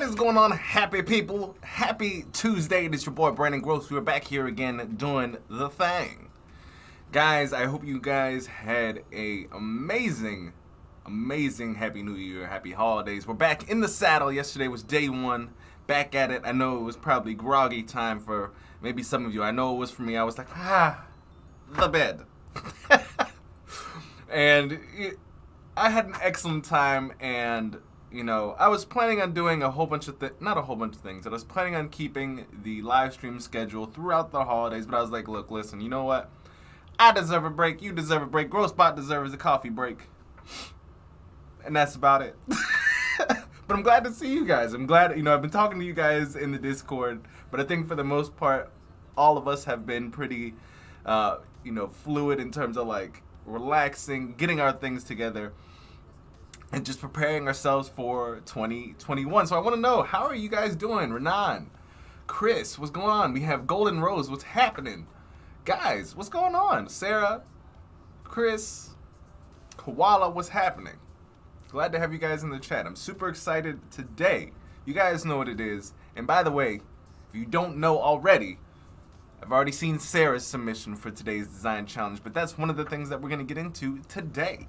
is going on, happy people? Happy Tuesday. It is your boy Brandon Groce. We're back here again doing the thing. Guys, I hope you guys had a amazing Happy New Year, happy holidays. We're back in the saddle. Yesterday was day one. Back at it. I know it was probably groggy time for maybe some of you. I know it was for me. I was like, the bed. And I had an excellent time, and you know, I was planning on doing a whole bunch of not a whole bunch of things. I was planning on keeping the live stream schedule throughout the holidays, but I was like, look, listen, you know what? I deserve a break. You deserve a break. Groce deserves a coffee break. And that's about it. But I'm glad to see you guys. I'm glad, you know, I've been talking to you guys in the Discord, but I think for the most part, all of us have been pretty, you know, fluid in terms of like relaxing, getting our things together, and just preparing ourselves for 2021. So I want to know, how are you guys doing? Renan, Chris, what's going on? We have Golden Rose, what's happening? Guys, what's going on? Sarah, Chris, Koala, what's happening? Glad to have you guys in the chat. I'm super excited today. You guys know what it is. And by the way, if you don't know already, I've already seen Sarah's submission for today's design challenge, but that's one of the things that we're going to get into today.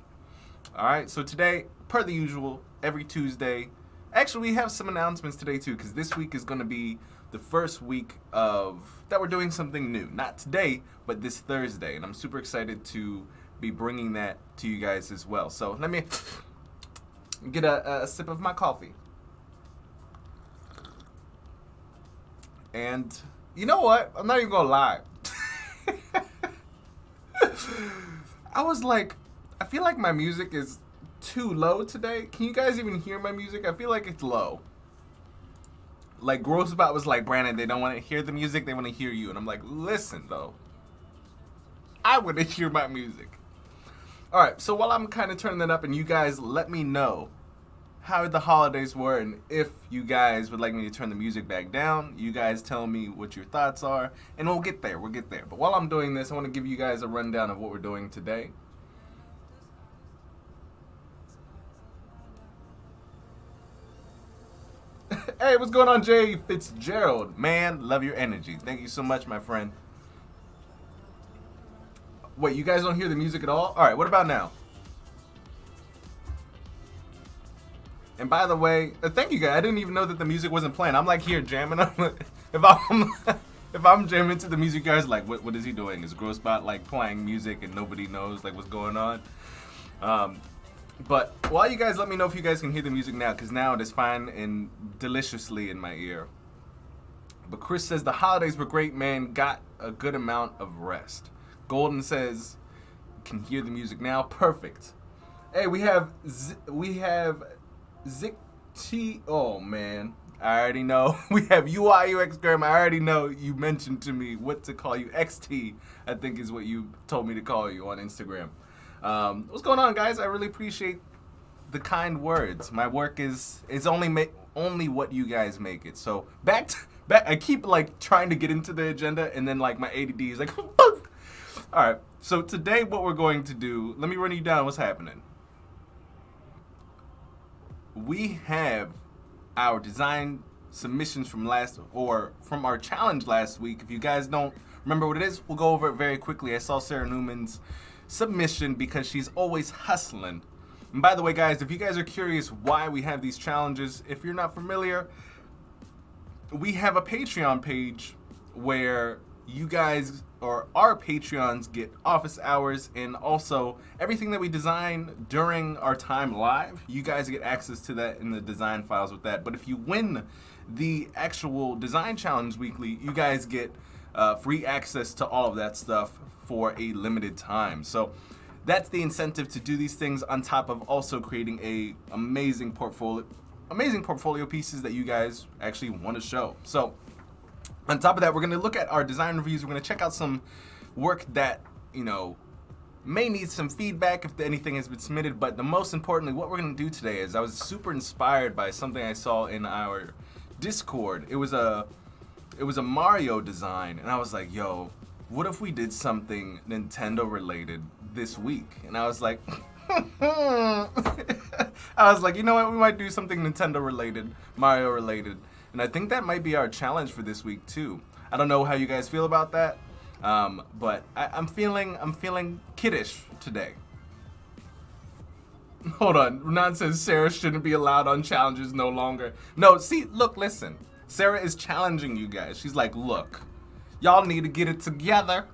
Alright, so today, per the usual, every Tuesday, actually we have some announcements today too, because this week is going to be the first week that we're doing something new. Not today, but this Thursday, and I'm super excited to be bringing that to you guys as well. So let me get a sip of my coffee. And you know what? I'm not even going to lie. I was like, I feel like my music is too low today. Can you guys even hear my music? I feel like it's low. Like Groce was like, Brandon, they don't want to hear the music, they want to hear you. And I'm like, listen though, I want to hear my music. Alright, so while I'm kind of turning that up, and you guys let me know how the holidays were, and if you guys would like me to turn the music back down, you guys tell me what your thoughts are, and we'll get there. But while I'm doing this, I want to give you guys a rundown of what we're doing today. Hey, what's going on, Jay Fitzgerald? Man, love your energy. Thank you so much, my friend. Wait, you guys don't hear the music at all? Alright, what about now? And by the way, thank you guys. I didn't even know that the music wasn't playing. I'm like here jamming. If I'm jamming to the music, guys, like, what is he doing? Is Groce like playing music and nobody knows like what's going on? But while you guys let me know if you guys can hear the music now, because now it is fine and deliciously in my ear. But Chris says the holidays were great, man. Got a good amount of rest. Golden says can hear the music now. Perfect. Hey, we have Zic T. Oh man, I already know. We have UI UX Graham. I already know you mentioned to me what to call you. XT, I think is what you told me to call you on Instagram. What's going on, guys? I really appreciate the kind words. My work is only what you guys make it. So back. I keep like trying to get into the agenda, and then like my ADD is like, all right. So today, what we're going to do? Let me run you down what's happening. We have our design submissions from from our challenge last week. If you guys don't remember what it is, we'll go over it very quickly. I saw Sarah Newman's submission because she's always hustling. And by the way, guys, if you guys are curious why we have these challenges, if you're not familiar, we have a Patreon page where you guys or our Patreons get office hours, and also everything that we design during our time live, you guys get access to that in the design files with that. But if you win the actual design challenge weekly, you guys get free access to all of that stuff for a limited time. So that's the incentive to do these things, on top of also creating a amazing portfolio pieces that you guys actually want to show. So on top of that, we're going to look at our design reviews. We're going to check out some work that, you know, may need some feedback if anything has been submitted. But the most importantly, what we're going to do today is I was super inspired by something I saw in our Discord. It was a Mario design, and I was like, yo, what if we did something Nintendo related this week? And I was like, I was like, you know what? We might do something Nintendo related, Mario related. And I think that might be our challenge for this week too. I don't know how you guys feel about that. But I'm feeling kiddish today. Hold on. Renan says Sarah shouldn't be allowed on challenges no longer. No, see, look, listen. Sarah is challenging you guys. She's like, look, y'all need to get it together.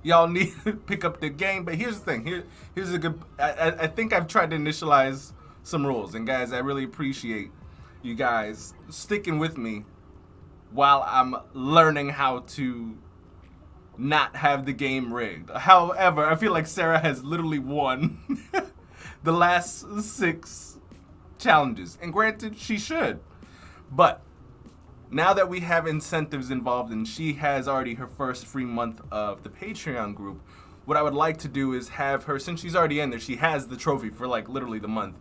Y'all need to pick up the game. But here's the thing. Here's a good... I think I've tried to initialize some rules. And guys, I really appreciate you guys sticking with me while I'm learning how to not have the game rigged. However, I feel like Sarah has literally won the last 6 challenges. And granted, she should. But now that we have incentives involved and she has already her first free month of the Patreon group, what I would like to do is have her, since she's already in there, she has the trophy for like literally the month,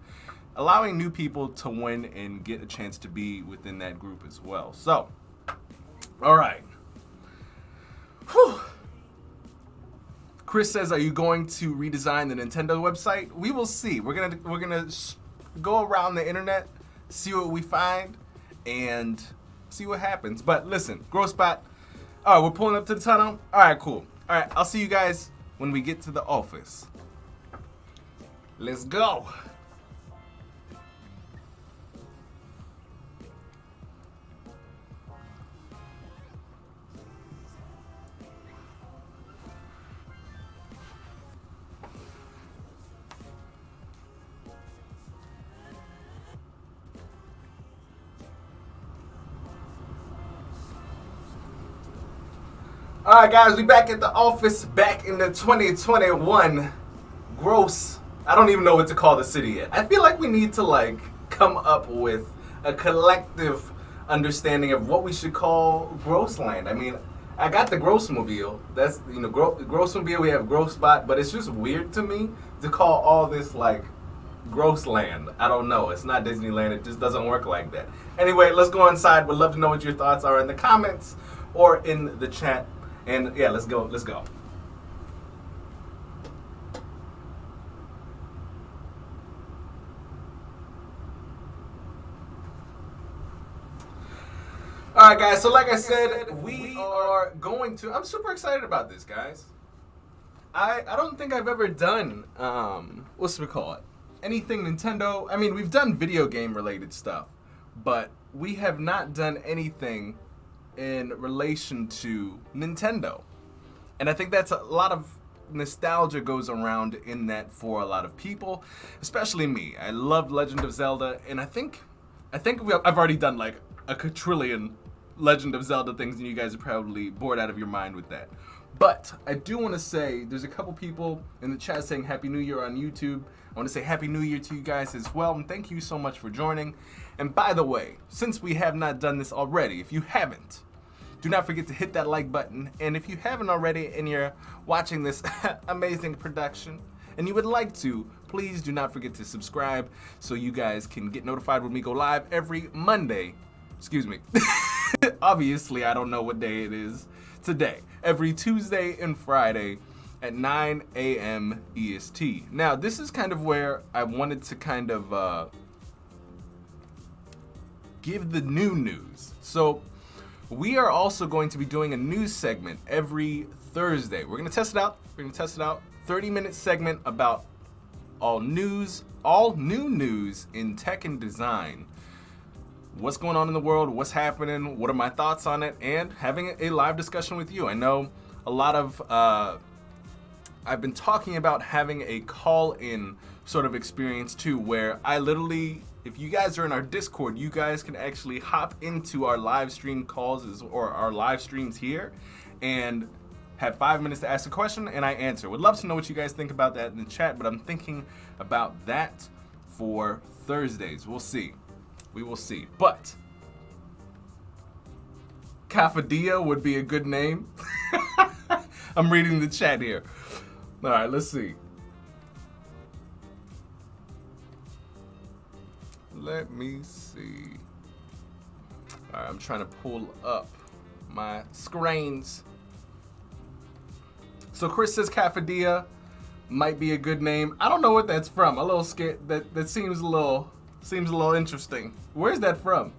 allowing new people to win and get a chance to be within that group as well. So, all right. Whew. Chris says, "Are you going to redesign the Nintendo website?" We will see. We're gonna go around the internet, see what we find, and see what happens. But listen, Grospot. All right, we're pulling up to the tunnel. All right, cool. All right, I'll see you guys when we get to the office. Let's go. All right, guys, we back at the office, back in the 2021 Groce. I don't even know what to call the city yet. I feel like we need to like come up with a collective understanding of what we should call Groceland. I mean, I got the Groce-mobile. That's, you know, Groce-mobile, we have Grospot, but it's just weird to me to call all this like Groceland. I don't know. It's not Disneyland. It just doesn't work like that. Anyway, let's go inside. Would love to know what your thoughts are in the comments or in the chat. And yeah, let's go. Let's go. All right, guys. So like I said, we are going to... I'm super excited about this, guys. I don't think I've ever done, what's it called? Anything Nintendo. I mean, we've done video game related stuff, but we have not done anything in relation to Nintendo. And I think that's a lot of nostalgia goes around in that for a lot of people, especially me. I love Legend of Zelda, and I think I've already done like a quadrillion Legend of Zelda things, and you guys are probably bored out of your mind with that. But I do want to say there's a couple people in the chat saying Happy New Year on YouTube. I want to say Happy New Year to you guys as well, and thank you so much for joining. And by the way, since we have not done this already, if you haven't, do not forget to hit that like button. And if you haven't already and you're watching this amazing production and you would like to, please do not forget to subscribe so you guys can get notified when we go live every Monday. Excuse me. Obviously, I don't know what day it is today. Every Tuesday and Friday at 9 a.m. EST. Now, this is kind of where I wanted to kind of give the new news. So, we are also going to be doing a news segment every Thursday. We're going to test it out. 30-minute segment about all new news in tech and design. What's going on in the world, what's happening, what are my thoughts on it, and having a live discussion with you. I know a lot of, I've been talking about having a call-in sort of experience too, where I literally, if you guys are in our Discord, you guys can actually hop into our live stream calls or our live streams here and have 5 minutes to ask a question and I answer. Would love to know what you guys think about that in the chat, but I'm thinking about that for Thursdays. We'll see. We will see. But Cafadia would be a good name. I'm reading the chat here. All right, let's see. Let me see. All right, I'm trying to pull up my screens. So Chris says Cafadia. might be a good name. I don't know what that's from. A little scared. That seems a little interesting. Where's that from?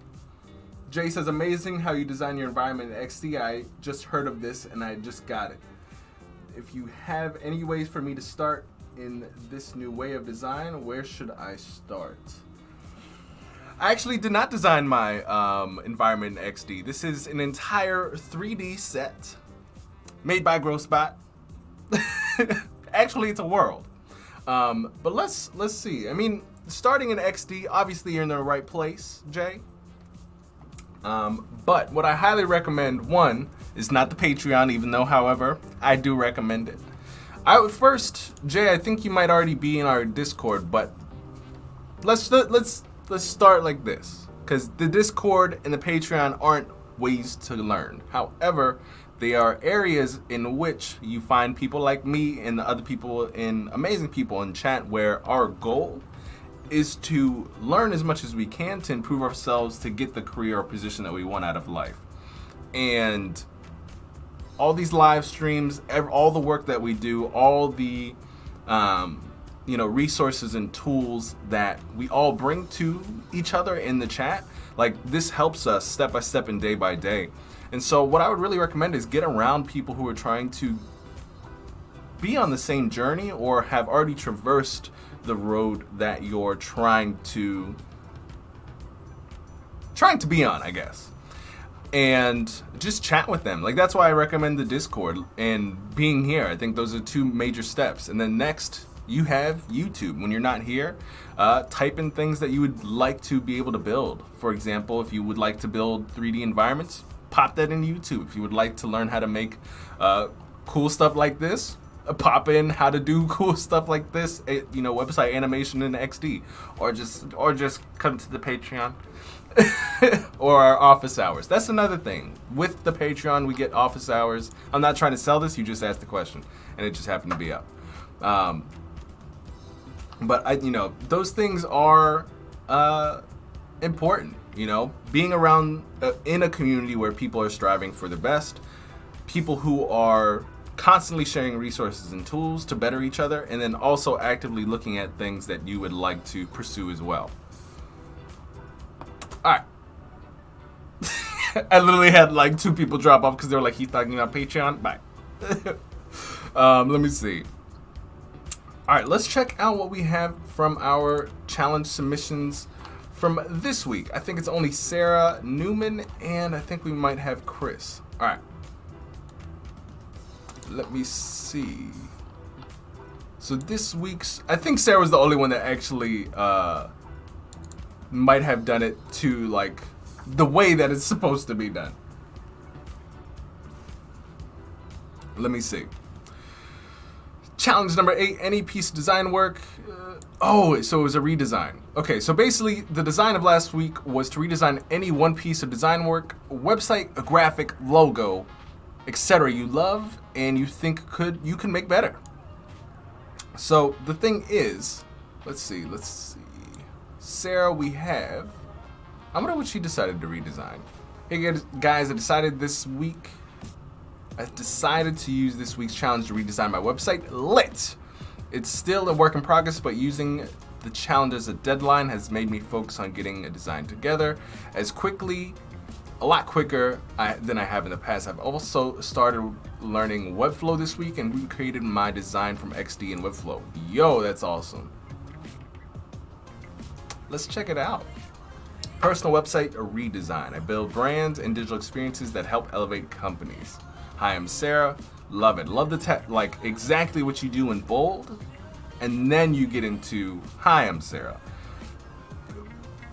Jay says, amazing how you design your environment in XD. I just heard of this and I just got it. If you have any ways for me to start in this new way of design, where should I start? I actually did not design my environment in XD. This is an entire 3D set made by Groce. Actually, it's a world. But let's see. I mean, starting in XD, obviously you're in the right place, Jay. But what I highly recommend, one, is not the Patreon, even though, however, I do recommend it. First, Jay, I think you might already be in our Discord, but let's start like this, because the Discord and the Patreon aren't ways to learn. However, they are areas in which you find people like me and the other people and amazing people in chat, where our goal is to learn as much as we can to improve ourselves to get the career or position that we want out of life. And all these live streams, all the work that we do, all the resources and tools that we all bring to each other in the chat, like this helps us step by step and day by day. And so what I would really recommend is get around people who are trying to be on the same journey or have already traversed the road that you're trying to be on, I guess. And just chat with them. Like, that's why I recommend the Discord and being here. I think those are two major steps. And then next, you have YouTube. When you're not here, type in things that you would like to be able to build. For example, if you would like to build 3D environments, pop that in YouTube. If you would like to learn how to make cool stuff like this, pop in how to do cool stuff like this, website animation in XD, or just come to the Patreon or our office hours. That's another thing. With the Patreon, we get office hours. I'm not trying to sell this. You just asked the question, and it just happened to be up. But those things are important. Being around in a community where people are striving for the best, people who are constantly sharing resources and tools to better each other, and then also actively looking at things that you would like to pursue as well. All right. I literally had like 2 people drop off because they were like, he's talking about Patreon. Bye. Let me see. All right, let's check out what we have from our challenge submissions from this week. I think it's only Sarah Newman, and I think we might have Chris. All right. Let me see. So this week's, I think Sarah was the only one that actually might have done it to like the way that it's supposed to be done. Let me see. Challenge number 8, any piece of design work. So it was a redesign. Okay, so basically the design of last week was to redesign any one piece of design work, website, a graphic, logo, etc. you love and you think you can make better. So the thing is, let's see. Sarah, I wonder what she decided to redesign. Hey guys, I decided to use this week's challenge to redesign my website, Lit. It's still a work in progress, but using the challenge as a deadline has made me focus on getting a design together a lot quicker than I have in the past. I've also started learning Webflow this week and recreated my design from XD in Webflow. Yo, that's awesome. Let's check it out. Personal website redesign. I build brands and digital experiences that help elevate companies. Hi, I'm Sarah. Love it. Love the like exactly what you do in bold, and then you get into hi, I'm Sarah.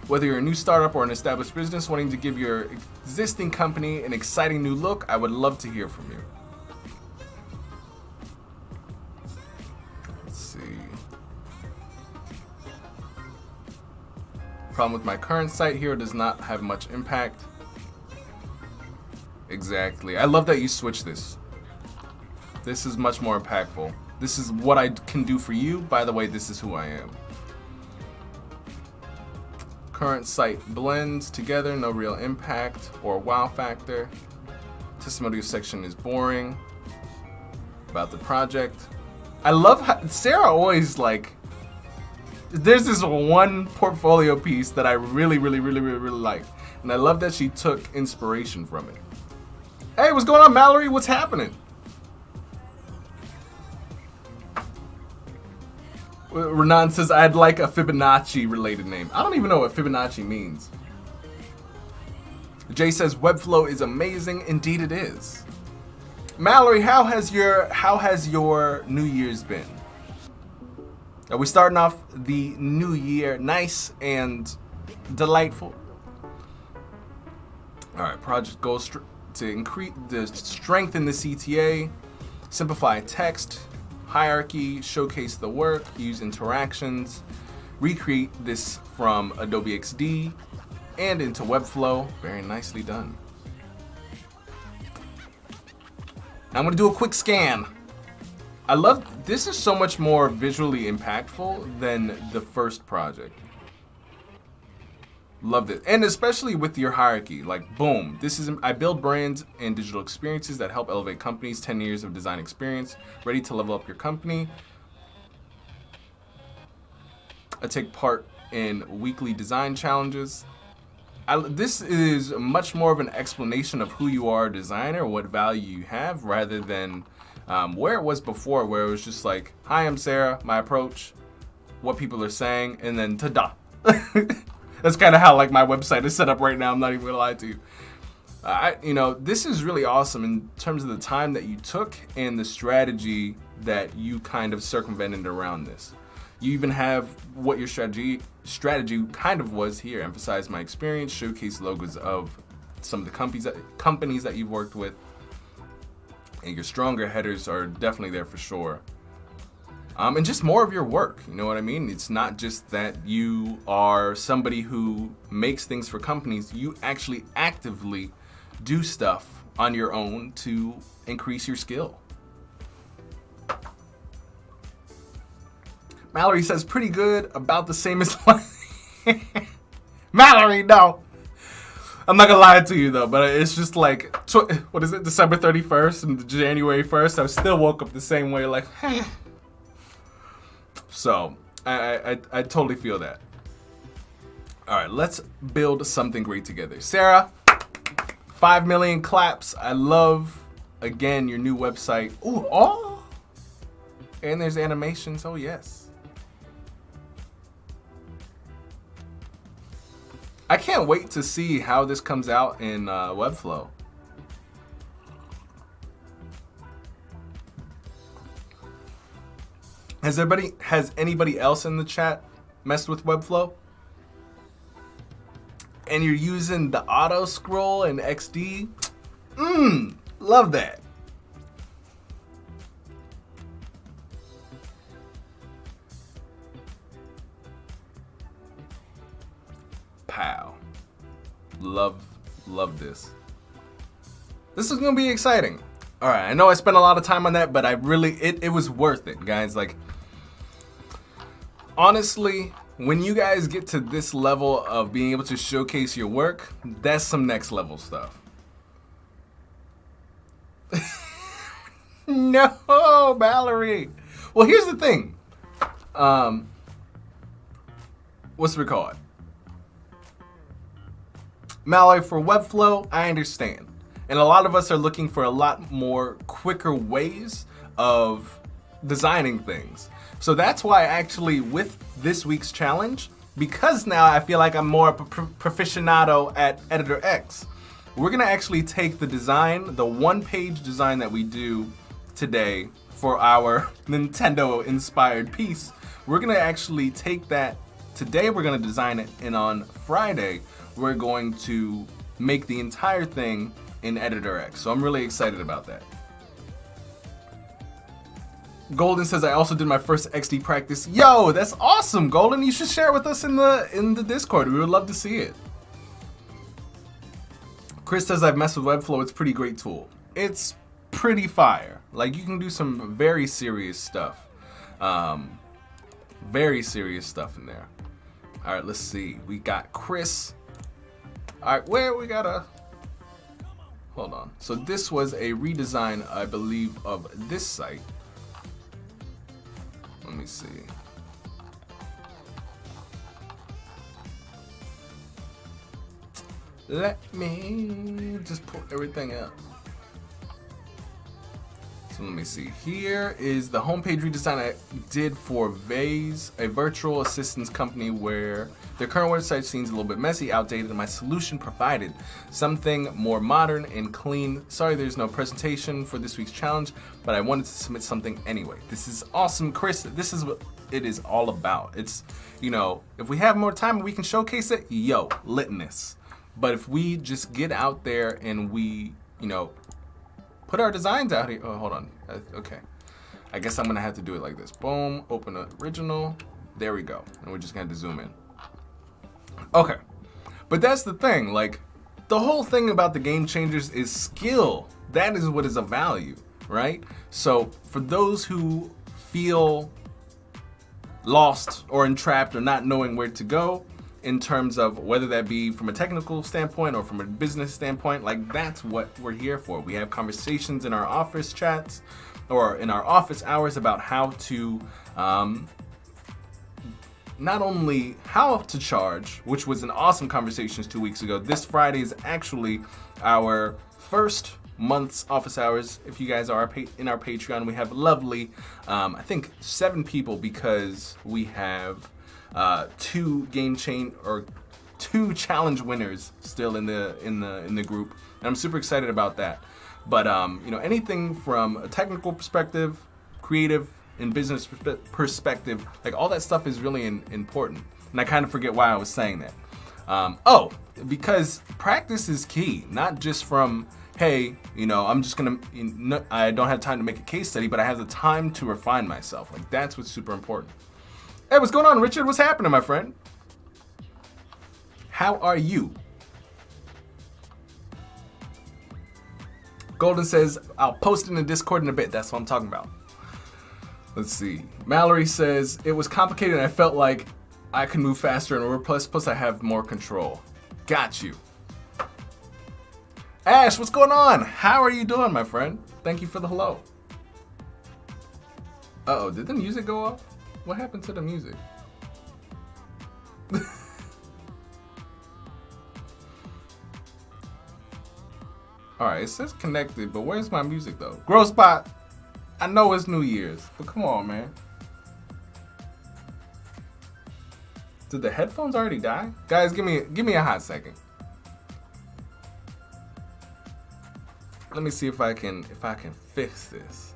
Whether you're a new startup or an established business wanting to give your existing company an exciting new look, I would love to hear from you. Let's see. Problem with my current site here, does not have much impact. Exactly. I love that you switched this. This is much more impactful. This is what I can do for you. By the way, this is who I am. Current site blends together, no real impact or wow factor. Testimonial section is boring. About the project. I love how Sarah always like. There's this one portfolio piece that I really like, and I love that she took inspiration from it. Hey, what's going on, Mallory? What's happening? Renan says, I'd like a Fibonacci-related name. I don't even know what Fibonacci means. Jay says, Webflow is amazing. Indeed it is. Mallory, how has your New Year's been? Are we starting off the new year nice and delightful? All right, project goals to increase the strengthen the CTA, simplify text, hierarchy, showcase the work, use interactions, recreate this from Adobe XD and into Webflow. Very nicely done. I'm gonna do a quick scan. I love, this is so much more visually impactful than the first project. Loved it. And especially with your hierarchy, like boom, this is, I build brands and digital experiences that help elevate companies, 10 years of design experience, ready to level up your company. I take part in weekly design challenges. This is much more of an explanation of who you are, a designer, what value you have, rather than where it was before, where it was just like, hi, I'm Sarah, my approach, what people are saying, and then ta-da. That's kind of how like my website is set up right now. I'm not even gonna lie to you. You know, this is really awesome in terms of the time that you took and the strategy that you kind of circumvented around this. You even have what your strategy kind of was here. Emphasize my experience, showcase logos of some of the companies that you've worked with, and your stronger headers are definitely there for sure. And just more of your work, you know what I mean? It's not just that you are somebody who makes things for companies. You actually actively do stuff on your own to increase your skill. Mallory says, pretty good, about the same as Mallory, no. I'm not gonna lie to you though, but it's just like, what is it, December 31st and January 1st, I still woke up the same way, like, So, I totally feel that. All right, let's build something great together. Sarah, 5 million claps. I love, again, your new website. Ooh, oh, and there's animations, oh yes. I can't wait to see how this comes out in Webflow. Has anybody else in the chat messed with Webflow? And you're using the auto scroll in XD? Love that. Pow. Love this. This is gonna be exciting. All right, I know I spent a lot of time on that, but it was worth it, guys. Like, honestly, when you guys get to this level of being able to showcase your work, that's some next level stuff. No, Mallory. Well, here's the thing. What's it called? Mallory, for Webflow, I understand. And a lot of us are looking for a lot more quicker ways of designing things. So that's why actually with this week's challenge, because now I feel like I'm more of a proficicionado at Editor X, we're gonna actually take the design, the one-page design that we do today for our Nintendo inspired piece. We're gonna actually take that today, we're gonna design it, and on Friday, we're going to make the entire thing in Editor X. So I'm really excited about that. Golden says, I also did my first XD practice. Yo, that's awesome, Golden. You should share it with us in the Discord. We would love to see it. Chris says, I've messed with Webflow. It's a pretty great tool. It's pretty fire. Like, you can do some very serious stuff. Very serious stuff in there. All right, let's see. We got Chris. All right, where we got a... Hold on. So this was a redesign, I believe, of this site. Let me see. Let me just pull everything up. So let me see. Here is the homepage redesign I did for Vase, a virtual assistance company where their current website seems a little bit messy, outdated, and my solution provided something more modern and clean. Sorry there's no presentation for this week's challenge, but I wanted to submit something anyway. This is awesome, Chris. This is what it is all about. It's, you know, if we have more time and we can showcase it, yo, litness. But if we just get out there and we, you know, put our designs out here. Oh, hold on. Okay. I guess I'm going to have to do it like this. Boom. Open the original. There we go. And we're just going to zoom in. Okay. But that's the thing. Like, the whole thing about the game changers is skill. That is what is of value, right? So for those who feel lost or entrapped or not knowing where to go, in terms of whether that be from a technical standpoint or from a business standpoint, like that's what we're here for. We have conversations in our office chats or in our office hours about how to, not only how to charge, which was an awesome conversation 2 weeks ago. This Friday is actually our first month's office hours. If you guys are in our Patreon, we have lovely, I think 7 people because we have two challenge winners still in the group, and I'm super excited about that. But you know, anything from a technical perspective, creative and business perspective, like all that stuff is really important. And I kind of forget why I was saying that. Oh, because practice is key, not just from, hey, you know, I'm just gonna, I don't have time to make a case study, but I have the time to refine myself. Like that's what's super important. Hey, what's going on, Richard? What's happening, my friend? How are you? Golden says, I'll post in the Discord in a bit. That's what I'm talking about. Let's see. Mallory says, it was complicated and I felt like I could move faster and plus I have more control. Got you. Ash, what's going on? How are you doing, my friend? Thank you for the hello. Uh-oh, did the music go off? What happened to the music? Alright, it says connected, but where's my music though? Groce Bot, I know it's New Year's, but come on, man. Did the headphones already die? Guys, give me a hot second. Let me see if I can fix this.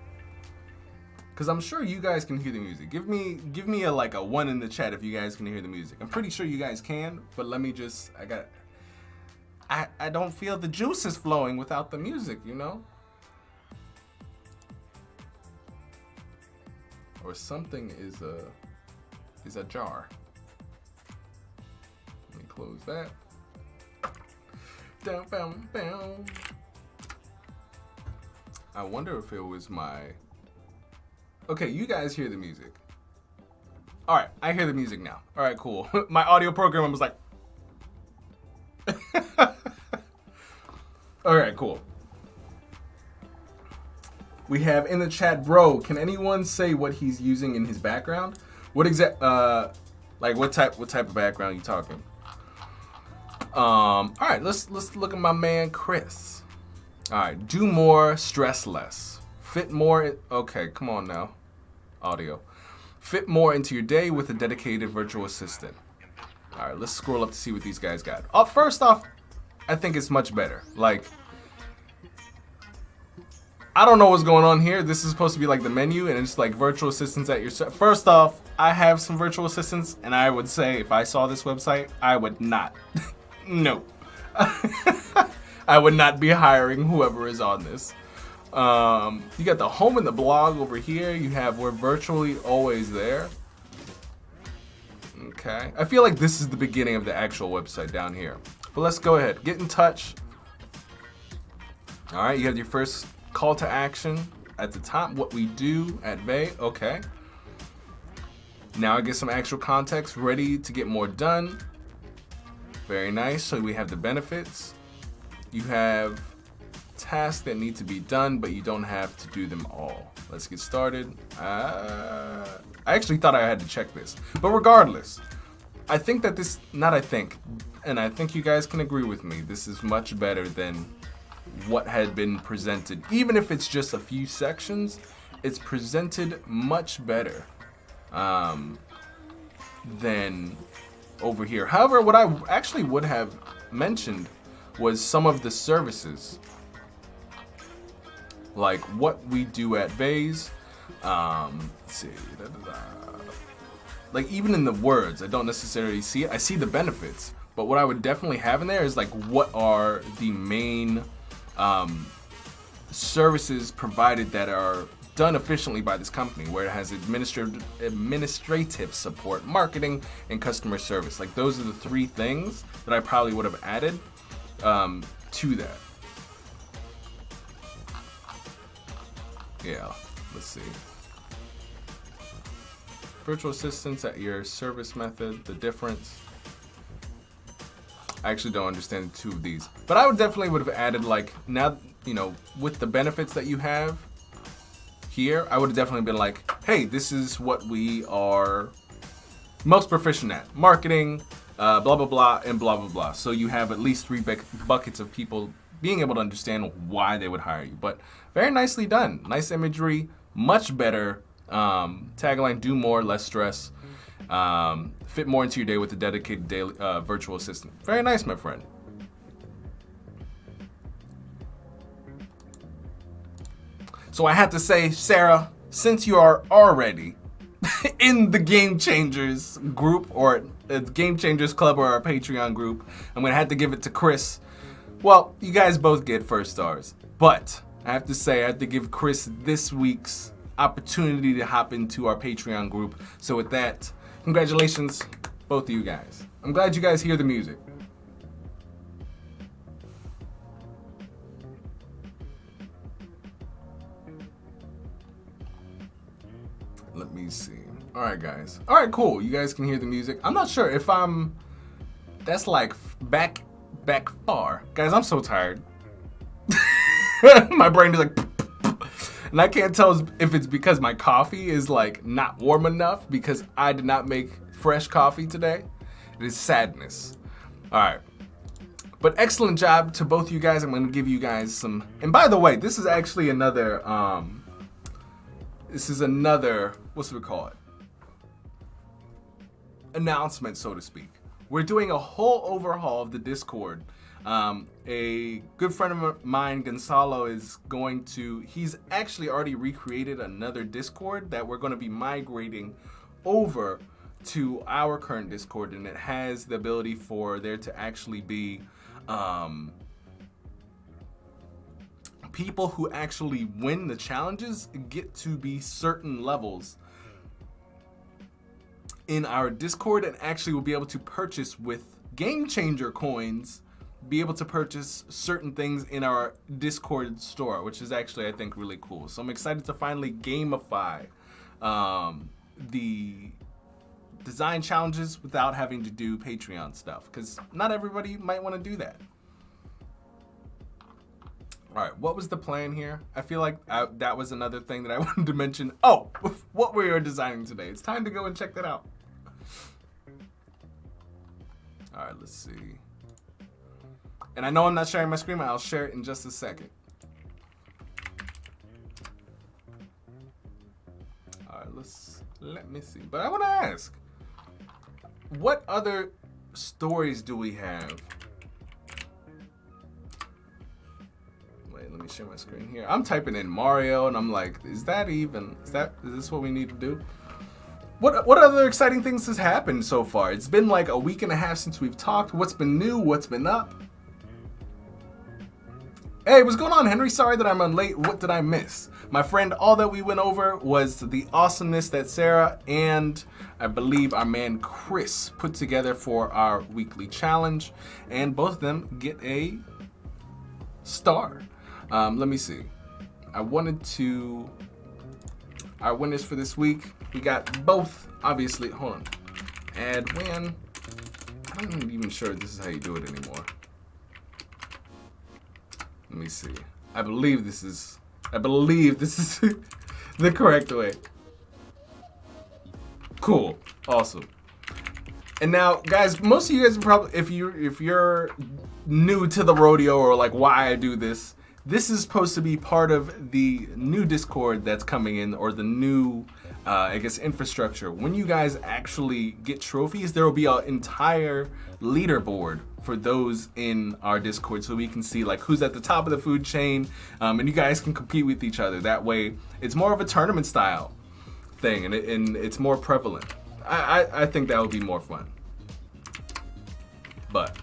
Cause I'm sure you guys can hear the music. Give me a like a 1 in the chat if you guys can hear the music. I'm pretty sure you guys can, but let me just, I don't feel the juices flowing without the music, you know? Or something is ajar. Let me close that. Down, down, down. I wonder if it was my... Okay, you guys hear the music. All right, I hear the music now. All right, cool. My audio program was like... All right, cool. We have in the chat, bro, can anyone say what he's using in his background? What exact, like what type of background are you talking? All right, let's look at my man, Chris. All right, do more, stress less. Fit more, okay, come on now, audio. Fit more into your day with a dedicated virtual assistant. All right, let's scroll up to see what these guys got. First off, I think it's much better. Like, I don't know what's going on here. This is supposed to be like the menu, and it's like virtual assistants at your... First off, I have some virtual assistants, and I would say if I saw this website, I would not. No. I would not be hiring whoever is on this. You got the home and the blog over here. You have we're virtually always there. Okay. I feel like this is the beginning of the actual website down here. But let's go ahead. Get in touch. All right. You have your first call to action at the top. What we do at Vay. Okay. Now I get some actual context. Ready to get more done. Very nice. So we have the benefits. You have tasks that need to be done, but you don't have to do them all. let's get started. I actually thought I had to check this, but regardless, I think that this, not I think, and I think you guys can agree with me, this is much better than what had been presented. Even if it's just a few sections, it's presented much better than over here. However, what I actually would have mentioned was some of the services, like what we do at Vase. Let's see, like even in the words, I don't necessarily see it. I see the benefits, but what I would definitely have in there is like what are the main services provided that are done efficiently by this company, where it has administrative support, marketing, and customer service. Like those are the three things that I probably would have added to that. Yeah, let's see. Virtual assistants at your service method, the difference. I actually don't understand two of these, but I would definitely would have added, like, now, you know, with the benefits that you have here, I would have definitely been like, hey, this is what we are most proficient at. Marketing, blah, blah, blah, and blah, blah, blah. So you have at least three buckets of people being able to understand why they would hire you. But very nicely done. Nice imagery, much better. Tagline, do more, less stress. Fit more into your day with a dedicated daily virtual assistant. Very nice, my friend. So I had to say, Sarah, since you are already in the Game Changers group, or Game Changers Club, or our Patreon group, I'm gonna have to give it to Chris. Well, you guys both get first stars, but I have to say, I have to give Chris this week's opportunity to hop into our Patreon group. So with that, congratulations, both of you guys. I'm glad you guys hear the music. Let me see. All right, guys. All right, cool. You guys can hear the music. I'm not sure if that's like back far. Guys, I'm so tired. My brain is like, and I can't tell if it's because my coffee is like not warm enough because I did not make fresh coffee today. It is sadness. All right. But excellent job to both you guys. I'm going to give you guys some, and by the way, this is actually another, what's we call it? Announcement, so to speak. We're doing a whole overhaul of the Discord. A good friend of mine, Gonzalo, he's actually already recreated another Discord that we're going to be migrating over to our current Discord, and it has the ability for there to actually be people who actually win the challenges get to be certain levels in our Discord, and actually will be able to purchase with Game Changer coins, be able to purchase certain things in our Discord store, which is actually, I think, really cool. So I'm excited to finally gamify the design challenges without having to do Patreon stuff, because not everybody might want to do that. All right, what was the plan here? I feel like that was another thing that I wanted to mention. Oh, what we are designing today. It's time to go and check that out. All right, let's see. And I know I'm not sharing my screen, but I'll share it in just a second. All right, let me see. But I want to ask, what other stories do we have? Wait, let me share my screen here. I'm typing in Mario, and I'm like, is this what we need to do? What other exciting things has happened so far? It's been like a week and a half since we've talked. What's been new? What's been up? Hey, what's going on, Henry? Sorry that I'm late. What did I miss? My friend, all that we went over was the awesomeness that Sarah and I believe our man Chris put together for our weekly challenge, and both of them get a star. Let me see. Our winners for this week, we got both, obviously. Hold on. Add win. I'm not even sure if this is how you do it anymore. Let me see. I believe this is The correct way. Cool. Awesome. And now, guys, most of you guys are probably, if you're new to the rodeo or like why I do this, this is supposed to be part of the new Discord that's coming in, or the new, I guess, infrastructure. When you guys actually get trophies, there will be an entire leaderboard for those in our Discord, so we can see like who's at the top of the food chain, and you guys can compete with each other. That way, it's more of a tournament style thing, and it's more prevalent. I think that would be more fun. But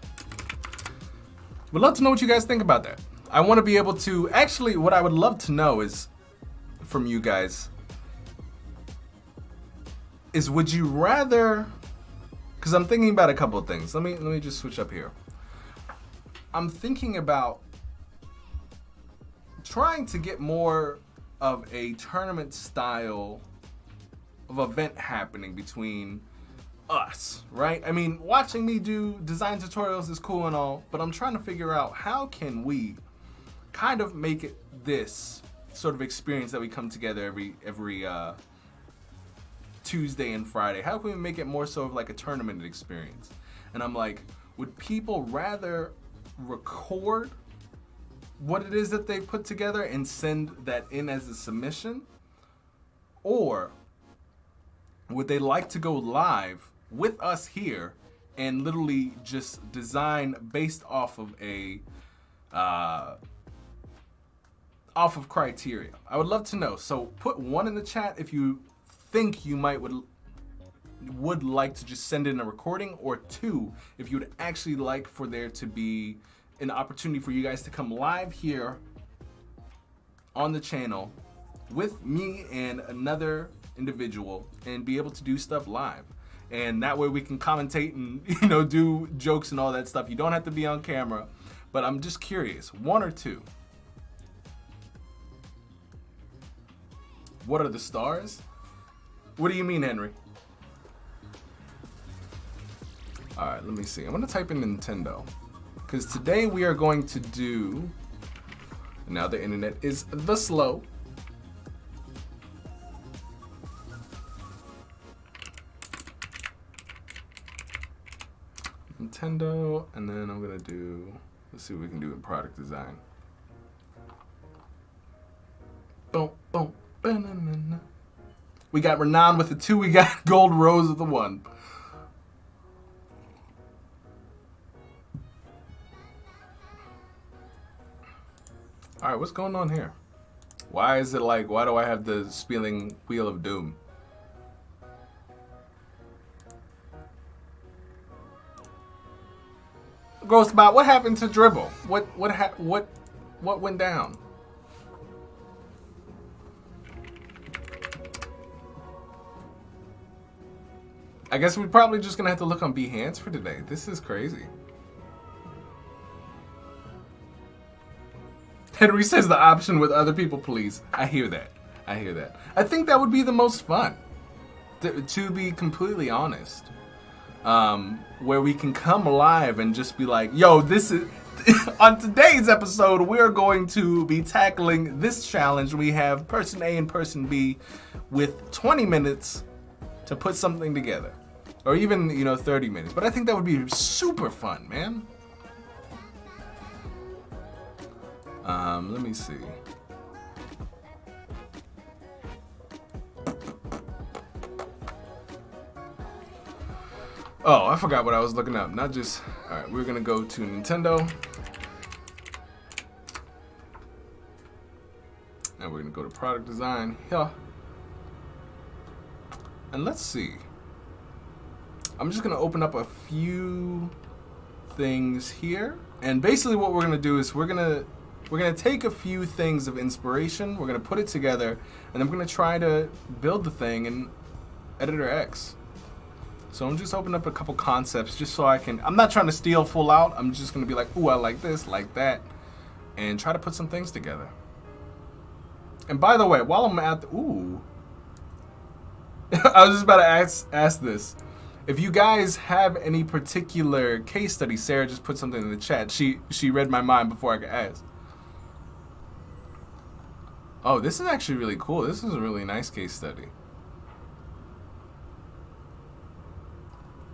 would love to know what you guys think about that. I want to be able to, actually, what I would love to know is from you guys is, would you rather, because I'm thinking about a couple of things. Let me just switch up here. I'm thinking about trying to get more of a tournament style of event happening between us, right? I mean, watching me do design tutorials is cool and all, but I'm trying to figure out how can we kind of make it this sort of experience that we come together every Tuesday and Friday. How can we make it more so of like a tournament experience? And I'm like, would people rather record what it is that they put together and send that in as a submission, or would they like to go live with us here and literally just design based off of a off of criteria? I would love to know. So put 1 in the chat if you think you would like to just send in a recording, or 2 if you would actually like for there to be an opportunity for you guys to come live here on the channel with me and another individual and be able to do stuff live. And that way we can commentate and, you know, do jokes and all that stuff. You don't have to be on camera, but I'm just curious, 1 or 2? What are the stars? What do you mean, Henry? All right, let me see. I'm gonna type in Nintendo, because today we are going to do, now the internet is the slow. Nintendo, and then I'm gonna do, let's see what we can do in product design. Boom, boom, ba-na-na-na. We got Renown with the 2, we got Gold Rose with the 1. All right, what's going on here? Why is it like, why do I have the spelling Wheel of Doom? Ghostbot, what happened to Dribble? What went down? I guess we're probably just gonna have to look on Behance for today. This is crazy. Henry says the option with other people, please. I hear that. I hear that. I think that would be the most fun, to be completely honest. Where we can come live and just be like, yo, this is, on today's episode, we're going to be tackling this challenge. We have person A and person B with 20 minutes to put something together. Or even, you know, 30 minutes. But I think that would be super fun, man. Let me see. Oh, I forgot what I was looking up. Not just, all right, we're gonna go to Nintendo. And we're gonna go to product design here. And let's see. I'm just gonna open up a few things here. And basically what we're gonna do is we're gonna take a few things of inspiration, we're gonna put it together, and then we're gonna try to build the thing in Editor X. So I'm just opening up a couple concepts just so I can, I'm not trying to steal full out, I'm just gonna be like, ooh, I like this, like that, and try to put some things together. And by the way, while I'm at the, ooh, I was just about to ask this. If you guys have any particular case study, Sarah just put something in the chat. She read my mind before I could ask. Oh, this is actually really cool. This is a really nice case study.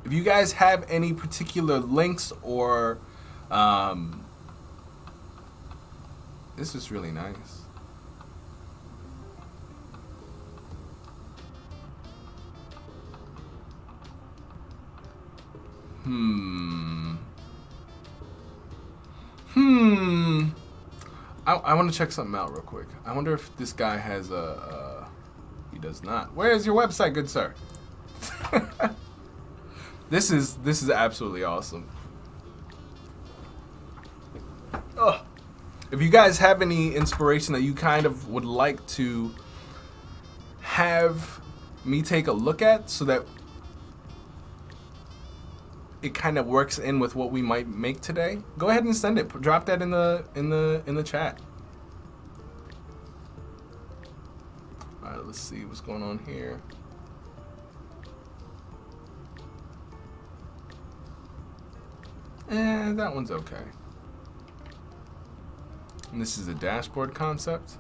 If you guys have any particular links or this is really nice. I want to check something out real quick. I wonder if this guy has a he does not. Where is your website, good sir? This is absolutely awesome. Oh, if you guys have any inspiration that you kind of would like to have me take a look at, so that it kind of works in with what we might make today, go ahead and send it. Drop that in the chat. All right, let's see what's going on here. That one's okay. And this is a dashboard concept.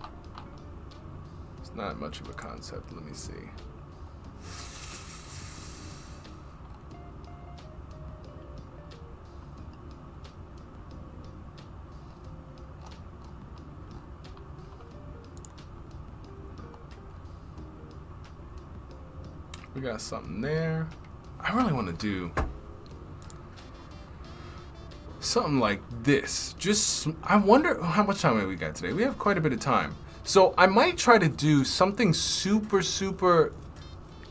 It's not much of a concept. Let me see. We got something there. I really want to do something like this. Just, I wonder how much time we got today. We have quite a bit of time. So I might try to do something super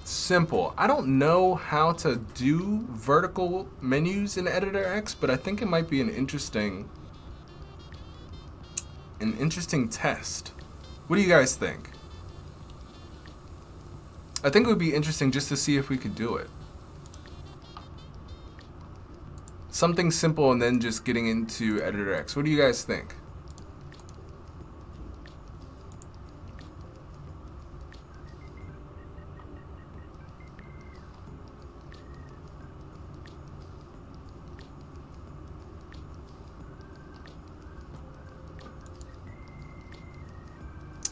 simple. I don't know how to do vertical menus in Editor X, but I think it might be an interesting test. What do you guys think? I think it would be interesting just to see if we could do it. Something simple and then just getting into Editor X. What do you guys think?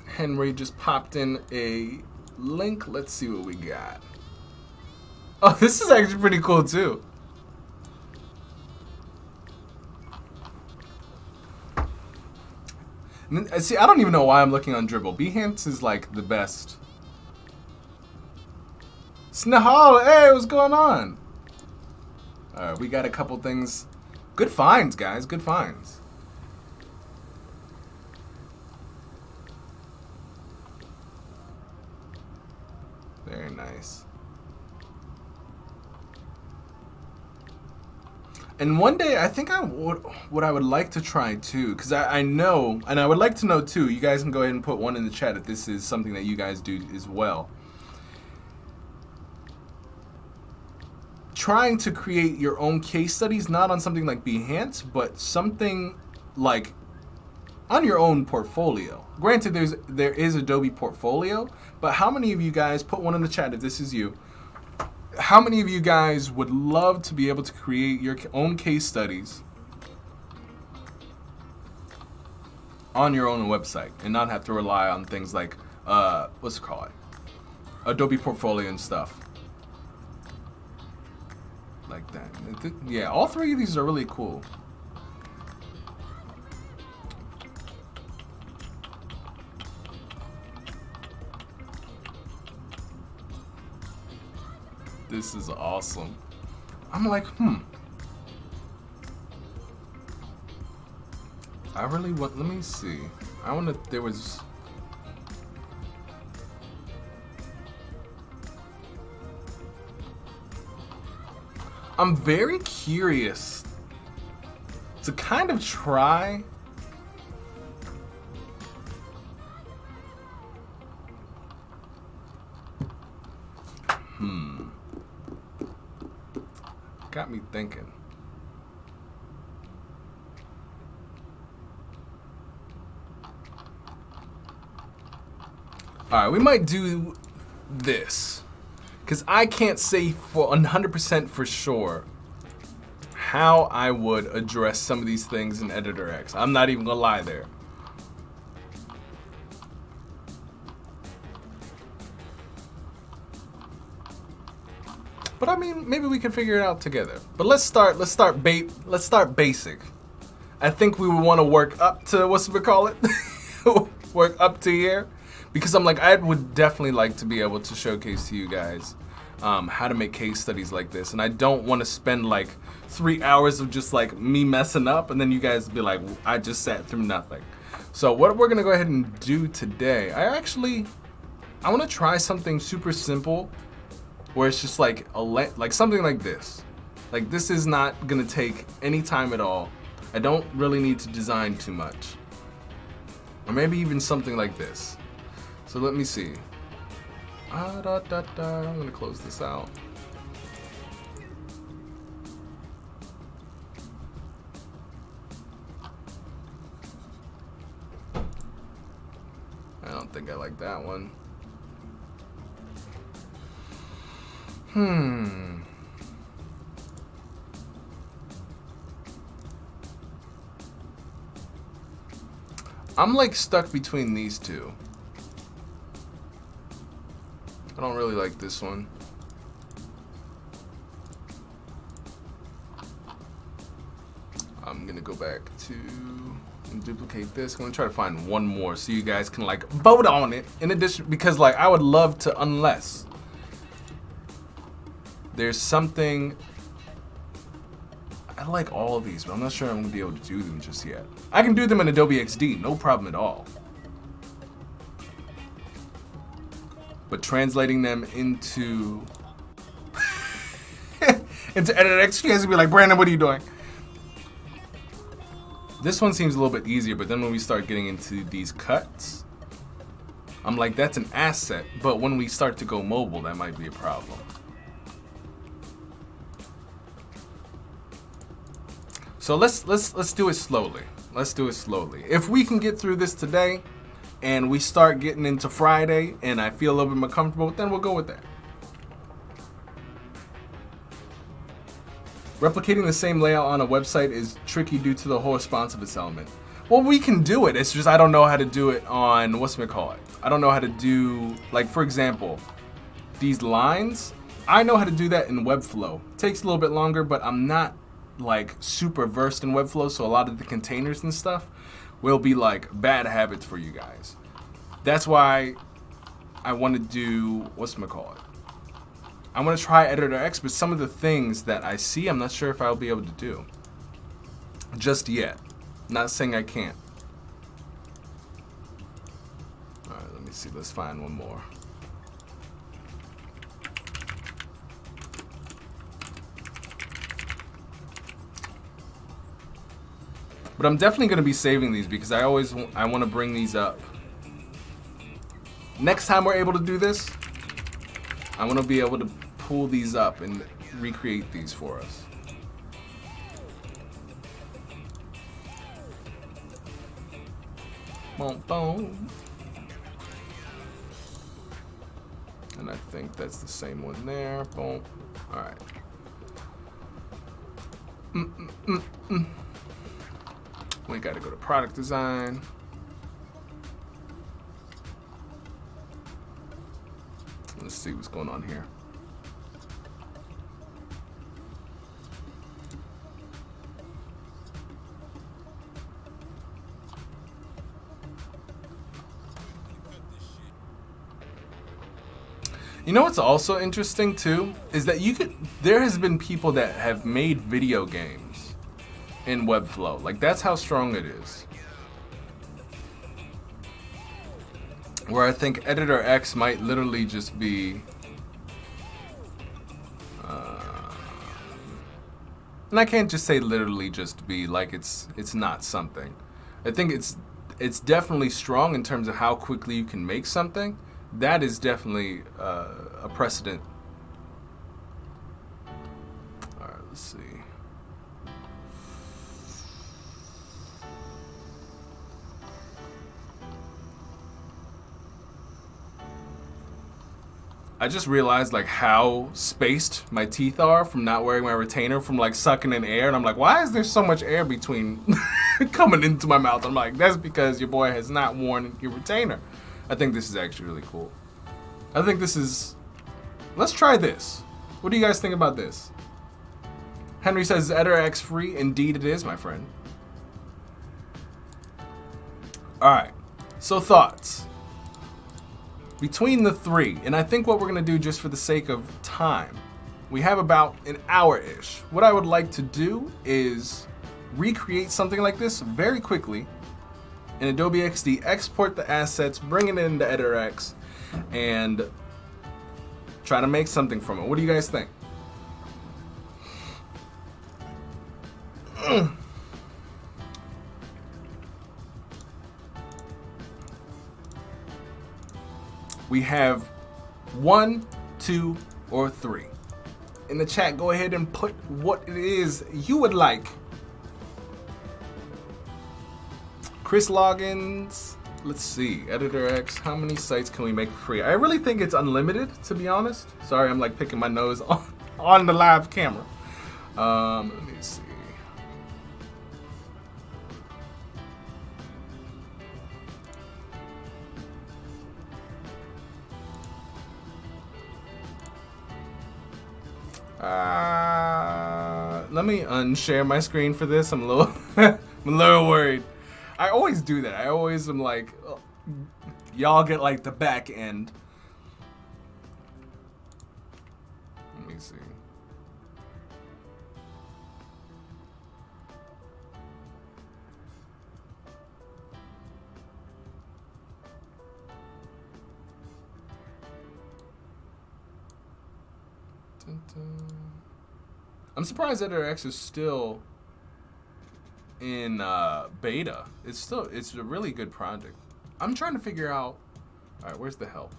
Henry just popped in a link. Let's see what we got. Oh, this is actually pretty cool too. See, I don't even know why I'm looking on Dribble. Behance is like the best. Snahal, hey, what's going on? Alright, we got a couple things. Good finds, guys. Good finds. Very nice. And one day, I think what I would like to try too, because I know, and I would like to know too, you guys can go ahead and put one in the chat if this is something that you guys do as well. Trying to create your own case studies, not on something like Behance, but something like on your own portfolio. Granted, there is Adobe Portfolio, but how many of you guys, put one in the chat if this is you, how many of you guys would love to be able to create your own case studies on your own website and not have to rely on things like, what's it called? Adobe Portfolio and stuff. Like that. Yeah, all three of these are really cool. This is awesome. I'm like, I really want, let me see. I want to, there was, I'm very curious to kind of try got me thinking. Alright, we might do this, because I can't say for 100% for sure how I would address some of these things in Editor X. I'm not even gonna lie there. But I mean, maybe we can figure it out together. But let's start basic. I think we would want to work up to, what's we call it? Work up to here. Because I'm like, I would definitely like to be able to showcase to you guys how to make case studies like this. And I don't want to spend like 3 hours of just like me messing up and then you guys be like, I just sat through nothing. So what we're gonna go ahead and do today, I want to try something super simple where it's just like something like this. Like this is not gonna take any time at all. I don't really need to design too much. Or maybe even something like this. So let me see. I'm gonna close this out. I don't think I like that one. I'm like stuck between these two. I don't really like this one. I'm gonna go back to and duplicate this. I'm gonna try to find one more so you guys can like vote on it. In addition, because like I would love to, unless there's something. I like all of these, but I'm not sure I'm gonna be able to do them just yet. I can do them in Adobe XD, no problem at all. But translating them into into Editor X, you guys will be like, Brandon, what are you doing? This one seems a little bit easier, but then when we start getting into these cuts, I'm like, that's an asset. But when we start to go mobile, that might be a problem. So let's do it slowly. Let's do it slowly. If we can get through this today, and we start getting into Friday, and I feel a little bit more comfortable, then we'll go with that. Replicating the same layout on a website is tricky due to the whole responsiveness element. Well, we can do it. It's just I don't know how to do it on, I don't know how to do, like for example, these lines. I know how to do that in Webflow. It takes a little bit longer, but I'm not like super versed in Webflow, so a lot of the containers and stuff will be like bad habits for you guys. That's why I want to do, I want to try Editor X, but some of the things that I see, I'm not sure if I'll be able to do just yet. Not saying I can't. All right, let me see. Let's find one more. But I'm definitely going to be saving these because I want to bring these up. Next time we're able to do this, I want to be able to pull these up and recreate these for us. Boom, boom. And I think that's the same one there. Boom. All right. We got to go to product design. Let's see what's going on here. You know what's also interesting too is that there has been people that have made video games in Webflow. Like that's how strong it is. Where I think Editor X might literally just be and I can't just say literally just be like it's not something. I think it's definitely strong in terms of how quickly you can make something. That is definitely a precedent. All right, let's see. I just realized like how spaced my teeth are from not wearing my retainer, from like sucking in air, and I'm like, why is there so much air between coming into my mouth? I'm like, that's because your boy has not worn your retainer. I think this is actually really cool. I think this is, let's try this. What do you guys think about this? Henry says, Editor X free. Indeed it is, my friend. Alright, so thoughts. Between the three, and I think what we're going to do just for the sake of time, we have about an hour-ish. What I would like to do is recreate something like this very quickly in Adobe XD, export the assets, bring it into Editor X, and try to make something from it. What do you guys think? We have 1, 2, or 3. In the chat, go ahead and put what it is you would like. Chris Loggins, let's see, Editor X, how many sites can we make for free? I really think it's unlimited, to be honest. Sorry, I'm like picking my nose on the live camera. Let me see. Let me unshare my screen for this. I'm a little, I'm a little worried. I always do that. I always am like, oh, y'all get like the back end. Let me see. I'm surprised Editor X is still in beta. It's a really good project. I'm trying to figure out, all right, where's the help?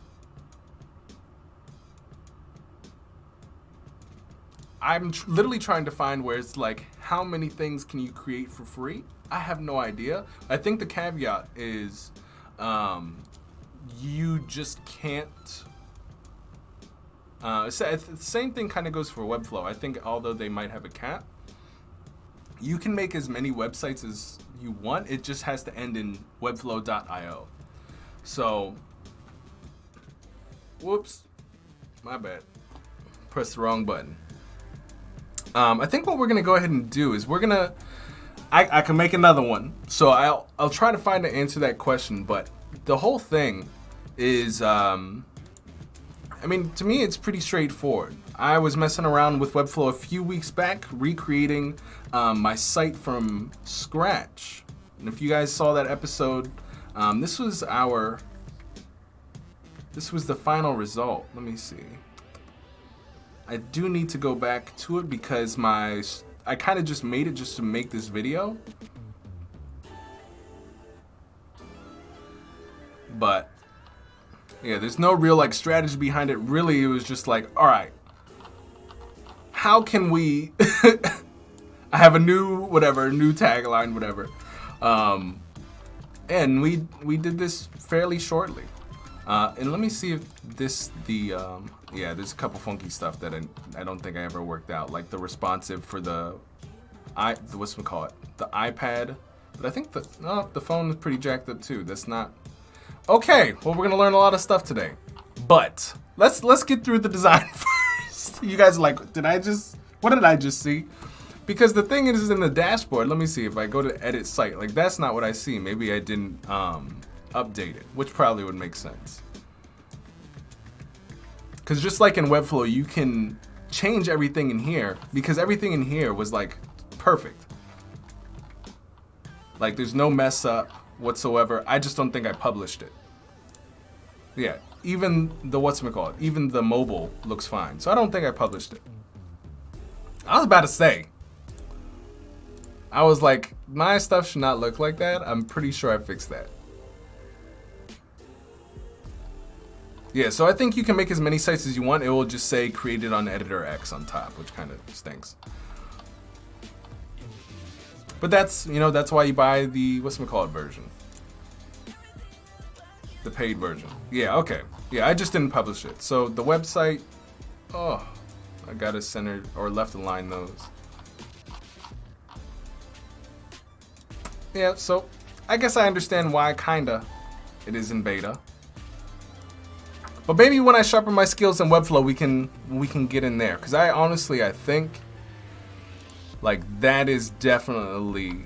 I'm literally trying to find where it's like, how many things can you create for free? I have no idea. I think the caveat is you just can't. The same thing kind of goes for Webflow. I think although they might have a cap, you can make as many websites as you want. It just has to end in webflow.io. So, whoops, my bad. Press the wrong button. I think what we're gonna go ahead and do is we're gonna. I can make another one. So I'll try to find to answer that question. But the whole thing is. I mean, to me, it's pretty straightforward. I was messing around with Webflow a few weeks back, recreating my site from scratch. And if you guys saw that episode, this was the final result. Let me see. I do need to go back to it because I kind of just made it just to make this video. But yeah, there's no real like strategy behind it. Really, it was just like, all right, how can we? I have a new tagline, whatever, and we did this fairly shortly. And let me see if yeah, there's a couple funky stuff that I don't think I ever worked out, like the responsive for the iPad. But I think the phone is pretty jacked up too. That's not. Okay, well, we're gonna learn a lot of stuff today, but let's get through the design first. You guys are like, what did I just see? Because the thing is in the dashboard, let me see if I go to edit site, like that's not what I see. Maybe I didn't update it, which probably would make sense. Because just like in Webflow, you can change everything in here because everything in here was like perfect. Like there's no mess up whatsoever. I just don't think I published it. Yeah, even the even the mobile looks fine. So I don't think I published it. I was about to say, I was like, my stuff should not look like that. I'm pretty sure I fixed that. Yeah, so I think you can make as many sites as you want. It will just say created on Editor X on top, which kind of stinks. But that's why you buy the version. The paid version. Yeah, okay. Yeah, I just didn't publish it. So the website, I gotta center or left align those. Yeah, so I guess I understand why kinda it is in beta. But maybe when I sharpen my skills in Webflow, we can get in there. Because I think like that is definitely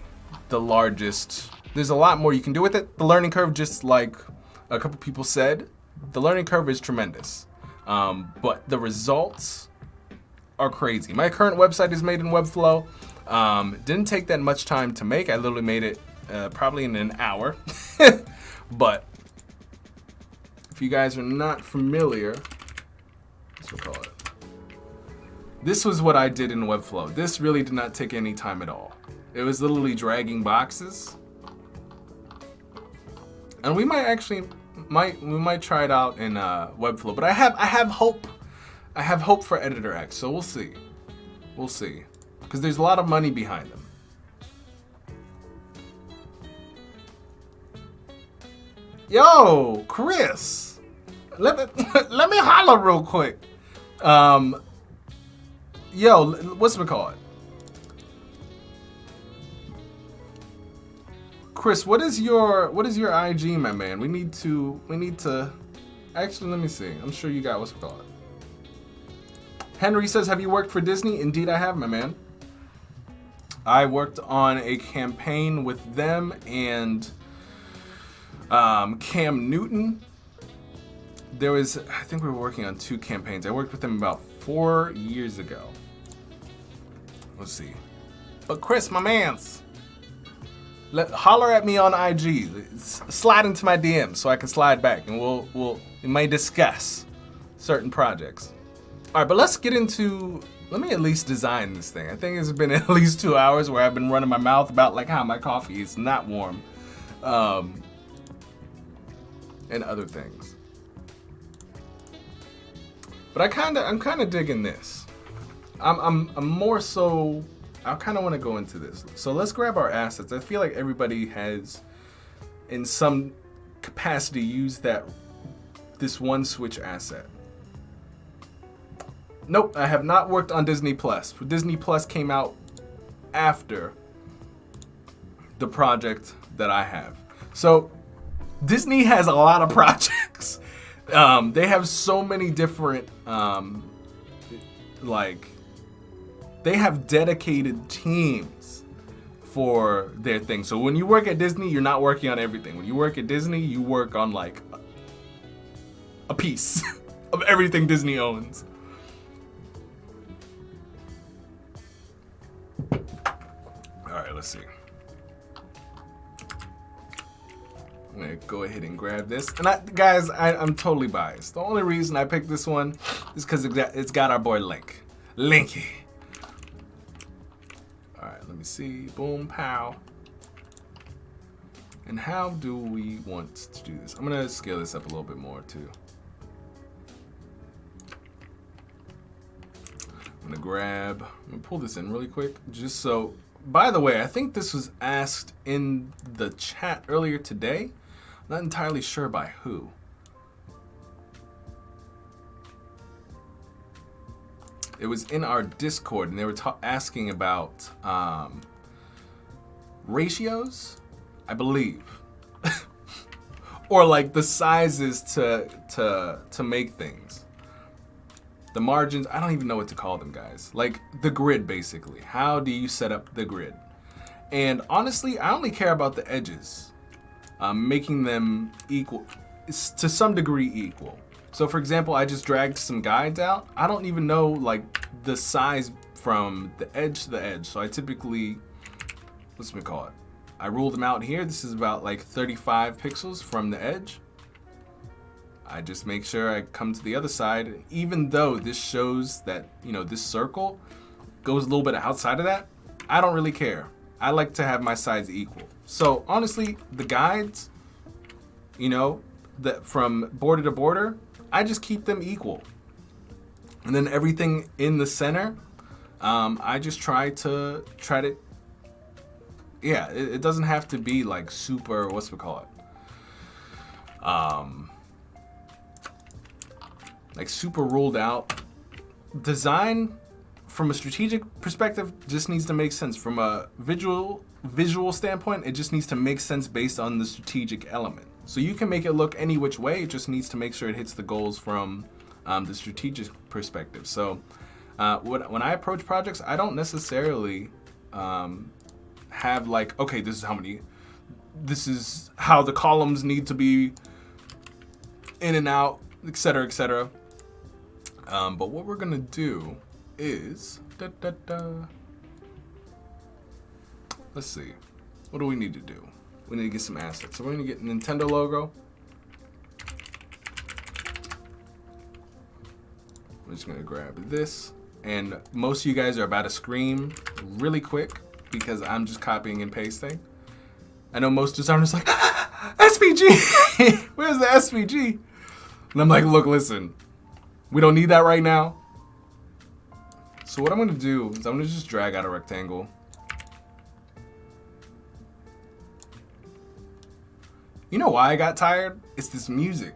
the largest. There's a lot more you can do with it. The learning curve, just like a couple people said, the learning curve is tremendous. But the results are crazy. My current website is made in Webflow. Didn't take that much time to make. I literally made it probably in an hour. But if you guys are not familiar, let's call it. This was what I did in Webflow. This really did not take any time at all. It was literally dragging boxes. And we might actually try it out in Webflow. But I have hope. I have hope for Editor X. So we'll see. We'll see. Because there's a lot of money behind them. Yo, Chris. Let me holler real quick. Yo, what's it called? Chris, what is your IG, my man? We need to actually, let me see. I'm sure you got what's it called. Henry says, have you worked for Disney? Indeed I have, my man. I worked on a campaign with them and Cam Newton. I think we were working on 2 campaigns. I worked with them about 4 years ago. Let's see. But Chris, my mans, holler at me on IG. Slide into my DM so I can slide back, and we may discuss certain projects. All right, but let's get into. Let me at least design this thing. I think it's been at least 2 hours where I've been running my mouth about like how my coffee is not warm, and other things. But I'm kind of digging this. I'm more so. I kind of want to go into this. So let's grab our assets. I feel like everybody has, in some capacity, used this one Switch asset. Nope, I have not worked on Disney Plus. Disney Plus came out after the project that I have. So Disney has a lot of projects. They have so many different, they have dedicated teams for their thing. So when you work at Disney, you're not working on everything. When you work at Disney, you work on like a piece of everything Disney owns. All right, let's see. I'm gonna go ahead and grab this. And guys, I'm totally biased. The only reason I picked this one is because it's got our boy Linky. All right, let me see. Boom, pow. And how do we want to do this? I'm gonna scale this up a little bit more too. I'm gonna pull this in really quick, just so. By the way, I think this was asked in the chat earlier today. Not entirely sure by who. It was in our Discord, and they were asking about ratios, I believe, or like the sizes to make things. The margins, I don't even know what to call them, guys. Like the grid, basically. How do you set up the grid? And honestly, I only care about the edges. Making them equal, to some degree equal. So for example, I just dragged some guides out. I don't even know like the size from the edge to the edge. So I typically, what's we call it? I ruled them out here. This is about like 35 pixels from the edge. I just make sure I come to the other side. Even though this shows that, this circle goes a little bit outside of that, I don't really care. I like to have my sides equal. So honestly, the guides, that from border to border, I just keep them equal. And then everything in the center, I just try to, yeah, it doesn't have to be like super, what's we call it? Like super ruled out. Design from a strategic perspective just needs to make sense. From a visual standpoint, it just needs to make sense based on the strategic element. So you can make it look any which way. It just needs to make sure it hits the goals from the strategic perspective. So when I approach projects, I don't necessarily have like, okay, this is how the columns need to be in and out, etc., etc. But what we're gonna do is, let's see, what do we need to do? We need to get some assets. So we're gonna get a Nintendo logo. I'm just gonna grab this, and most of you guys are about to scream really quick because I'm just copying and pasting. I know most designers are like, SVG! Where's the SVG? And I'm like, look, listen, we don't need that right now. So what I'm gonna do is I'm gonna just drag out a rectangle. You know why I got tired? It's this music.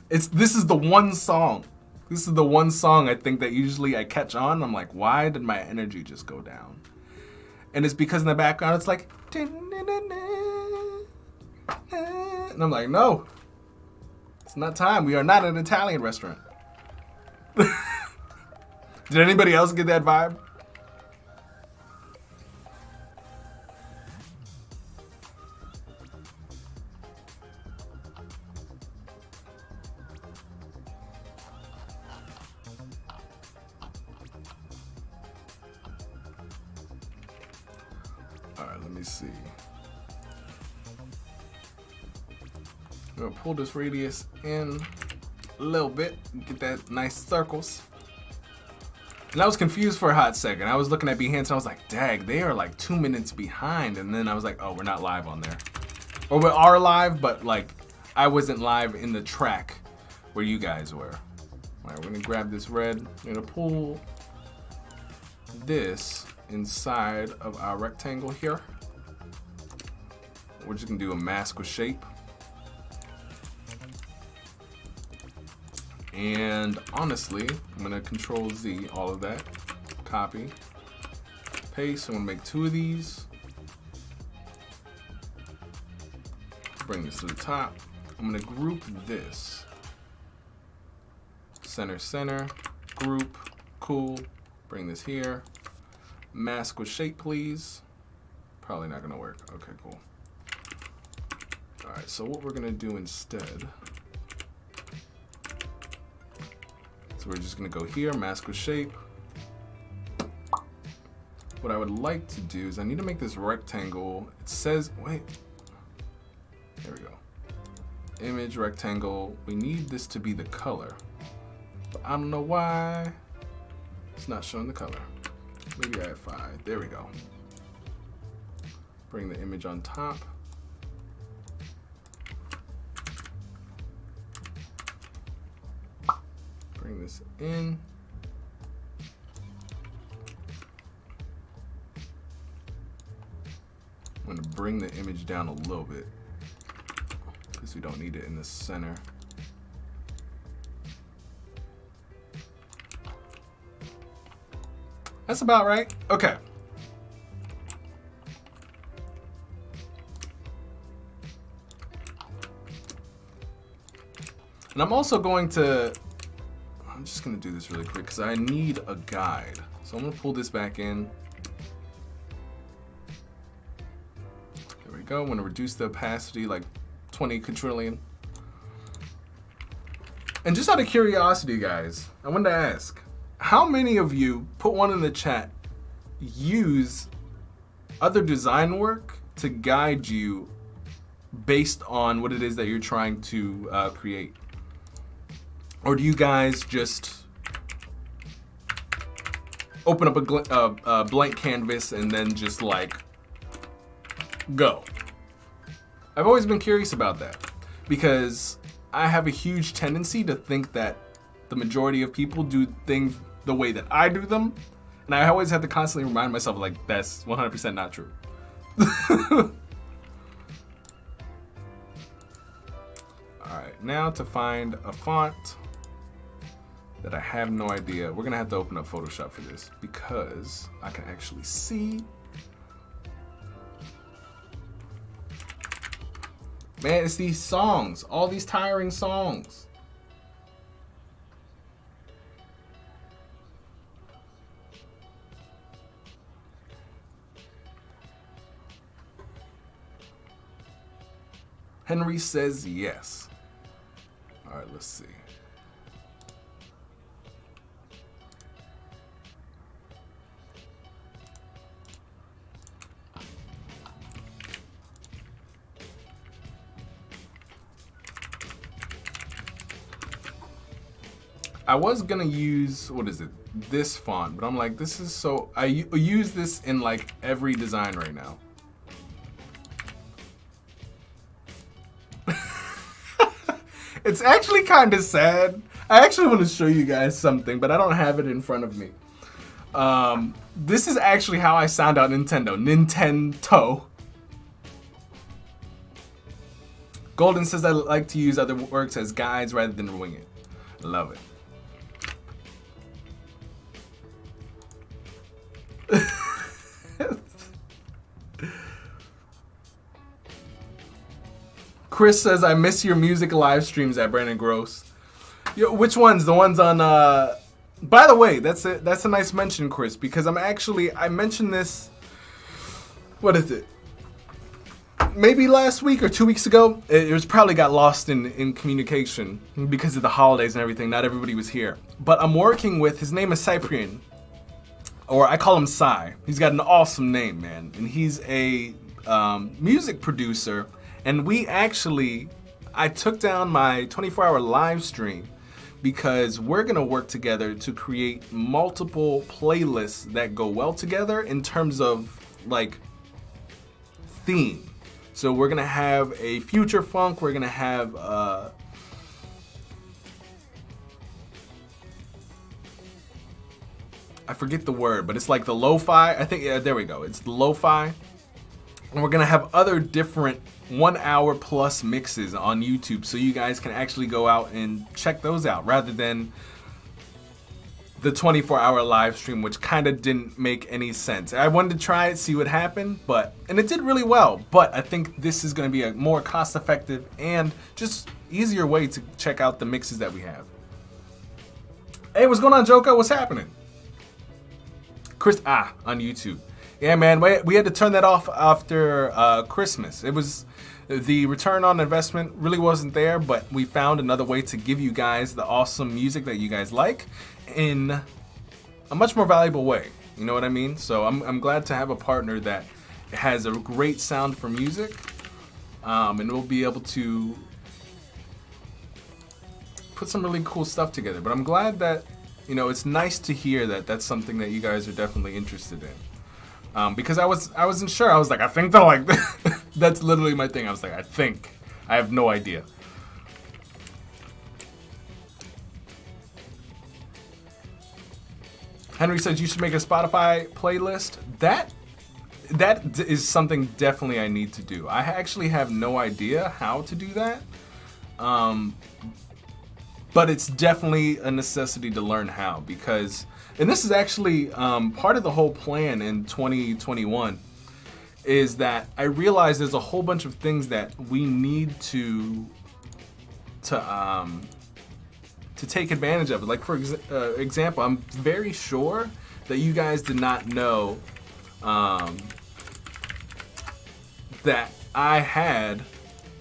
This is the one song. This is the one song I think that usually I catch on. I'm like, why did my energy just go down? And it's because in the background it's like, and I'm like, no, it's not time. We are not an Italian restaurant. Did anybody else get that vibe? All right, let me see. I'm gonna pull this radius in a little bit and get that nice circles. And I was confused for a hot second. I was looking at Behance and I was like, dag, they are like 2 minutes behind. And then I was like, oh, we're not live on there. Or we are live, but like I wasn't live in the track where you guys were. All right, we're gonna grab this red. We're gonna pull this inside of our rectangle here. We're just gonna do a mask with shape. And honestly, I'm gonna Control Z all of that, copy, paste. I'm gonna make 2 of these. Bring this to the top. I'm gonna group this. Center, center, group, cool. Bring this here. Mask with shape, please. Probably not gonna work. Okay, cool. All right, so what we're gonna do instead, so we're just gonna go here, mask with shape. What I would like to do is I need to make this rectangle. It says, wait, there we go. Image, rectangle. We need this to be the color, but I don't know why it's not showing the color. Maybe I have 5, there we go. Bring the image on top. Bring this in. I'm gonna bring the image down a little bit because we don't need it in the center. That's about right. Okay. And I'm also going to, I'm just gonna do this really quick because I need a guide. So I'm gonna pull this back in. There we go. I'm gonna reduce the opacity like 20 quadrillion. And just out of curiosity, guys, I wanted to ask, how many of you, put one in the chat, use other design work to guide you based on what it is that you're trying to create? Or do you guys just open up a blank canvas and then just like go? I've always been curious about that because I have a huge tendency to think that the majority of people do things the way that I do them, and I always have to constantly remind myself like that's 100% not true. Alright, now to find a font that I have no idea. We're gonna have to open up Photoshop for this because I can actually see. Man, it's these songs. All these tiring songs. Henry says yes. All right, let's see. I was gonna use, what is it, this font, but I'm like, this is so, I use this in like every design right now. It's actually kind of sad. I actually want to show you guys something, but I don't have it in front of me. This is actually how I sound out Nintendo. Nintendo. Golden says I like to use other works as guides rather than wing it. Love it. Chris says I miss your music live streams at Brandon Groce. Yo, which ones? The ones on by the way, that's a nice mention, Chris, because I mentioned this, what is it? Maybe last week or 2 weeks ago. It was probably got lost in communication because of the holidays and everything. Not everybody was here. But I'm working with, his name is Cyprian, or I call him Cy. He's got an awesome name, man. And he's a music producer. And I took down my 24-hour live stream because we're gonna work together to create multiple playlists that go well together in terms of like theme. So we're gonna have a future funk, we're gonna have I forget the word, but it's like the lo-fi. I think, yeah, there we go. It's the lo-fi. And we're gonna have other different 1 hour plus mixes on YouTube, so you guys can actually go out and check those out rather than the 24-hour live stream, which kind of didn't make any sense. I wanted to try it, see what happened, and it did really well. But I think this is going to be a more cost-effective and just easier way to check out the mixes that we have. Hey, what's going on, Joko? What's happening? Chris, on YouTube. Yeah, man, we had to turn that off after Christmas. It was, the return on investment really wasn't there, but we found another way to give you guys the awesome music that you guys like in a much more valuable way. You know what I mean? So I'm glad to have a partner that has a great sound for music, and we'll be able to put some really cool stuff together. But I'm glad that, you know, it's nice to hear that that's something that you guys are definitely interested in. Because I wasn't sure. I was like, I think they're like that's literally my thing. I was like, I think. I have no idea. Henry says you should make a Spotify playlist. That is something definitely I need to do. I actually have no idea how to do that. But it's definitely a necessity to learn how, because, and this is actually part of the whole plan in 2021, is that I realize there's a whole bunch of things that we need to take advantage of. Like, for example, I'm very sure that you guys did not know that I had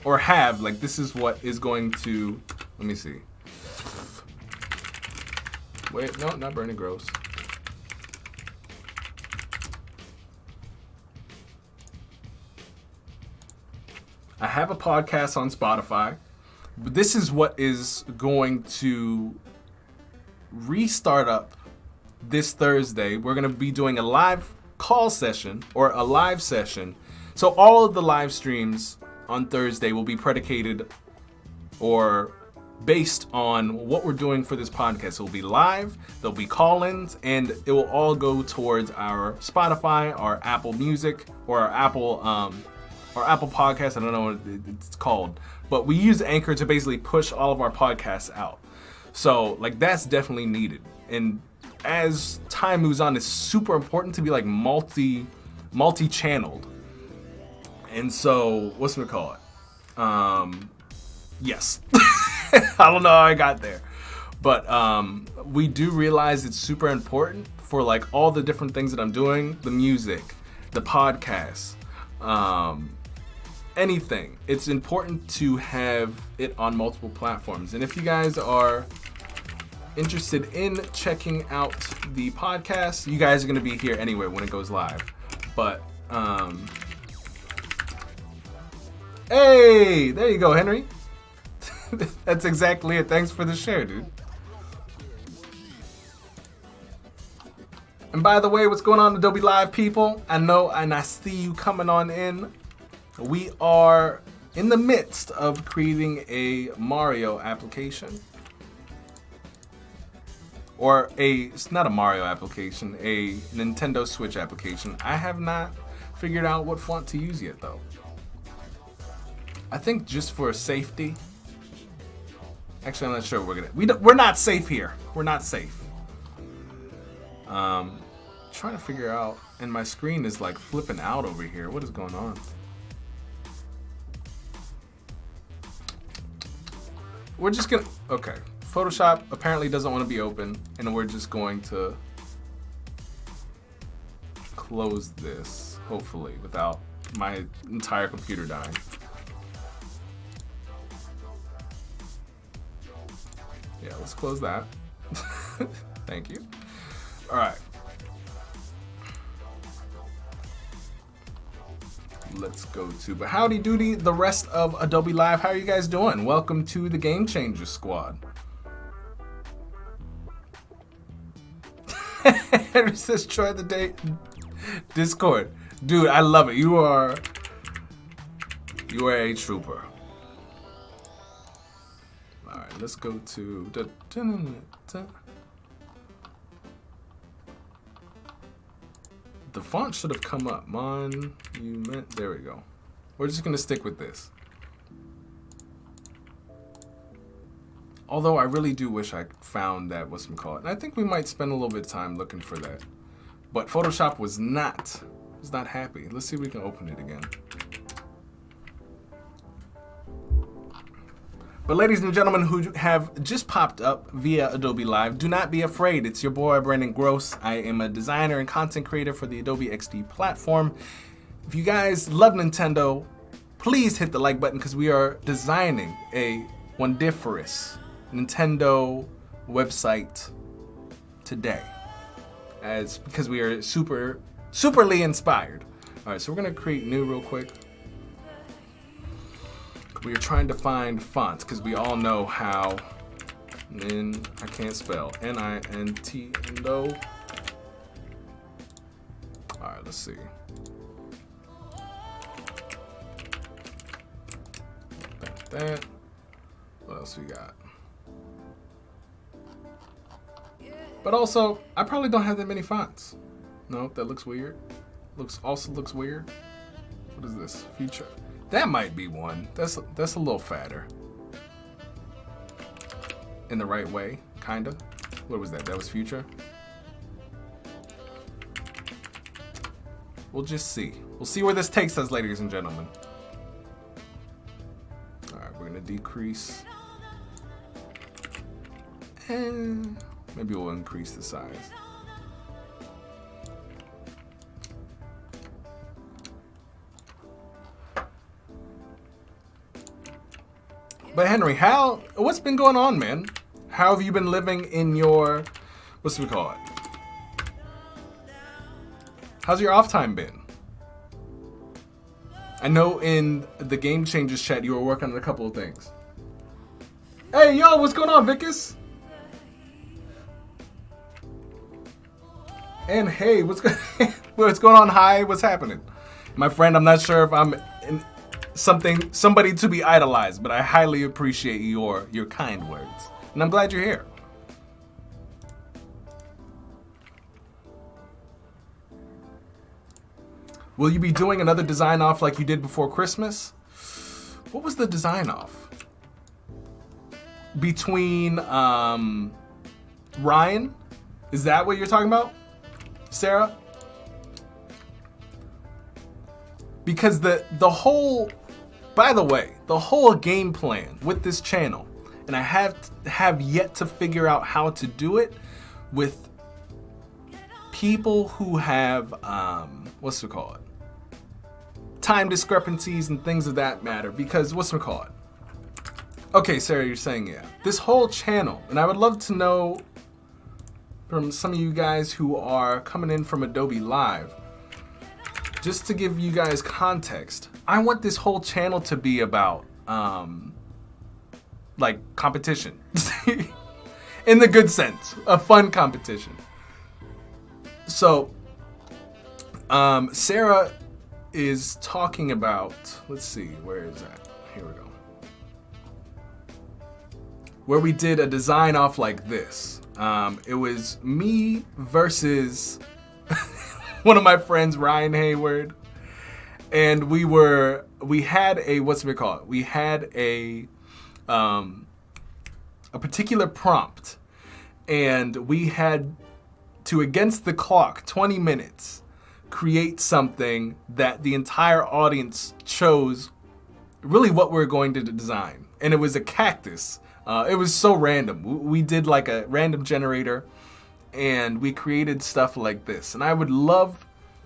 or have, like, this is what is going to, let me see. Wait, no, not Bernie Gross. I have a podcast on Spotify, but this is what is going to restart up this Thursday. We're going to be doing a live call session, or a live session. So all of the live streams on Thursday will be predicated or based on what we're doing for this podcast. It will be live, there'll be call-ins, and it will all go towards our Spotify, our Apple Music, or our Apple Podcast. I don't know what it's called, but we use Anchor to basically push all of our podcasts out. So, like, that's definitely needed. And as time moves on, it's super important to be like multi-channeled. And so, what's we call it? Yes. I don't know how I got there. But we do realize it's super important for like all the different things that I'm doing, the music, the podcast, anything. It's important to have it on multiple platforms. And if you guys are interested in checking out the podcast, you guys are going to be here anyway when it goes live. But hey, there you go, Henry. That's exactly it. Thanks for the share, dude. And by the way, what's going on, Adobe Live people? I know and I see you coming on in. We are in the midst of creating a Mario application. Or it's not a Mario application, a Nintendo Switch application. I have not figured out what font to use yet though. I think just for safety. Actually, I'm not sure we're not safe here. We're not safe. Trying to figure out, and my screen is like flipping out over here. What is going on? We're just gonna, okay. Photoshop apparently doesn't want to be open, and we're just going to close this, hopefully, without my entire computer dying. Yeah, let's close that. Thank you. All right. Let's go to, but howdy doody, the rest of Adobe Live. How are you guys doing? Welcome to the Game Changer Squad. Henry says, try the day Discord. Dude, I love it. You are a trooper. All right, let's go to the font should have come up. Monument. There we go. We're just gonna stick with this. Although I really do wish I found that whatchamacallit. And I think we might spend a little bit of time looking for that. But Photoshop was not happy. Let's see if we can open it again. But ladies and gentlemen who have just popped up via Adobe Live, do not be afraid. It's your boy, Brandon Groce. I am a designer and content creator for the Adobe XD platform. If you guys love Nintendo, please hit the like button because we are designing a wondiferous Nintendo website today. Because we are superly inspired. All right, so we're gonna create new real quick. We are trying to find fonts because we all know how I can't spell Nintendo. All right, let's see. That. What else we got? But also, I probably don't have that many fonts. No, that looks weird. Also looks weird. What is this? Future. That might be one. That's a little fatter. In the right way, kinda. What was that? That was Future? We'll just see. We'll see where this takes us, ladies and gentlemen. Alright, we're gonna decrease. And maybe we'll increase the size. But Henry, what's been going on, man? How have you been living in your, what's we call it? How's your off time been? I know in the Game Changers chat you were working on a couple of things. Hey, yo, what's going on, Vicus? And hey, what's going on? Hi, what's happening? My friend, I'm not sure if I'm somebody to be idolized, but I highly appreciate your kind words. And I'm glad you're here. Will you be doing another design off like you did before Christmas? What was the design off? Between Ryan? Is that what you're talking about? Sarah? Because the whole By the way, the whole game plan with this channel, and I have yet to figure out how to do it with people who have what's it called? Time discrepancies and things of that matter. Because what's it called? Okay, Sarah, you're saying yeah. This whole channel, and I would love to know from some of you guys who are coming in from Adobe Live, just to give you guys context, I want this whole channel to be about like competition. In the good sense, a fun competition. So Sarah is talking about, let's see, where is that? Here we go. Where we did a design off like this. It was me versus one of my friends, Ryan Hayward, and we had a, what's it called? We had a particular prompt, and we had to, against the clock, 20 minutes, create something that the entire audience chose really what we're going to design. And it was a cactus. It was so random. We did like a random generator, and we created stuff like this. And I would love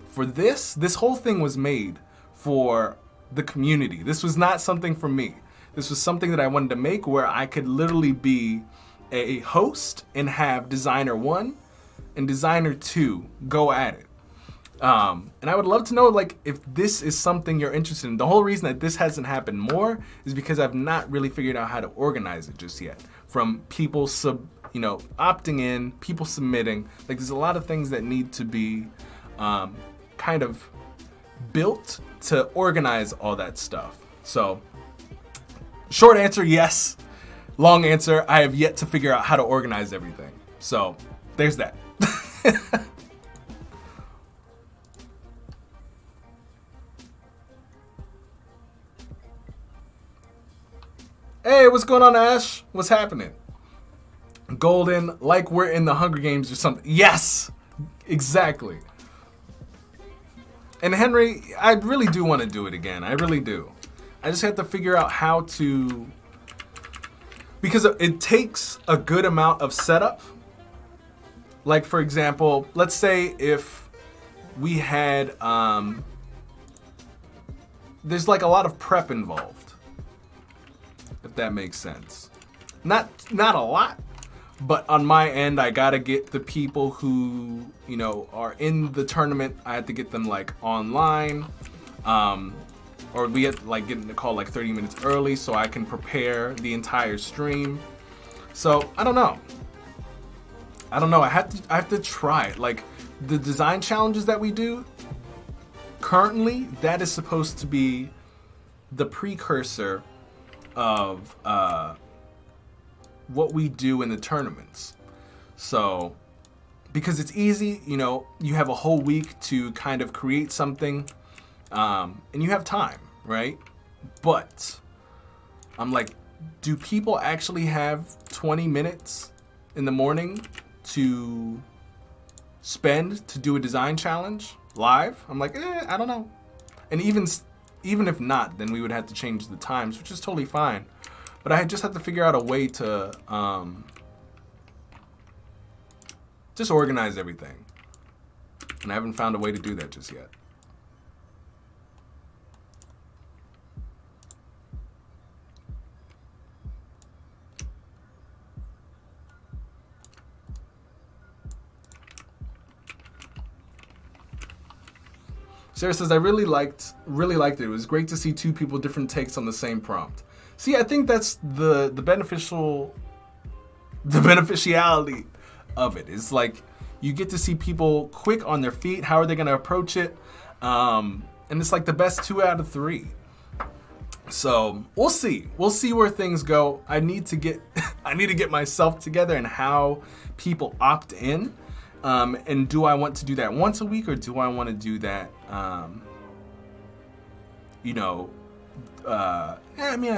for this whole thing was made for the community. This was not something for me. This was something that I wanted to make where I could literally be a host and have designer 1 and designer 2 go at it. And I would love to know, like, if this is something you're interested in. The whole reason that this hasn't happened more is because I've not really figured out how to organize it just yet. From people opting in, people submitting. Like, there's a lot of things that need to be kind of built to organize all that stuff. So, short answer, yes. Long answer, I have yet to figure out how to organize everything. So, there's that. Hey, what's going on, Ash? What's happening? Golden, like we're in the Hunger Games or something. Yes, exactly. And Henry, I really do want to do it again. I really do. I just have to figure out how to, because it takes a good amount of setup. Like, for example, let's say if we had, there's like a lot of prep involved. If that makes sense. Not a lot, but on my end, I gotta get the people who, are in the tournament. I have to get them like online, or we have like getting the call like 30 minutes early so I can prepare the entire stream. So I don't know. I have to try it. Like the design challenges that we do currently, that is supposed to be the precursor of what we do in the tournaments. So because it's easy, you have a whole week to kind of create something, and you have time, right? But I'm like, do people actually have 20 minutes in the morning to spend to do a design challenge live? I'm like, I don't know. And even if not, then we would have to change the times, which is totally fine. But I just have to figure out a way to just organize everything. And I haven't found a way to do that just yet. Sarah says, I really liked it. It was great to see two people, different takes on the same prompt. See, I think that's the beneficiality of it. It's like you get to see people quick on their feet. How are they going to approach it? And it's like the best 2 out of 3. So we'll see. We'll see where things go. I need to get myself together and how people opt in. And do I want to do that once a week, or do I want to do that, I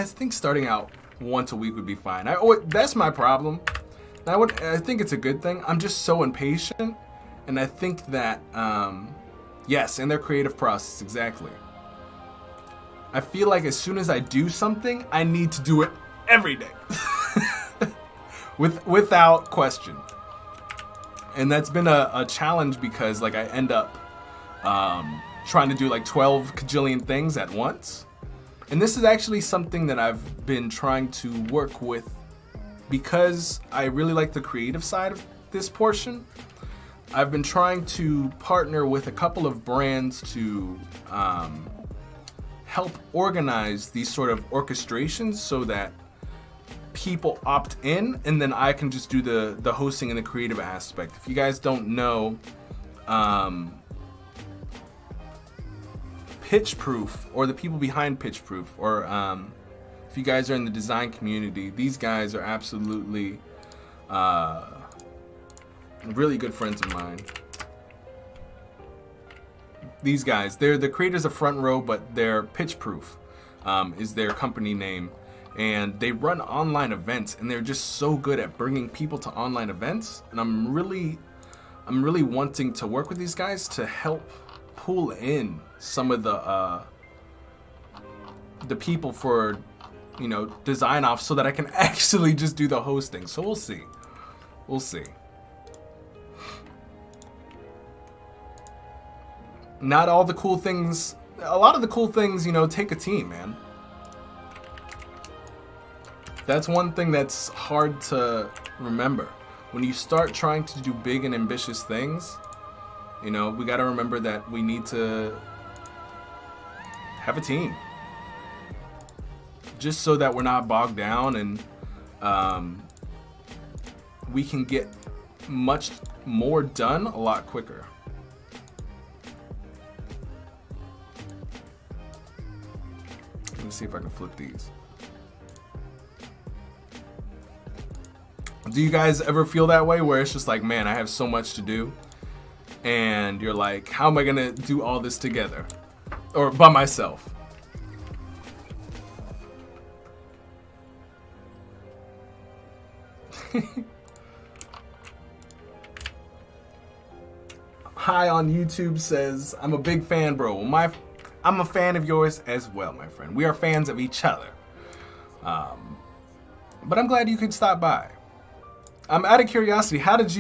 think starting out once a week would be fine. That's my problem. I think it's a good thing. I'm just so impatient, and I think that, yes, in their creative process, exactly. I feel like as soon as I do something, I need to do it every day. Without question. And that's been a challenge because like I end up trying to do like 12 kajillion things at once. And this is actually something that I've been trying to work with because I really like the creative side of this portion. I've been trying to partner with a couple of brands to help organize these sort of orchestrations so that people opt in and then I can just do the hosting and the creative aspect. If you guys don't know, Pitch Proof, or the people behind Pitch Proof, or if you guys are in the design community, these guys are absolutely really good friends of mine. These guys, they're the creators of Front Row, but they're Pitch Proof is their company name. And they run online events, and they're just so good at bringing people to online events. And I'm really wanting to work with these guys to help pull in some of the people for, you know, design off so that I can actually just do the hosting. So we'll see. We'll see. Not all the cool things, a lot of the cool things, you know, take a team, man. That's one thing that's hard to remember. When you start trying to do big and ambitious things, you know, we got to remember that we need to have a team. Just so that we're not bogged down and we can get much more done a lot quicker. Let me see if I can flip these. Do you guys ever feel that way where it's just like, man, I have so much to do and you're like, how am I gonna do all this together or by myself? Hi on YouTube says, I'm a big fan, bro. I'm a fan of yours as well, my friend. We are fans of each other. But I'm glad you could stop by. Out of curiosity, how did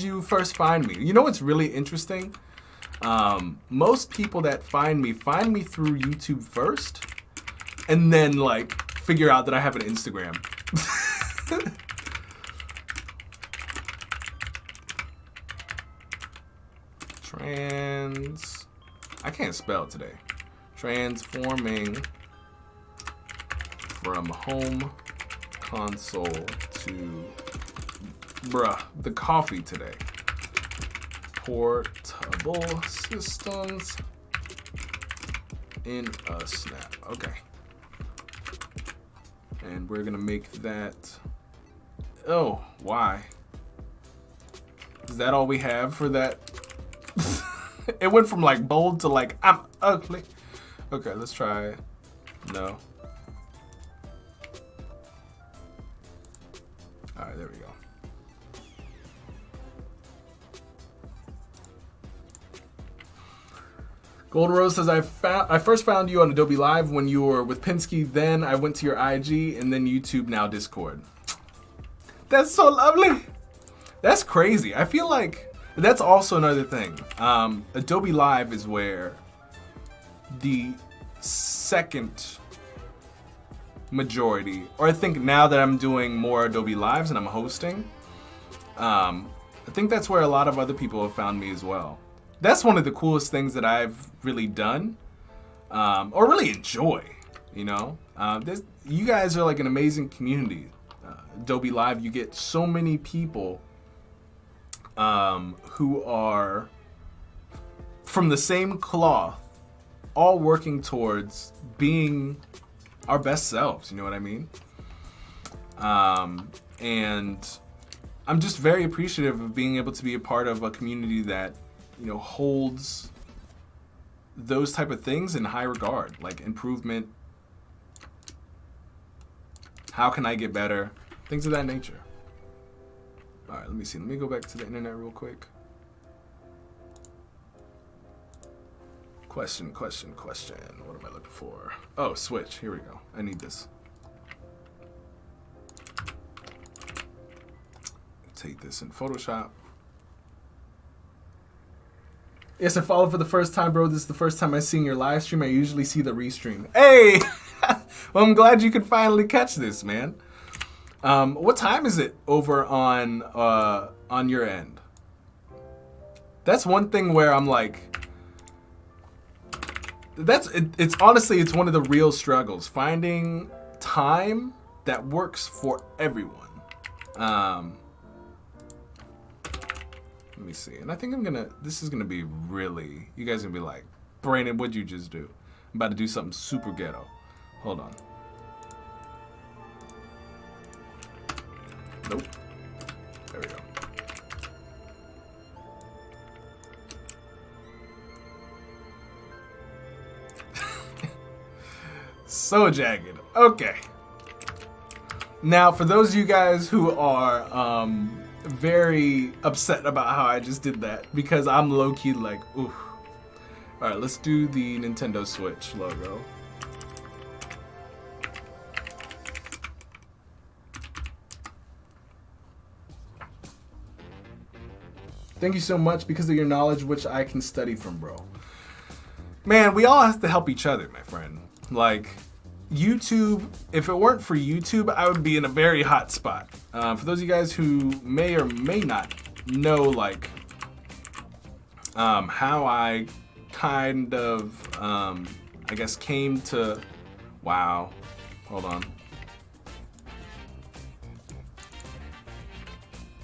you first find me? You know what's really interesting? Most people that find me through YouTube first, and then like figure out that I have an Instagram. I can't spell today. Transforming from home console to the coffee today. Portable systems in a snap. Okay. And we're gonna make that. Oh, why? Is that all we have for that? It went from like bold to like I'm ugly. Okay, let's try. No. All right, there we go. Golden Rose says, I first found you on Adobe Live when you were with Pinsky. Then I went to your IG and then YouTube, now Discord. That's so lovely. That's crazy. I feel like that's also another thing. Adobe Live is where the second majority, or I think now that I'm doing more Adobe Lives and I'm hosting, I think that's where a lot of other people have found me as well. That's one of the coolest things that I've really done, or really enjoy, you know? You guys are like an amazing community. Adobe Live, you get so many people who are from the same cloth, all working towards being our best selves, you know what I mean? And I'm just very appreciative of being able to be a part of a community that, you know, holds those type of things in high regard, like improvement. How can I get better? Things of that nature. All right, let me see. Let me go back to the internet real quick. Question. What am I looking for? Oh, switch. Here we go. I need this. Take this in Photoshop. Yes, I followed for the first time, bro. This is the first time I seen your live stream. I usually see the restream. Hey! Well, I'm glad you could finally catch this, man. What time is it over on your end? That's one thing where I'm like, it's honestly, it's one of the real struggles, finding time that works for everyone. Let me see. And I think this is gonna be really, you guys are gonna be like, Brandon, what'd you just do? I'm about to do something super ghetto. Hold on. Nope. There we go. So jagged. Okay. Now, for those of you guys who are very upset about how I just did that, because I'm low-key like, oof. All right, let's do the Nintendo Switch logo. Thank you so much because of your knowledge, which I can study from, bro. Man, we all have to help each other, my friend. Like, YouTube, if it weren't for YouTube, I would be in a very hot spot. For those of you guys who may or may not know, like, how I kind of, I guess, came to, wow, hold on.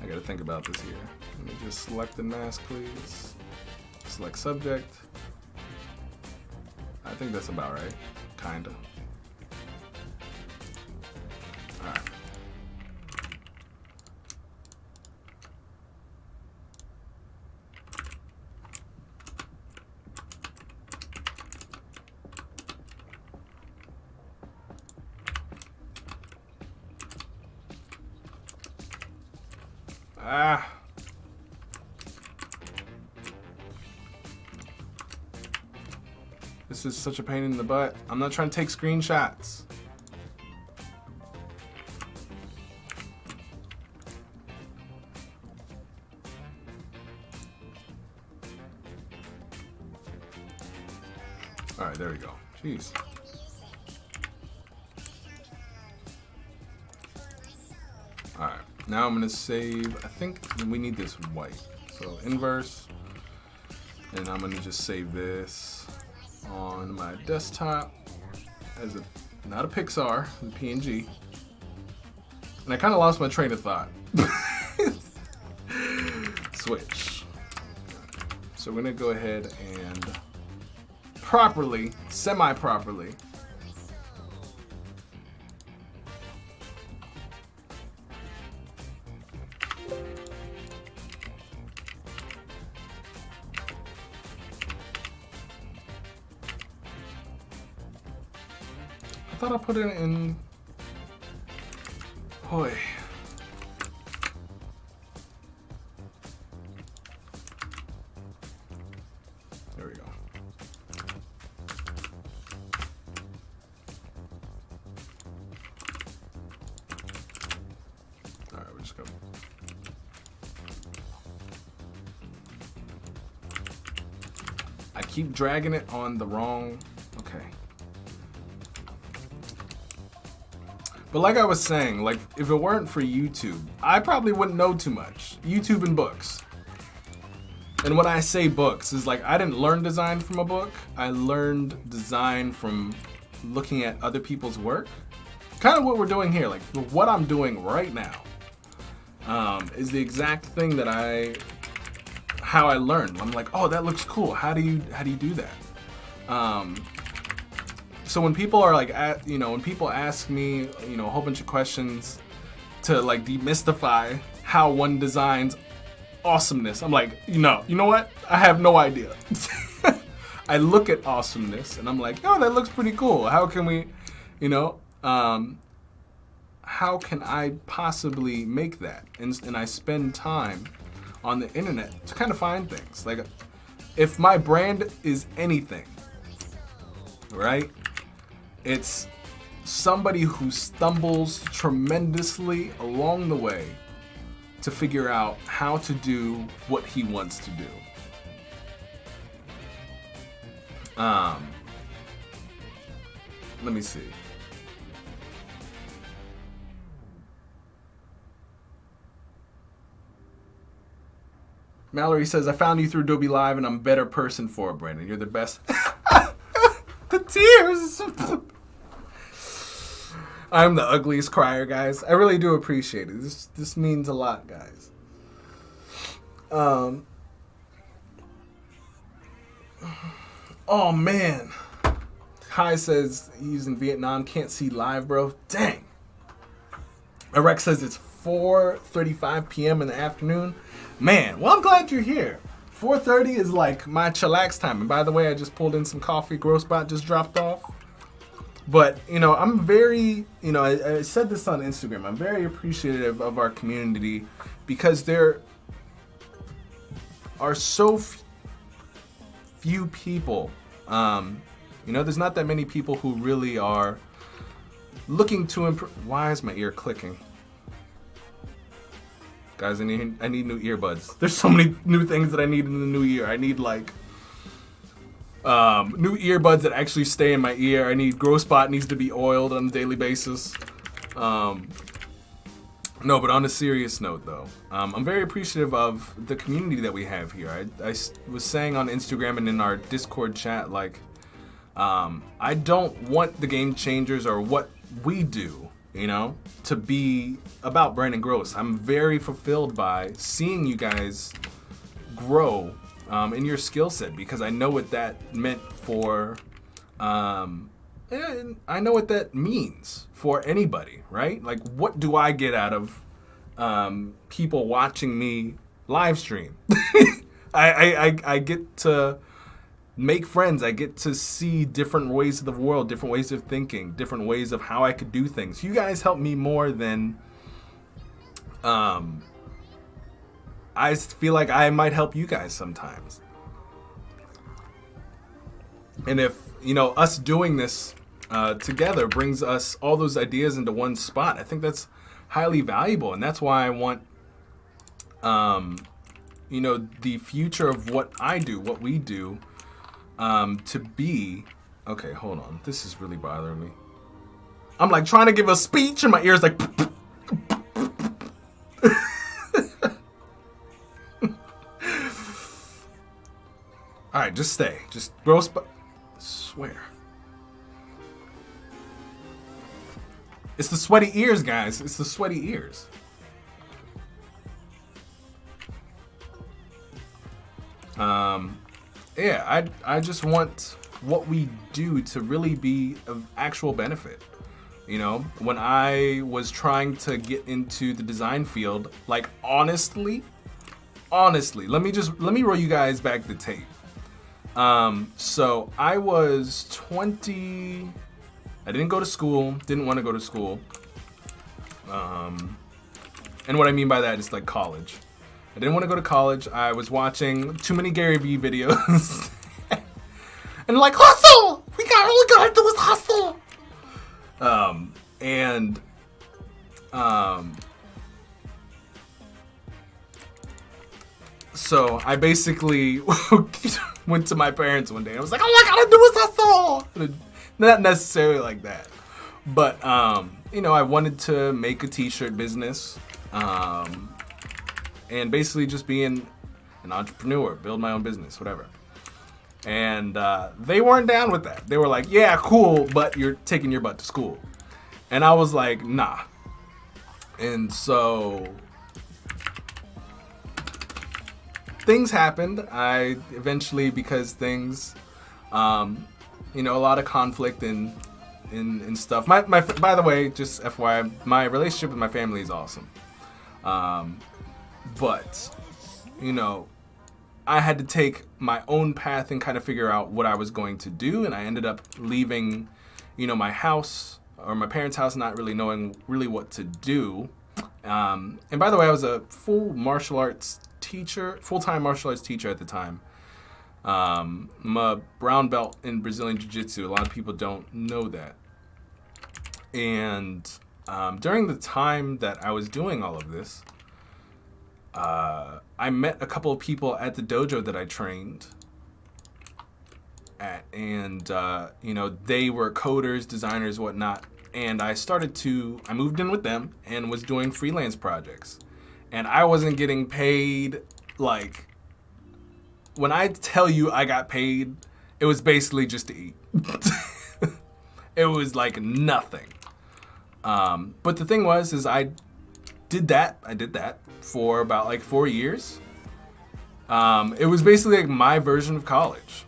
I gotta think about this here. Let me just select the mask, please. Select subject. I think that's about right, kinda. All right. Ah. This is such a pain in the butt. I'm not trying to take screenshots. All right, there we go. Jeez. All right, now I'm gonna save, I think we need this white. So inverse, and I'm gonna just save this on my desktop as a, not a Pixar, a PNG. And I kind of lost my train of thought. Switch. So we're gonna go ahead and properly, semi-properly, I thought I put it in. Boy. There we go. All right, we just go. I keep dragging it on the wrong. Okay. But like I was saying, like if it weren't for YouTube, I probably wouldn't know too much. YouTube and books. And when I say books, is like I didn't learn design from a book. I learned design from looking at other people's work. Kind of what we're doing here, like what I'm doing right now, is the exact thing that how I learned. I'm like, oh, that looks cool. How do you do that? So when people are like, when people ask me, a whole bunch of questions to like demystify how one designs awesomeness, I'm like, you know what? I have no idea. I look at awesomeness and I'm like, oh, that looks pretty cool. How can we, how can I possibly make that? And I spend time on the internet to kind of find things. Like, if my brand is anything, right? It's somebody who stumbles tremendously along the way to figure out how to do what he wants to do. Let me see. Mallory says, I found you through Adobe Live and I'm a better person for it, Brandon. You're the best. The tears. I'm the ugliest crier, guys. I really do appreciate it. This means a lot, guys. Oh, man. Kai says he's in Vietnam. Can't see live, bro. Dang. Rex says it's 4:35 p.m. in the afternoon. Man, well, I'm glad you're here. 4:30 is like my chillax time. And by the way, I just pulled in some coffee. Groce bot just dropped off. But, you know, I'm very, you know, I said this on Instagram. I'm very appreciative of our community because there are so few people. You know, there's not that many people who really are looking to improve. Why is my ear clicking? Guys, I need new earbuds. There's so many new things that I need in the new year. I need like new earbuds that actually stay in my ear. I need Groce spot needs to be oiled on a daily basis. No, but on a serious note though, I'm very appreciative of the community that we have here. I was saying on Instagram and in our Discord chat, like, I don't want the Game Changers or what we do, you know, to be about Brandon Groce. I'm very fulfilled by seeing you guys grow in your skill set because I know what that meant for, and I know what that means for anybody, right? Like, what do I get out of people watching me live stream? I get to make friends. I get to see different ways of the world, different ways of thinking, different ways of how I could do things. You guys help me more than I feel like I might help you guys sometimes. And if, you know, us doing this together brings us all those ideas into one spot, I think that's highly valuable. And that's why I want, you know, the future of what I do, what we do, to be. Okay, hold on. This is really bothering me. I'm like trying to give a speech and my ears like. All right, just stay. Just Groce. Swear. It's the sweaty ears, guys. It's the sweaty ears. Yeah, I just want what we do to really be of actual benefit. You know, when I was trying to get into the design field, like honestly, let me roll you guys back the tape. So I was 20. I didn't go to school, didn't want to go to school. And what I mean by that is like college. I didn't want to go to college. I was watching too many Gary Vee videos. And like, hustle! All we gotta do is hustle! So I basically went to my parents one day and I was like, all I gotta do is hustle! Not necessarily like that. But, you know, I wanted to make a t-shirt business. And basically just being an entrepreneur, build my own business, whatever. And they weren't down with that. They were like, yeah, cool, but you're taking your butt to school. And I was like, nah. And so things happened. I eventually, because things, you know, a lot of conflict and stuff. My by the way, just FYI, my relationship with my family is awesome. But, you know, I had to take my own path and kind of figure out what I was going to do. And I ended up leaving, you know, my house or my parents' house, not really knowing really what to do. And by the way, I was a full-time martial arts teacher at the time. I'm a brown belt in Brazilian Jiu-Jitsu. A lot of people don't know that. And during the time that I was doing all of this, I met a couple of people at the dojo that I trained at, and you know, they were coders, designers, whatnot. And I moved in with them and was doing freelance projects. And I wasn't getting paid, like, when I tell you I got paid, it was basically just to eat. It was like nothing. But the thing was, is I did that for about like 4 years. It was basically like my version of college.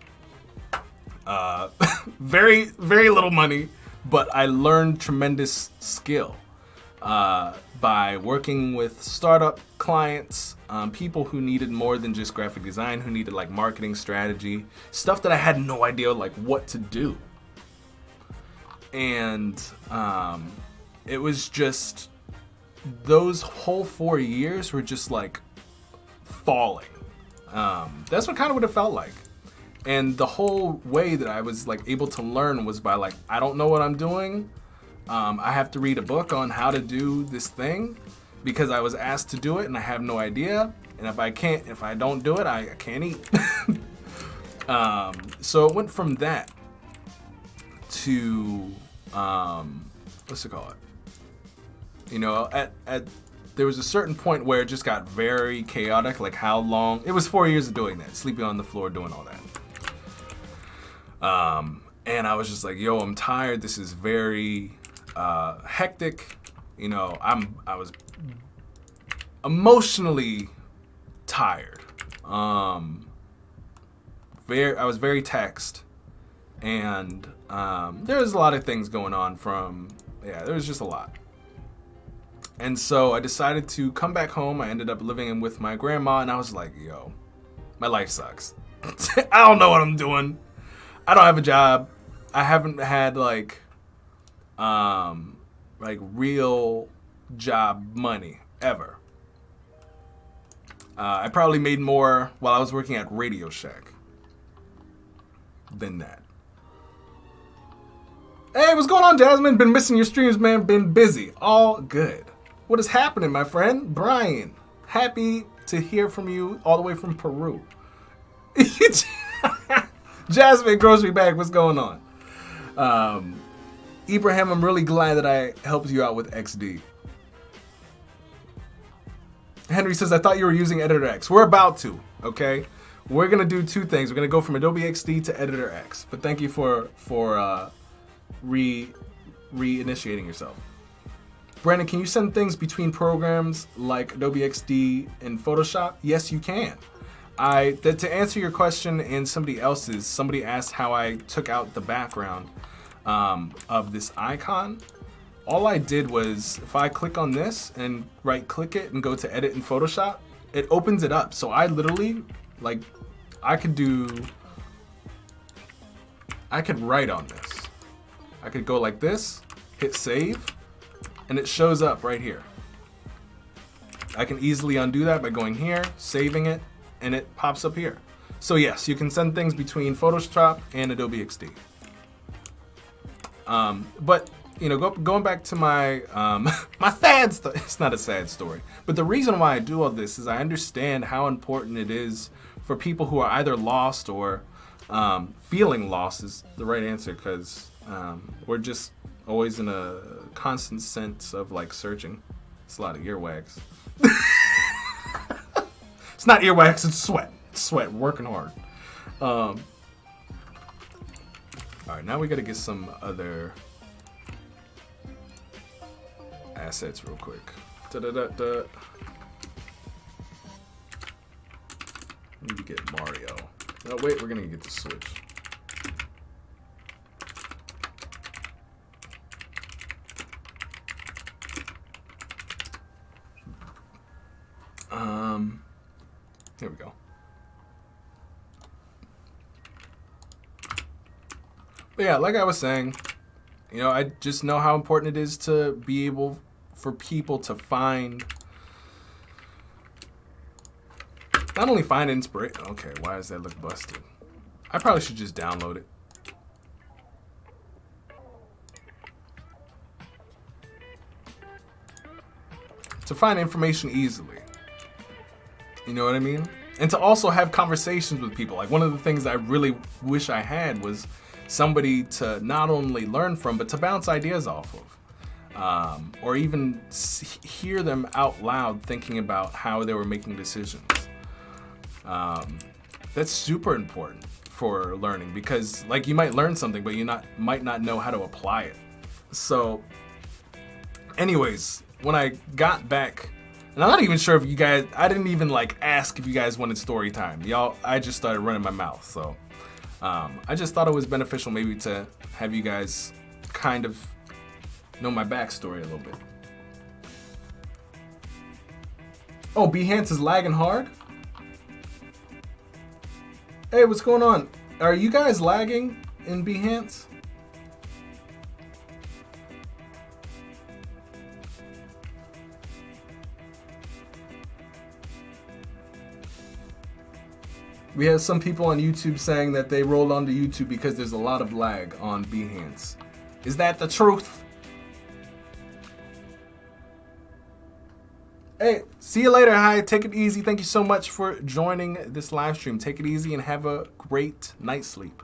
Very, very little money, but I learned tremendous skill by working with startup clients, people who needed more than just graphic design, who needed like marketing strategy, stuff that I had no idea like what to do. And it was just, those whole 4 years were just like falling. That's what it felt like. And the whole way that I was like able to learn was by like, I don't know what I'm doing. I have to read a book on how to do this thing because I was asked to do it and I have no idea. And if I don't do it, I can't eat. So it went from that to, what's it called? You know, there was a certain point where it just got very chaotic, like how long, it was 4 years of doing that, sleeping on the floor, doing all that. And I was just like, yo, I'm tired. This is very hectic. You know, I was emotionally tired. I was very taxed, and there was a lot of things going on there was just a lot. And so I decided to come back home. I ended up living with my grandma, and I was like, yo, my life sucks. I don't know what I'm doing. I don't have a job. I haven't had like real job money ever. I probably made more while I was working at Radio Shack than that. Hey, what's going on, Jasmine? Been missing your streams, man. Been busy. All good. What is happening, my friend? Brian, happy to hear from you all the way from Peru. Jasmine, grocery bag, what's going on? Ibrahim, I'm really glad that I helped you out with XD. Henry says, I thought you were using Editor X. We're about to, okay? We're going to do two things. We're going to go from Adobe XD to Editor X. But thank you for reinitiating yourself. Brandon, can you send things between programs like Adobe XD and Photoshop? Yes, you can. To answer your question and somebody else's, somebody asked how I took out the background of this icon. All I did was, if I click on this and right click it and go to edit in Photoshop, it opens it up. So I literally, like, I could write on this. I could go like this, hit save, and it shows up right here. I can easily undo that by going here, saving it, and it pops up here. So yes, you can send things between Photoshop and Adobe XD. But you know, going back to my my sad story. It's not a sad story, but the reason why I do all this is I understand how important it is for people who are either lost or feeling lost is the right answer, because we're just always in a constant sense of like searching. It's a lot of earwax. It's not earwax, it's sweat. It's sweat, working hard. All right, now we gotta get some other assets real quick. Da-da-da-da. Need to get Mario. No, wait, we're gonna get the Switch. Here we go. But yeah, like I was saying, you know, I just know how important it is to be able for people to find, not only find inspiration. Okay, why does that look busted? I probably should just download it. To find information easily. You know what I mean? And to also have conversations with people. Like, one of the things I really wish I had was somebody to not only learn from, but to bounce ideas off of. Or even hear them out loud thinking about how they were making decisions. That's super important for learning, because like, you might learn something, but you might not know how to apply it. So anyways, when I got back, and I'm not even sure if you guys, I didn't even like ask if you guys wanted story time. Y'all, I just started running my mouth. So I just thought it was beneficial maybe to have you guys kind of know my backstory a little bit. Oh, Behance is lagging hard? Hey, what's going on? Are you guys lagging in Behance? We have some people on YouTube saying that they rolled onto YouTube because there's a lot of lag on Behance. Is that the truth? Hey, see you later. Hi, take it easy. Thank you so much for joining this live stream. Take it easy and have a great night's sleep.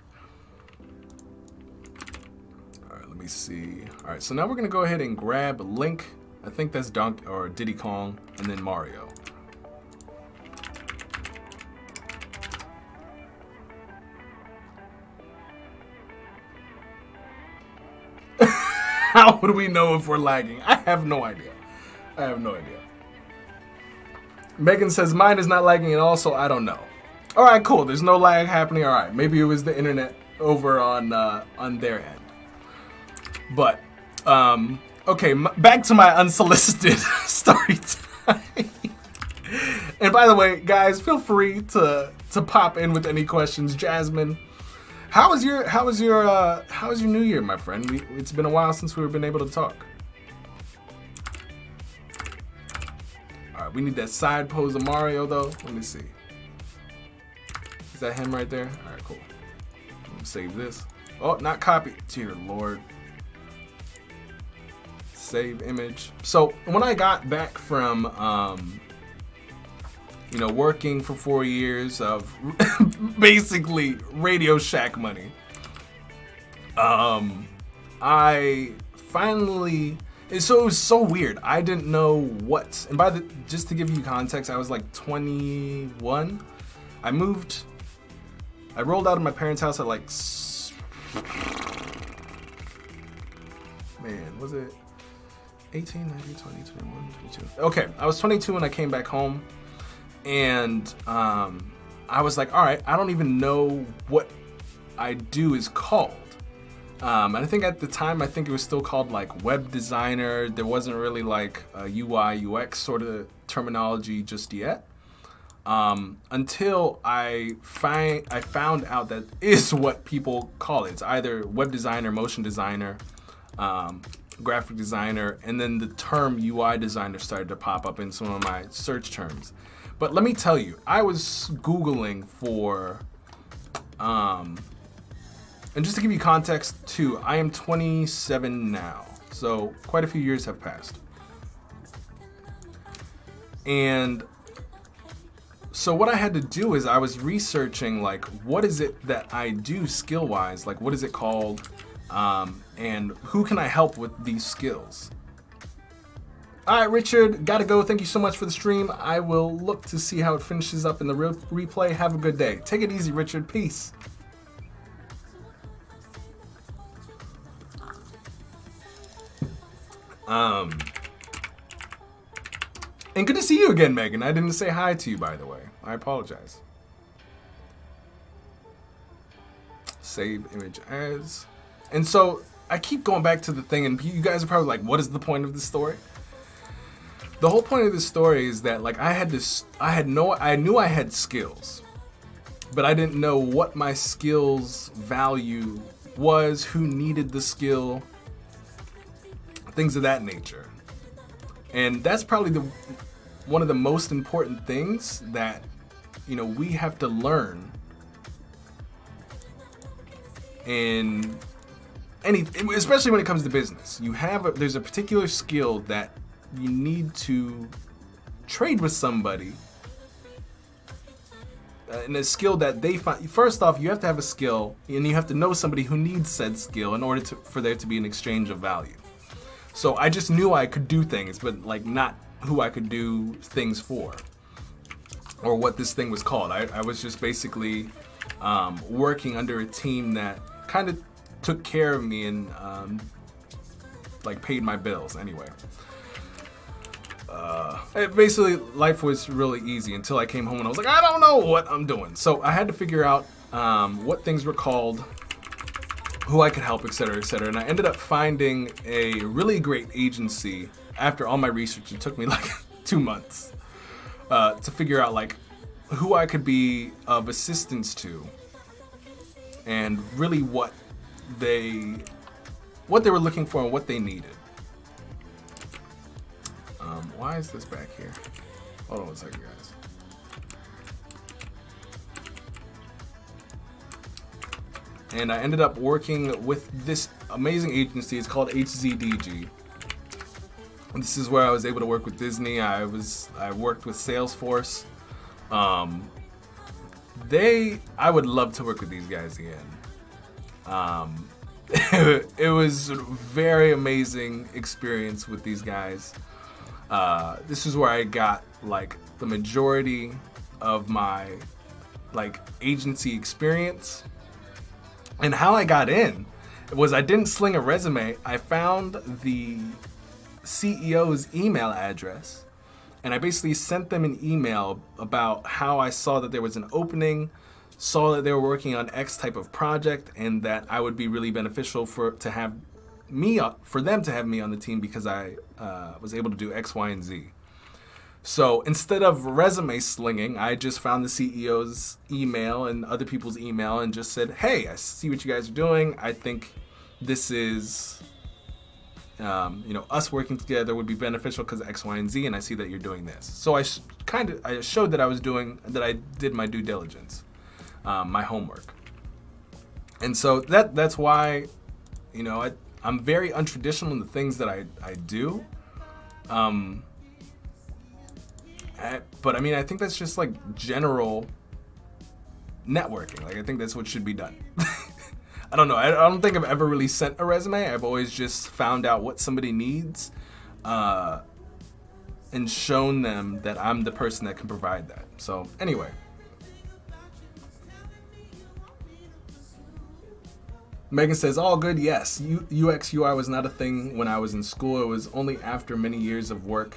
All right, let me see. All right, so now we're gonna go ahead and grab Link. I think that's Diddy Kong, and then Mario. How would we know if we're lagging? I have no idea. I have no idea. Megan says mine is not lagging at all, so I don't know. All right, cool. There's no lag happening. All right, maybe it was the internet over on their end. But okay, back to my unsolicited story time. And by the way, guys, feel free to pop in with any questions. Jasmine, how was your New Year, my friend? It's been a while since we've been able to talk. All right, we need that side pose of Mario though. Let me see. Is that him right there? All right, cool. Let me save this. Oh, not copy. Dear Lord. Save image. So when I got back from working for 4 years of basically Radio Shack money, I finally, so it was so weird. I didn't know what, and just to give you context, I was like 21. I rolled out of my parents' house at like, man, was it 18, 19, 20, 21, 22? Okay, I was 22 when I came back home, and I was like, all right, I don't even know what I do is called. And I think at the time, I think it was still called like web designer. There wasn't really like a UI, UX sort of terminology just yet. Until I found out that is what people call it. It's either web designer, motion designer, graphic designer, and then the term UI designer started to pop up in some of my search terms. But let me tell you, I was Googling for, and just to give you context too, I am 27 now, so quite a few years have passed. And so what I had to do is I was researching like, what is it that I do skill-wise? Like, what is it called? And who can I help with these skills? All right, Richard, gotta go. Thank you so much for the stream. I will look to see how it finishes up in the replay. Have a good day. Take it easy, Richard. Peace. And good to see you again, Megan. I didn't say hi to you, by the way. I apologize. Save image as. And so I keep going back to the thing, and you guys are probably like, what is the point of this story? The whole point of this story is that like I knew I had skills, but I didn't know what my skills value was, who needed the skill, things of that nature. And that's probably one of the most important things that we have to learn in any, especially when it comes to business. There's a particular skill that you need to trade with somebody, and a skill that they find. First off, you have to have a skill, and you have to know somebody who needs said skill in order for there to be an exchange of value. So I just knew I could do things, but like not who I could do things for, or what this thing was called. I was just basically working under a team that kind of took care of me and like paid my bills anyway. Basically, life was really easy until I came home and I was like, I don't know what I'm doing. So I had to figure out what things were called, who I could help, etc., etc. And I ended up finding a really great agency. After all my research, it took me like 2 months to figure out like who I could be of assistance to, and really what they were looking for and what they needed. Why is this back here? Hold on one second, guys. And I ended up working with this amazing agency. It's called HZDG. And this is where I was able to work with Disney. I worked with Salesforce. I would love to work with these guys again. It was a very amazing experience with these guys. This is where I got like the majority of my like agency experience. And how I got in was I didn't sling a resume. I found the CEO's email address, and I basically sent them an email about how I saw that there was an opening, saw that they were working on X type of project, and that I would be really beneficial for them to have me on the team because I was able to do X, Y, and Z. So instead of resume slinging, I just found the CEO's email and other people's email and just said, hey, I see what you guys are doing. I think this is, us working together would be beneficial because of X, Y, and Z, and I see that you're doing this. So I showed that I did my due diligence, my homework. And so that's why, I'm very untraditional in the things that I do. But I mean, I think that's just like general networking. Like, I think that's what should be done. I don't know. I don't think I've ever really sent a resume. I've always just found out what somebody needs and shown them that I'm the person that can provide that. So anyway. Megan says, all good, yes. UX, UI was not a thing when I was in school. It was only after many years of work.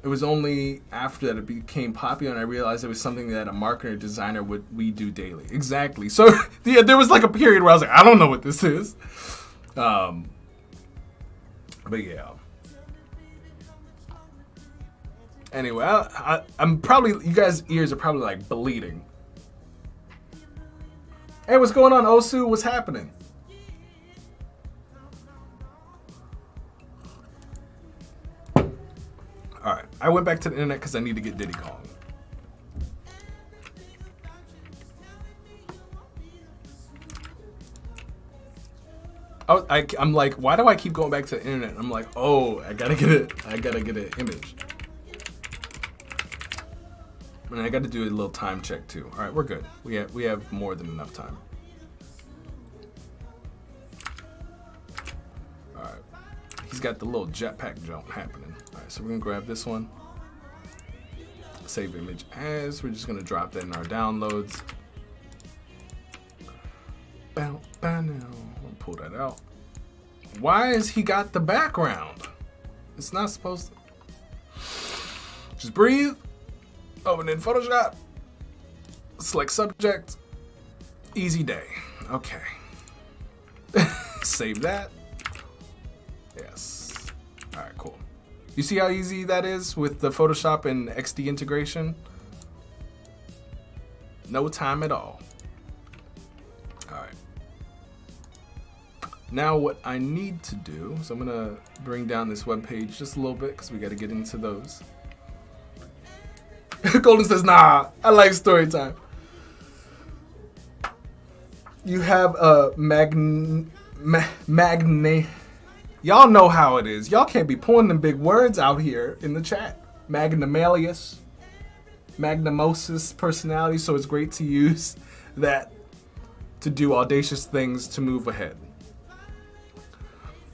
It was only after that it became popular and I realized it was something that a marketer or designer we do daily. Exactly. So yeah, there was like a period where I was like, I don't know what this is. But yeah. Anyway, I'm probably, you guys' ears are probably like bleeding. Hey, what's going on, Osu? What's happening? Alright, I went back to the internet because I need to get Diddy Kong. I'm like, why do I keep going back to the internet? I'm like, oh, I gotta get an image. And I got to do a little time check too. All right, we're good. We have more than enough time. All right, he's got the little jetpack jump happening. All right, so we're gonna grab this one. Save image as. We're just gonna drop that in our downloads. Bow, bow now. We'll pull that out. Why has he got the background? It's not supposed to. Just breathe. Open in Photoshop. Select subject. Easy day. Okay. Save that. Yes. All right, cool. You see how easy that is with the Photoshop and XD integration? No time at all. All right. Now what I need to do, so I'm gonna bring down this web page just a little bit because we got to get into those. Golden says, nah, I like story time. You have a Y'all know how it is. Y'all can't be pulling them big words out here in the chat. Magnamalius. Magnamosis personality. So it's great to use that to do audacious things to move ahead.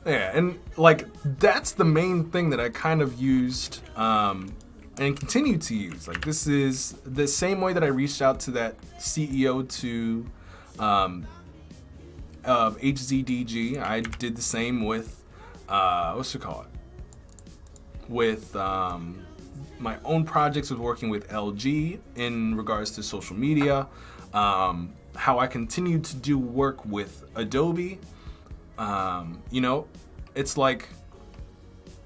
Yeah, and like that's the main thing that I kind of used and continue to use. Like this is the same way that I reached out to that CEO to of HZDG. I did the same with what's it called? With my own projects with working with LG in regards to social media. How I continue to do work with Adobe. You know, it's like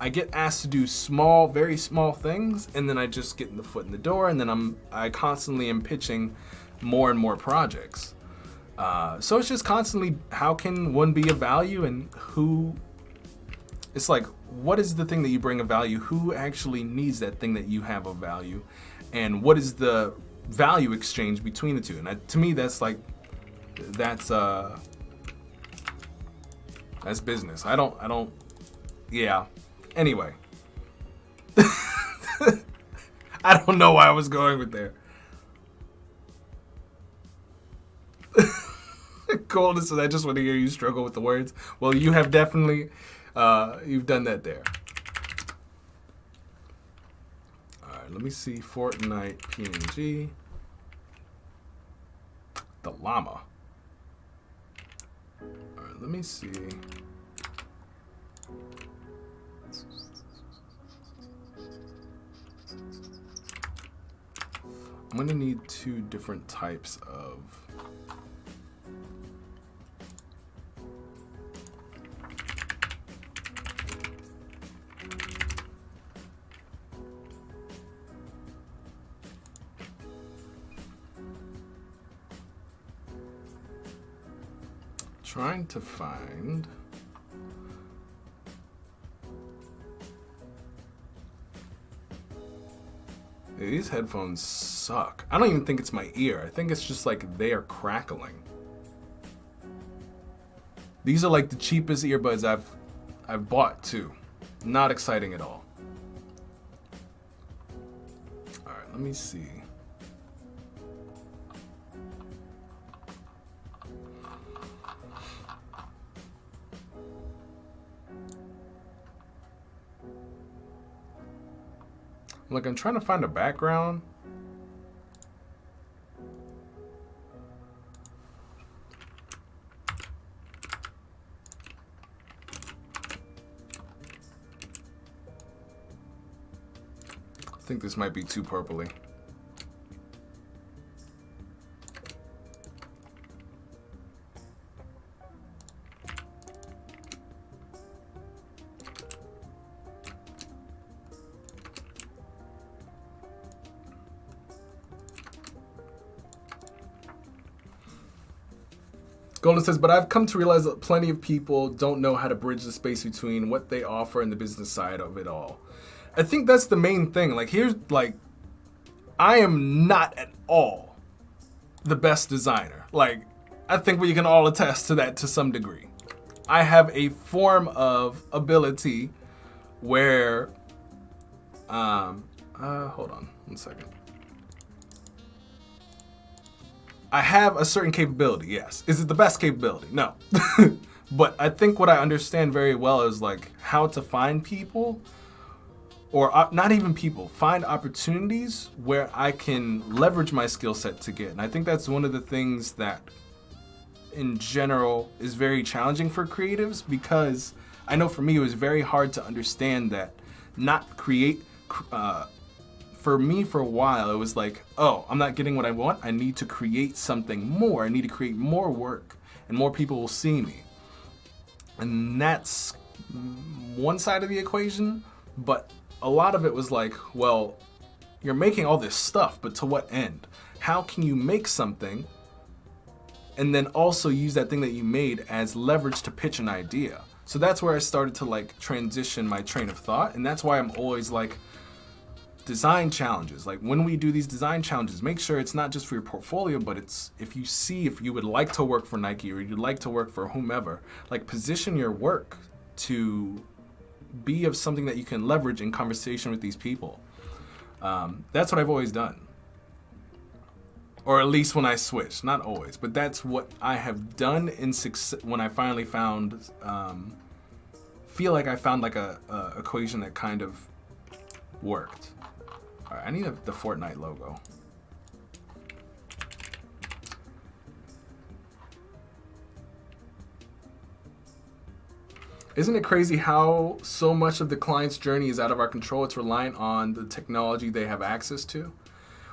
I get asked to do small, very small things, and then I just get the foot in the door, and then I constantly am pitching more and more projects. So it's just constantly, how can one be of value, and who? It's like, what is the thing that you bring of value? Who actually needs that thing that you have of value, and what is the value exchange between the two? And to me, that's like, that's business. I don't, yeah. Anyway. I don't know why I was going with there. Cool, so I just want to hear you struggle with the words. Well, you have definitely, you've done that there. All right, let me see. Fortnite PNG. The llama. All right, let me see. I'm gonna need two different types of trying to find these headphones suck. I don't even think it's my ear. I think it's just like they are crackling. These are like the cheapest earbuds I've bought too. Not exciting at all. All right, let me see. Look, I'm trying to find a background. I think this might be too purpley. Golden says, but I've come to realize that plenty of people don't know how to bridge the space between what they offer and the business side of it all. I think that's the main thing. Like, here's, like, I am not at all the best designer. Like, I think we can all attest to that to some degree. I have a form of ability where, hold on 1 second. I have a certain capability, yes. Is it the best capability? No. But I think what I understand very well is like how to find people, or not even people, find opportunities where I can leverage my skill set to get. And I think that's one of the things that in general is very challenging for creatives, because I know for me it was very hard to understand that for me, for a while, it was like, oh, I'm not getting what I want. I need to create something more. I need to create more work, and more people will see me. And that's one side of the equation. But a lot of it was like, well, you're making all this stuff, but to what end? How can you make something and then also use that thing that you made as leverage to pitch an idea? So that's where I started to like transition my train of thought. And that's why I'm always like, design challenges. Like when we do these design challenges, make sure it's not just for your portfolio, but it's if you would like to work for Nike or you'd like to work for whomever, like position your work to be of something that you can leverage in conversation with these people. That's what I've always done. Or at least when I switched, not always, but that's what I have done in success when I finally found, feel like I found like a equation that kind of worked. All right, I need the Fortnite logo. Isn't it crazy how so much of the client's journey is out of our control? It's reliant on the technology they have access to.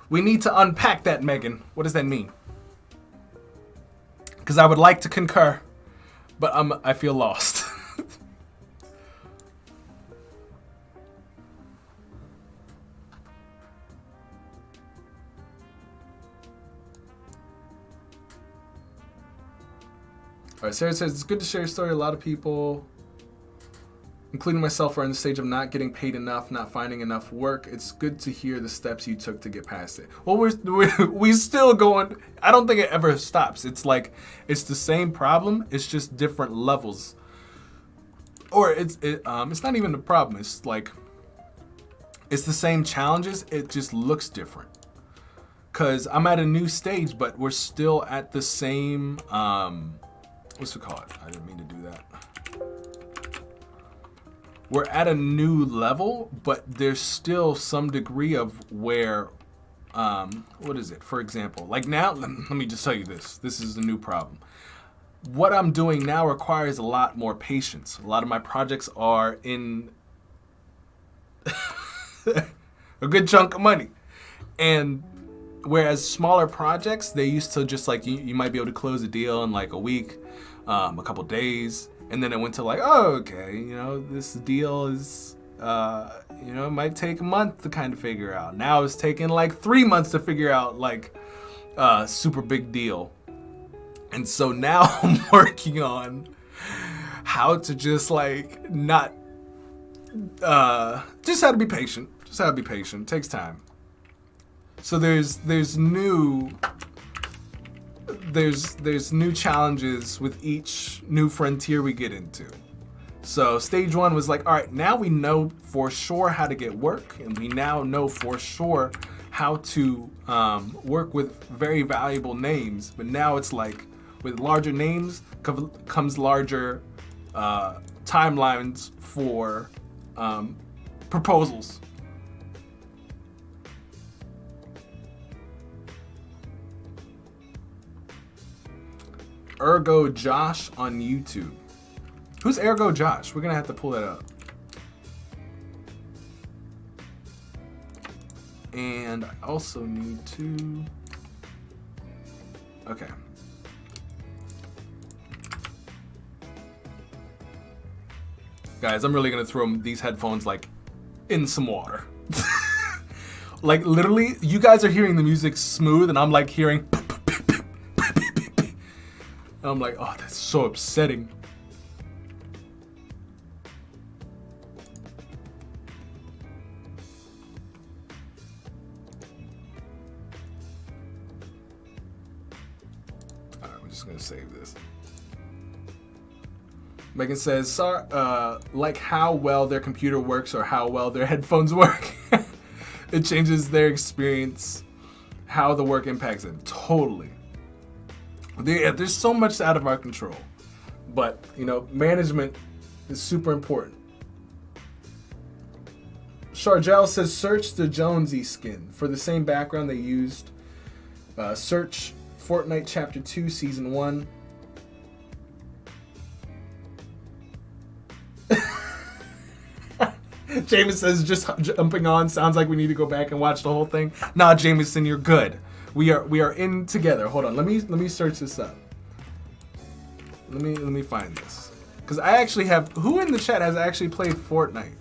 We need to unpack that, Megan. What does that mean? Because I would like to concur, but I feel lost. All right, Sarah says, it's good to share your story. A lot of people, including myself, are in the stage of not getting paid enough, not finding enough work. It's good to hear the steps you took to get past it. Well, we're still going. I don't think it ever stops. It's like, it's the same problem. It's just different levels. Or it's not even the problem. It's like, it's the same challenges. It just looks different. Because I'm at a new stage, but we're still at the same, what's it called? I didn't mean to do that. We're at a new level, but there's still some degree of where, what is it? For example, like now, let me just tell you this. This is a new problem. What I'm doing now requires a lot more patience. A lot of my projects are in a good chunk of money. And whereas smaller projects, they used to just like, you might be able to close a deal in like a week, a couple days. And then it went to like, oh, okay, this deal is, it might take a month to kind of figure out. Now it's taking like 3 months to figure out like a super big deal. And so now I'm working on how to just like not, just how to be patient. Just how to be patient. It takes time. So there's new challenges with each new frontier we get into. So stage 1 was like, all right, now we know for sure how to get work, and we now know for sure how to work with very valuable names. But now it's like, with larger names comes larger timelines for proposals. Ergo Josh on YouTube. Who's Ergo Josh? We're gonna have to pull that up. And I also need to, okay. Guys, I'm really gonna throw these headphones like in some water. Like literally, you guys are hearing the music smooth and I'm like hearing, and I'm like, oh, that's so upsetting. All right, we're just gonna save this. Megan says, sorry, like how well their computer works or how well their headphones work. It changes their experience, how the work impacts them. Totally. There's so much out of our control, but management is super important. Sharjel says, search the Jonesy skin. For the same background they used, search Fortnite Chapter 2 Season 1. James says, just jumping on sounds like we need to go back and watch the whole thing. Nah, Jameson, you're good. We are in together. Hold on. Let me search this up. Let me find this. Cuz I actually have, who in the chat has actually played Fortnite?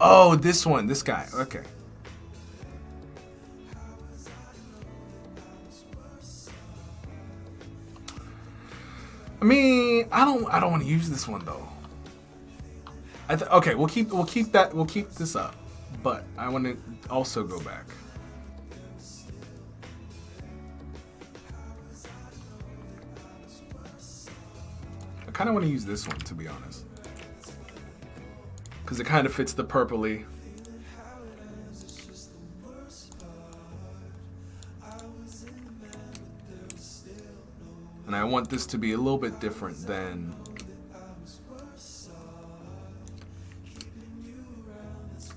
Oh, this one, this guy. Okay. I mean, I don't want to use this one though. Okay, we'll keep this up. But I want to also go back. I kind of want to use this one, to be honest, because it kind of fits the purpley. And I want this to be a little bit different than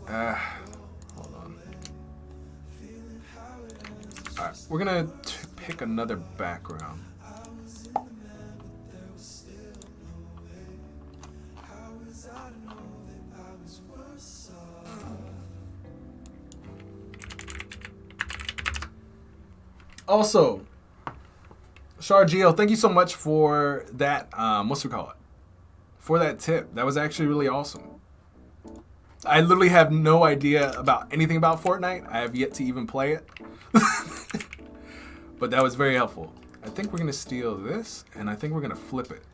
hold on. Alright, we're gonna pick another background. Also, Shargio, thank you so much for that, for that tip. That was actually really awesome. I literally have no idea about anything about Fortnite. I have yet to even play it. But that was very helpful. I think we're gonna steal this, and I think we're gonna flip it.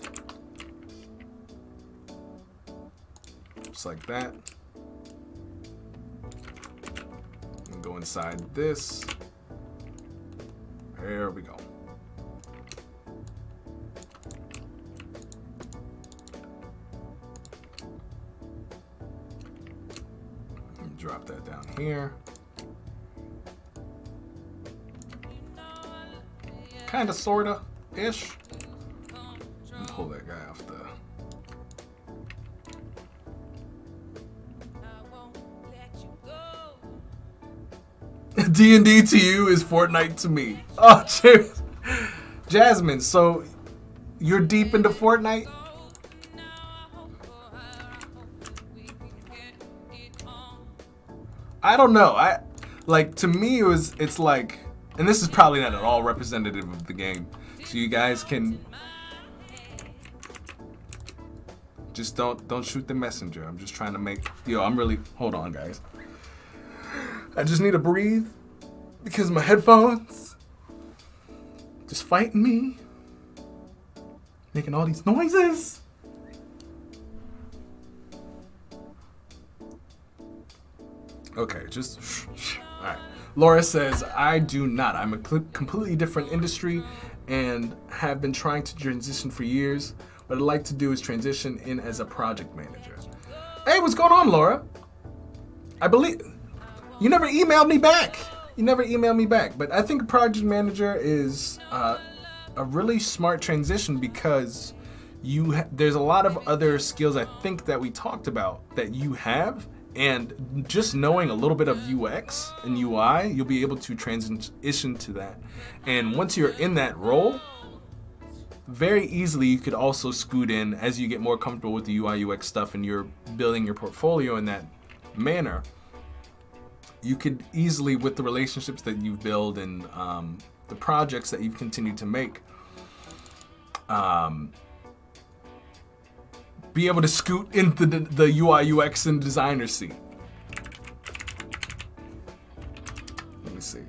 Just like that. And go inside this. There we go. Drop that down here. Kinda, sorta, ish. And pull that guy off the... D&D to you is Fortnite to me. Oh, cheers. Jasmine, so you're deep into Fortnite? I don't know. To me it's like, and this is probably not at all representative of the game. So you guys can just don't shoot the messenger. I'm just trying to make, hold on guys. I just need to breathe because my headphones just fighting me, making all these noises. Okay, just all right. Laura says, I do not. I'm a completely different industry and have been trying to transition for years. What I'd like to do is transition in as a project manager. Hey, what's going on, Laura? I believe you never emailed me back. But I think project manager is a really smart transition because there's a lot of other skills I think that we talked about that you have. And just knowing a little bit of UX and UI, you'll be able to transition to that. And once you're in that role, very easily you could also scoot in as you get more comfortable with the UI UX stuff and you're building your portfolio in that manner. You could easily, with the relationships that you build and the projects that you've continued to make, be able to scoot into the UI UX and designer seat. Let me see.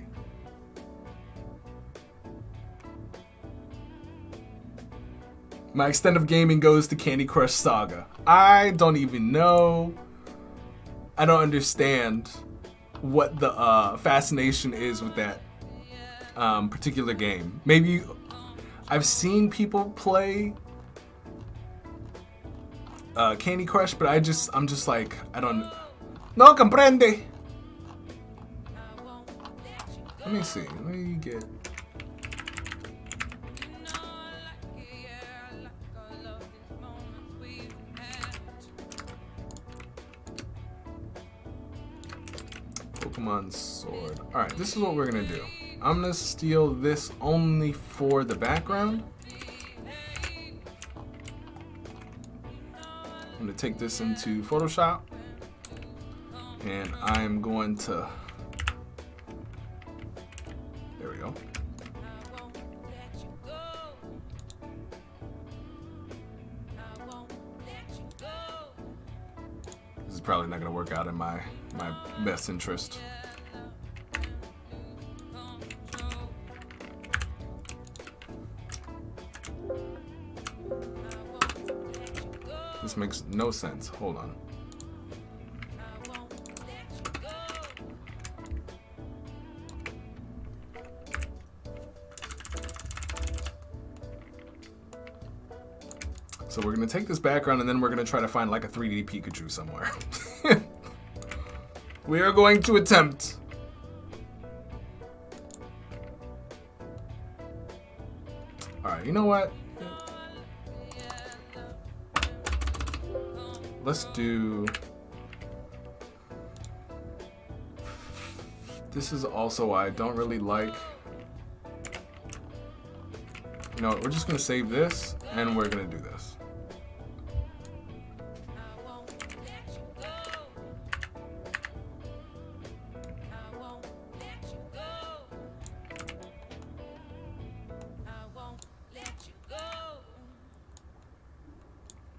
My extent of gaming goes to Candy Crush Saga. I don't even know. I don't understand what the fascination is with that particular game. Maybe I've seen people play Candy Crush, but I'm just like, I don't, no comprende. Let me see, let me get, Pokemon Sword. Alright, this is what we're gonna do. I'm gonna steal this only for the background. I'm going to take this into Photoshop and I'm going to, there we go. This is probably not going to work out in my best interest. This makes no sense. Hold on. So we're gonna take this background and then we're gonna try to find like a 3D Pikachu somewhere. We are going to attempt. All right, you know what? Let's do. This is also why I don't really like. You know, we're just gonna save this and we're gonna do this.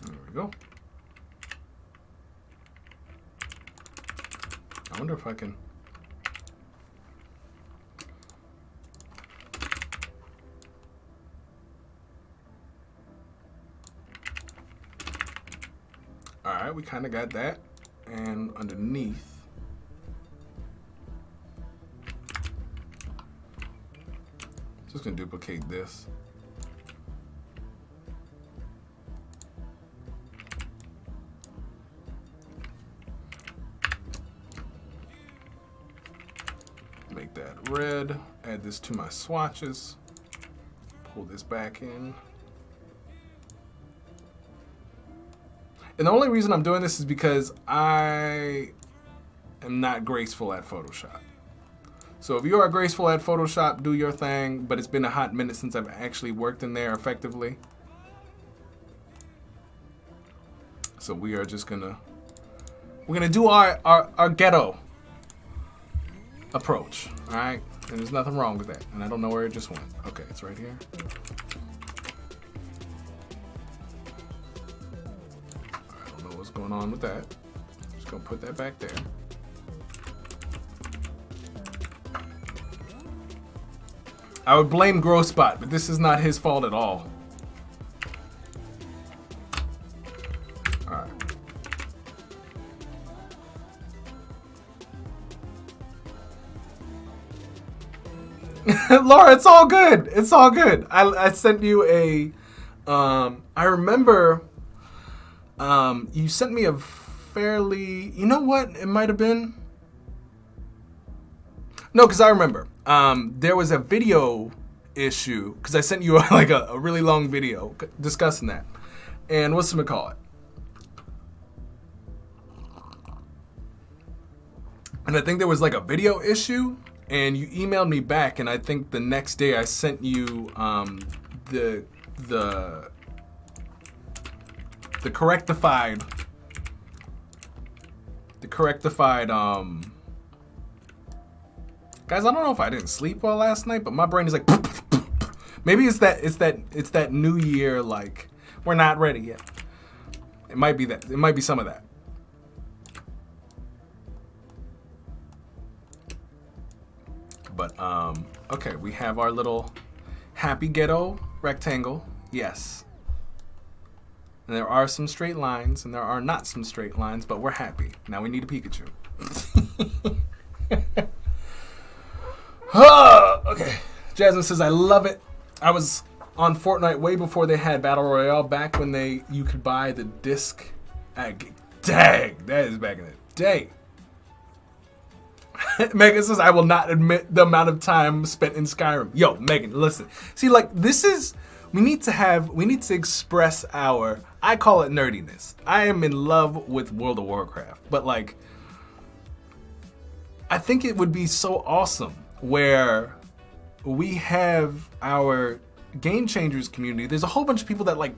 There we go. I wonder if I can. All right, we kind of got that. And underneath, just gonna duplicate this. Make that red, add this to my swatches, pull this back in. And the only reason I'm doing this is because I am not graceful at Photoshop. So if you are graceful at Photoshop, do your thing, but it's been a hot minute since I've actually worked in there effectively. So we are just gonna, we're gonna do our ghetto approach, all right? And there's nothing wrong with that. And I don't know where it just went. Okay, it's right here. I don't know what's going on with that. Just gonna put that back there. I would blame Groce, but this is not his fault at all. All right. Laura, it's all good. It's all good. I sent you a, I remember, you sent me a fairly, you know what it might have been? No, because I remember, there was a video issue, because I sent you like a really long video discussing that. And what's it call it? And I think there was like a video issue. And you emailed me back, and I think the next day I sent you the correctified guys, I don't know if I didn't sleep well last night, but my brain is like maybe it's that new year, like we're not ready yet. It might be that. It might be some of that. But, okay, we have our little happy ghetto rectangle. Yes. And there are some straight lines, and there are not some straight lines, but we're happy. Now we need a Pikachu. Okay. Jasmine says, I love it. I was on Fortnite way before they had Battle Royale, back when you could buy the disc. Dang, that is back in the day. Megan says, I will not admit the amount of time spent in Skyrim. Yo, Megan, listen. See, like, this is, we need to express I call it nerdiness. I am in love with World of Warcraft. But, like, I think it would be so awesome where we have our Game Changers community. There's a whole bunch of people that, like,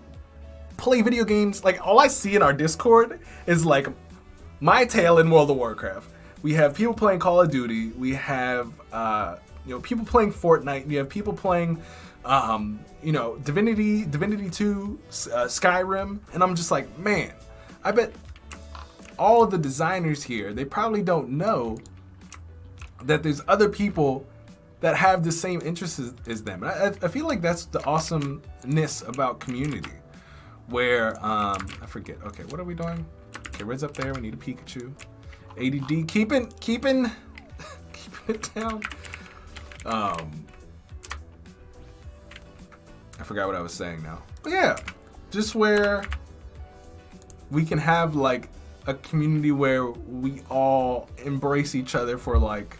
play video games. Like, all I see in our Discord is, like, my tale in World of Warcraft. We have people playing Call of Duty. We have, people playing Fortnite. We have people playing, Divinity 2, Skyrim. And I'm just like, man, I bet all of the designers here, they probably don't know that there's other people that have the same interests as them. And I feel like that's the awesomeness about community. Where, I forget. Okay, what are we doing? Okay, Red's up there. We need a Pikachu. ADD, keeping it down. I forgot what I was saying now. But yeah, just where we can have like a community where we all embrace each other for like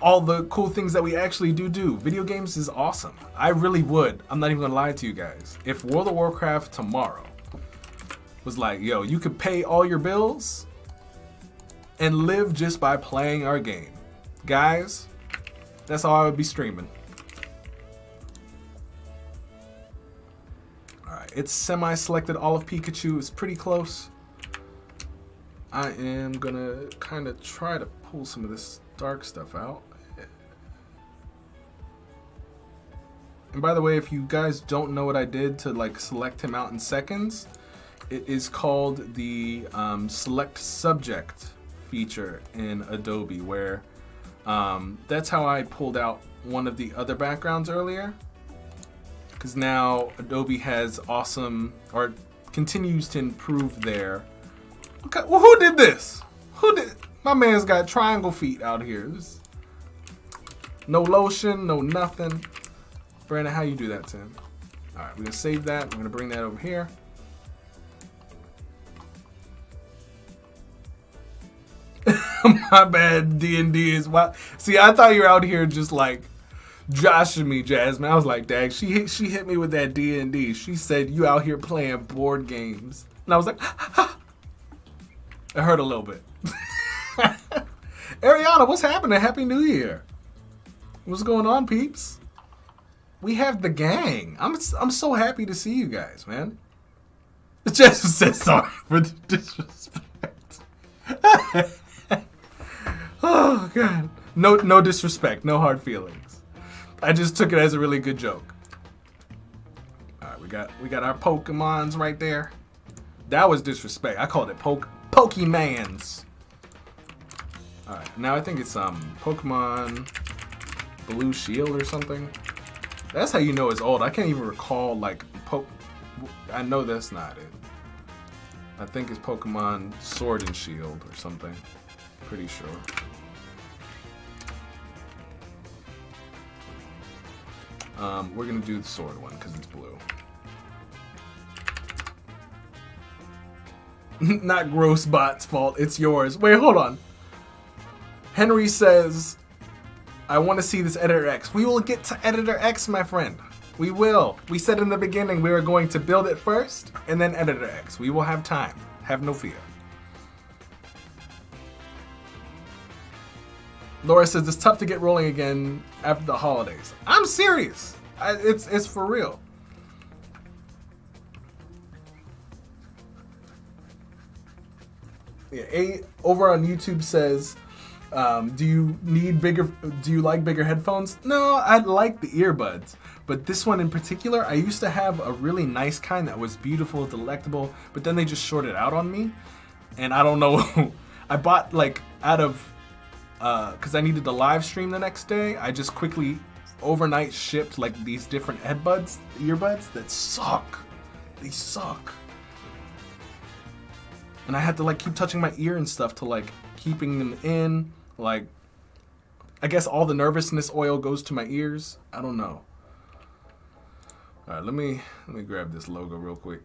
all the cool things that we actually do. Video games is awesome. I really would, I'm not even gonna lie to you guys, if World of Warcraft tomorrow was like, yo, you could pay all your bills and live just by playing our game. Guys, that's all I would be streaming. Alright, it's semi-selected all of Pikachu. It's pretty close. I am gonna kind of try to pull some of this dark stuff out. And by the way, if you guys don't know what I did to like select him out in seconds, it is called the select subject feature in Adobe, where that's how I pulled out one of the other backgrounds earlier. Because now Adobe has awesome, or continues to improve their. Okay, well, who did this? Who did? My man's got triangle feet out here. No lotion, no nothing. Brandon, how you do that, Tim? All right, we're gonna save that. We're gonna bring that over here. My bad, D&D is wild. See, I thought you were out here just like joshing me, Jasmine. I was like, dang, she hit me with that D&D. She said, you out here playing board games. And I was like, it hurt a little bit. Ariana, what's happening? Happy New Year. What's going on, peeps? We have the gang. I'm so happy to see you guys, man. Jasmine said sorry for the disrespect. Oh God. No disrespect, no hard feelings. I just took it as a really good joke. Alright, we got our Pokemons right there. That was disrespect. I called it Pokemans. Alright, now I think it's Pokemon Blue Shield or something. That's how you know it's old. I can't even recall like I know that's not it. I think it's Pokemon Sword and Shield or something. Pretty sure. We're gonna do the sword one because it's blue. Not Grossbot's fault, it's yours. Wait, hold on. Henry says, I want to see this Editor X. We will get to Editor X, my friend. We will. We said in the beginning we were going to build it first and then Editor X. We will have time. Have no fear. Laura says it's tough to get rolling again after the holidays. I'm serious. It's for real. Yeah, over on YouTube says, do you like bigger headphones? No, I like the earbuds. But this one in particular, I used to have a really nice kind that was beautiful, delectable, but then they just shorted out on me. And I don't know, I bought like out of, cause I needed to live stream the next day. I just quickly overnight shipped like these different earbuds that suck. They suck. And I had to like keep touching my ear and stuff to like keeping them in. Like, I guess all the nervousness oil goes to my ears. I don't know. All right, let me grab this logo real quick.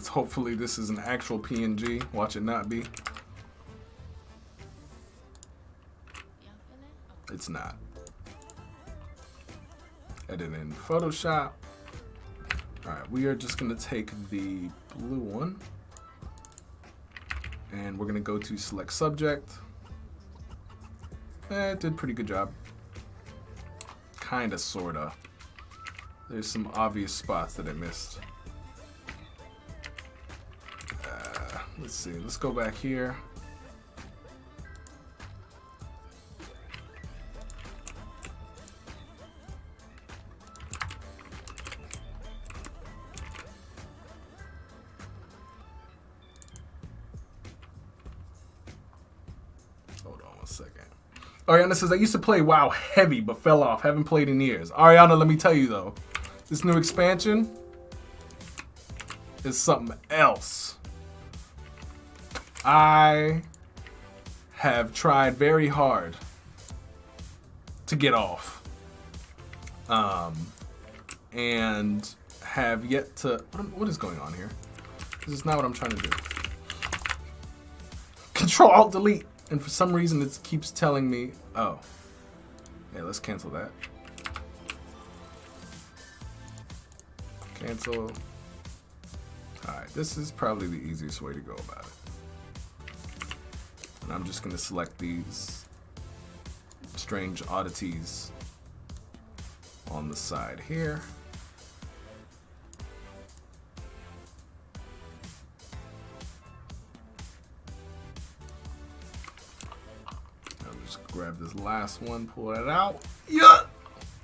Hopefully this is an actual PNG. Watch it not be. It's not. Edit in Photoshop. Alright, we are just going to take the blue one. And we're going to go to select subject. It did a pretty good job. Kinda, sorta. There's some obvious spots that I missed. Let's see, let's go back here. Hold on one second. Ariana says, I used to play WoW heavy, but fell off. Haven't played in years. Ariana, let me tell you though, this new expansion is something else. I have tried very hard to get off. And have yet to... What is going on here? This is not what I'm trying to do. Control Alt Delete. And for some reason it keeps telling me... Oh. Yeah, let's cancel that. Cancel. Alright, this is probably the easiest way to go about it. And I'm just going to select these strange oddities on the side here. I'll just grab this last one, pull it out. Yeah!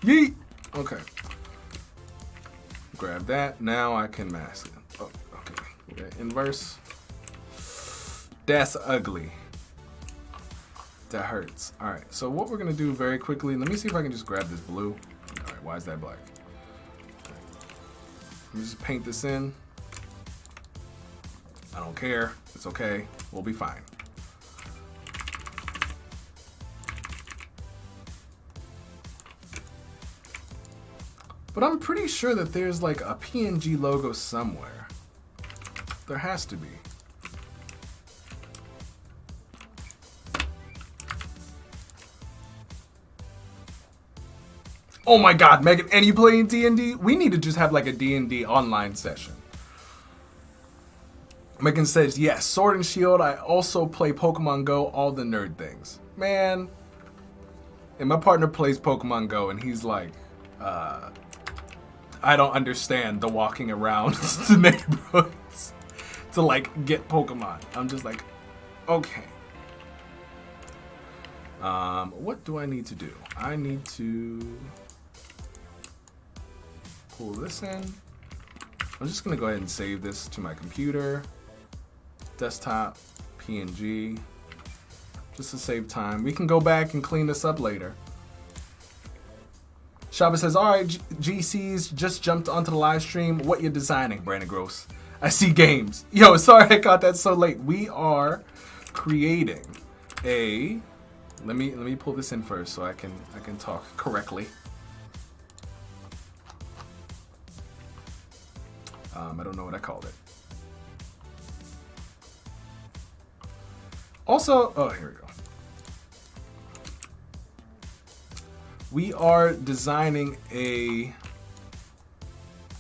Yeet! Okay. Grab that. Now I can mask it. Oh, okay. Okay. Inverse. That's ugly. That hurts. Alright, so what we're going to do very quickly, let me see if I can just grab this blue. Alright, why is that black? Right. Let me just paint this in. I don't care. It's okay. We'll be fine. But I'm pretty sure that there's like a PNG logo somewhere. There has to be. Oh my god, Megan, and you playing D&D? We need to just have like a D&D online session. Megan says, yes, Sword and Shield. I also play Pokemon Go, all the nerd things. Man. And my partner plays Pokemon Go and he's like, I don't understand the walking around the neighborhoods to like get Pokemon. I'm just like, okay. What do I need to do? I need to pull this in. I'm just gonna go ahead and save this to my computer, desktop, PNG, just to save time. We can go back and clean this up later. Shaba says, all right, GCs just jumped onto the live stream. What you designing, Brandon Groce? I see games. Yo, sorry I got that so late. We are creating a... Let me pull this in first so I can talk correctly. I don't know what I called it. Also, oh, here we go. We are designing a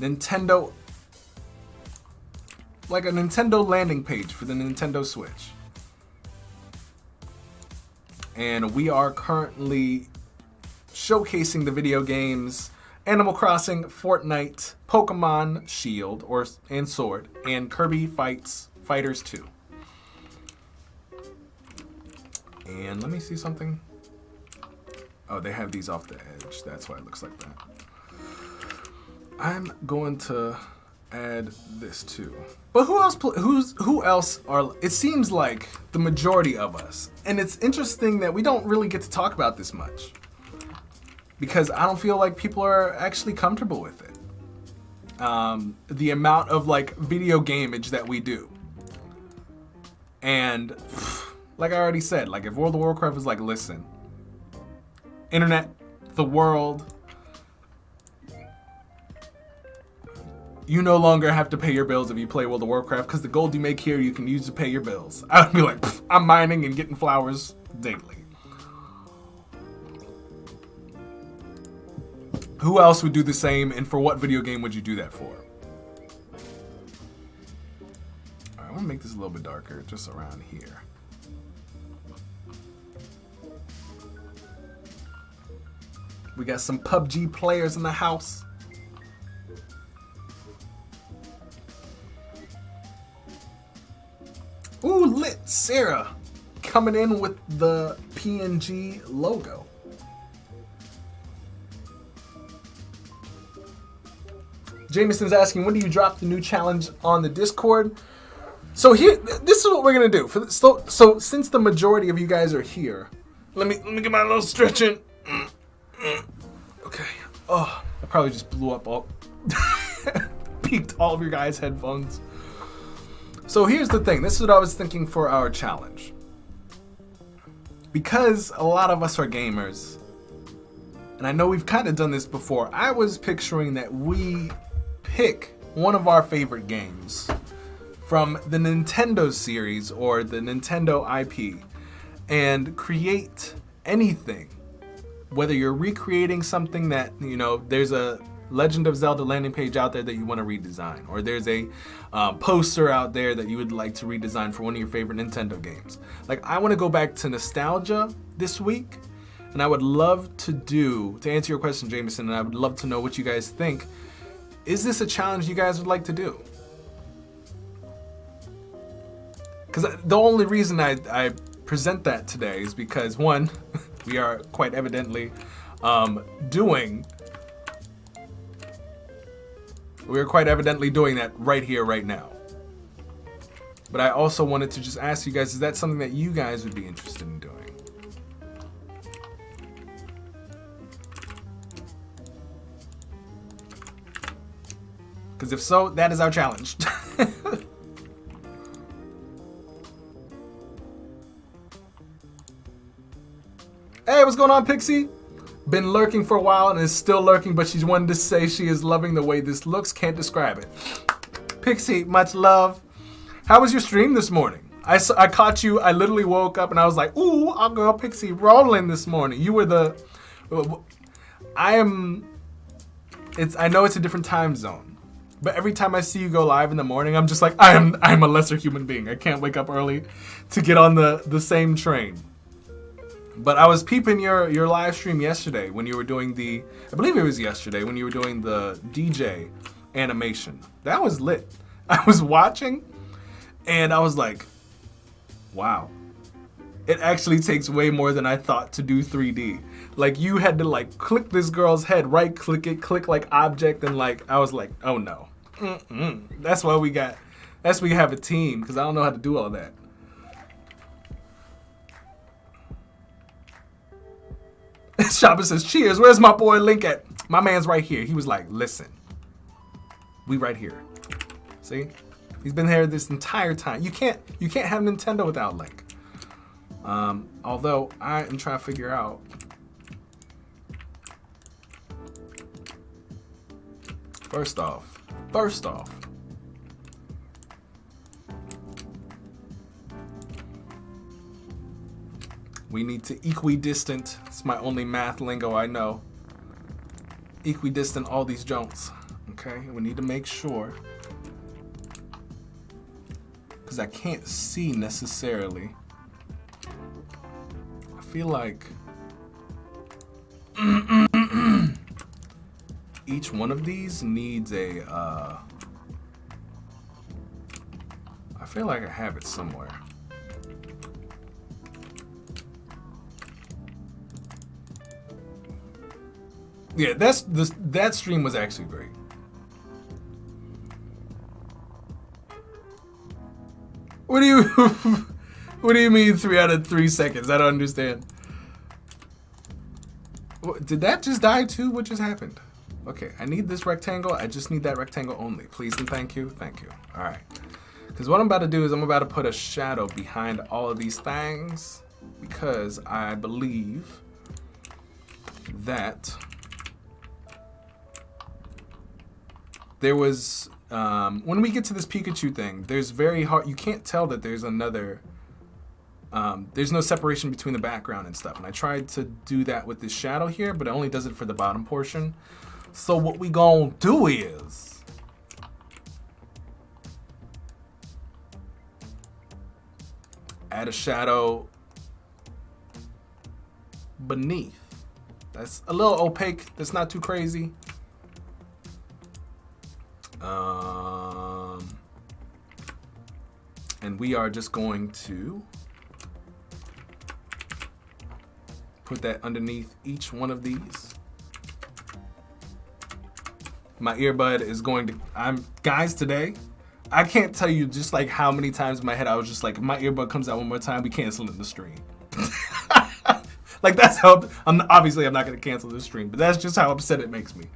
Nintendo, like a Nintendo landing page for the Nintendo Switch. And we are currently showcasing the video games Animal Crossing, Fortnite, Pokemon Shield and Sword, and Kirby Fighters 2. And let me see something. Oh, they have these off the edge. That's why it looks like that. I'm going to add this too. But who else are? It seems like the majority of us, and it's interesting that we don't really get to talk about this much because I don't feel like people are actually comfortable with it. The amount of like video gameage that we do, and like I already said, like if World of Warcraft was like, listen, internet, the world. You no longer have to pay your bills if you play World of Warcraft because the gold you make here you can use to pay your bills. I would be like, I'm mining and getting flowers daily. Who else would do the same, and for what video game would you do that for? Alright, I'm gonna make this a little bit darker, just around here. We got some PUBG players in the house. Ooh, lit. Sarah coming in with the PNG logo. Jameson's asking, when do you drop the new challenge on the Discord? So here, this is what we're gonna do. So since the majority of you guys are here, let me get my little stretching. Okay. Oh, I probably just blew up all, peaked all of your guys' headphones. So here's the thing. This is what I was thinking for our challenge. because a lot of us are gamers, and I know we've kind of done this before, I was picturing that we pick one of our favorite games from the Nintendo series or the Nintendo IP and create anything. Whether you're recreating something that, you know, there's a Legend of Zelda landing page out there that you want to redesign, or there's a poster out there that you would like to redesign for one of your favorite Nintendo games. Like, I want to go back to nostalgia this week, and I would love to answer your question, Jameson, and I would love to know what you guys think. Is this a challenge you guys would like to do? Because the only reason I present that today is because, one, we are quite evidently doing that right here, right now. But I also wanted to just ask you guys, is that something that you guys would be interested in doing? Because if so, that is our challenge. Hey, what's going on, Pixie? Been lurking for a while and is still lurking, but she's wanted to say she is loving the way this looks. Can't describe it. Pixie, much love. How was your stream this morning? I caught you. I literally woke up and I was like, ooh, our girl Pixie rolling this morning. You were the... I know it's a different time zone, but every time I see you go live in the morning, I'm just like, I'm a lesser human being. I can't wake up early to get on the same train. But I was peeping your live stream yesterday when you were doing I believe it was yesterday when you were doing the DJ animation. That was lit. I was watching and I was like, wow. It actually takes way more than I thought to do 3D. Like, you had to like click this girl's head, right click it, click like object, and like, I was like, oh no. That's why we have a team, because I don't know how to do all that. Shopper says, cheers, where's my boy Link at? My man's right here. He was like, listen, we right here. See? He's been here this entire time. You can't have Nintendo without Link. Although I am trying to figure out. First off, we need to equidistant. It's my only math lingo I know. Equidistant all these jonts. Okay, we need to make sure. Because I can't see necessarily. I feel like each one of these needs a, I feel like I have it somewhere. Yeah, that stream was actually great. What do you mean 3 out of 3 seconds? I don't understand. Did that just die too? What just happened? Okay, I need this rectangle. I just need that rectangle only. Please and thank you. Thank you. All right. Because what I'm about to do is I'm about to put a shadow behind all of these things because I believe that there was, when we get to this Pikachu thing, there's very hard, you can't tell that there's another, there's no separation between the background and stuff. And I tried to do that with this shadow here, but it only does it for the bottom portion. So what we gonna do is, add a shadow beneath. That's a little opaque, that's not too crazy. And we are just going to put that underneath each one of these. My earbud is going to, guys, today, I can't tell you just like how many times in my head I was just like, if my earbud comes out one more time, we cancel the stream. Like, that's how, obviously I'm not going to cancel the stream, but that's just how upset it makes me.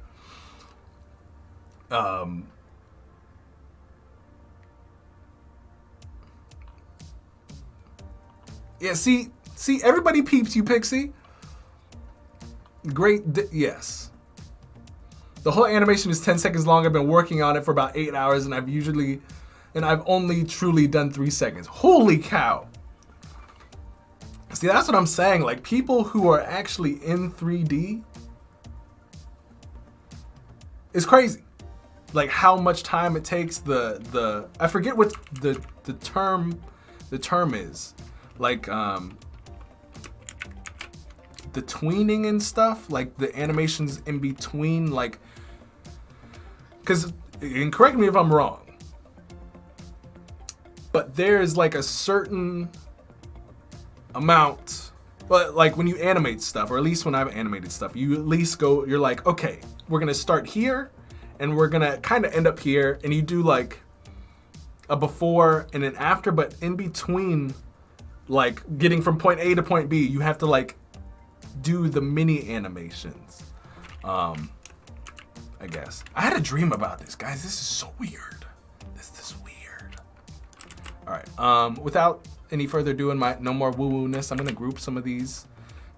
Yeah, see, See, everybody peeps you, Pixie. Great, yes. The whole animation is 10 seconds long. I've been working on it for about 8 hours, and I've only truly done 3 seconds. Holy cow. See, that's what I'm saying. Like, people who are actually in 3D, it's crazy. Like, how much time it takes. I forget what the term is. Like, the tweening and stuff, like the animations in between, like, because, and correct me if I'm wrong, but there's like a certain amount, but like when you animate stuff, or at least when I've animated stuff, you at least you're like, okay, we're gonna start here and we're gonna kind of end up here, and you do like a before and an after, but in between, like getting from point A to point B, you have to like do the mini animations. I guess I had a dream about this, guys. This is so weird. This is weird. All right. Without any further ado, no more woo-woo-ness, I'm gonna group some of these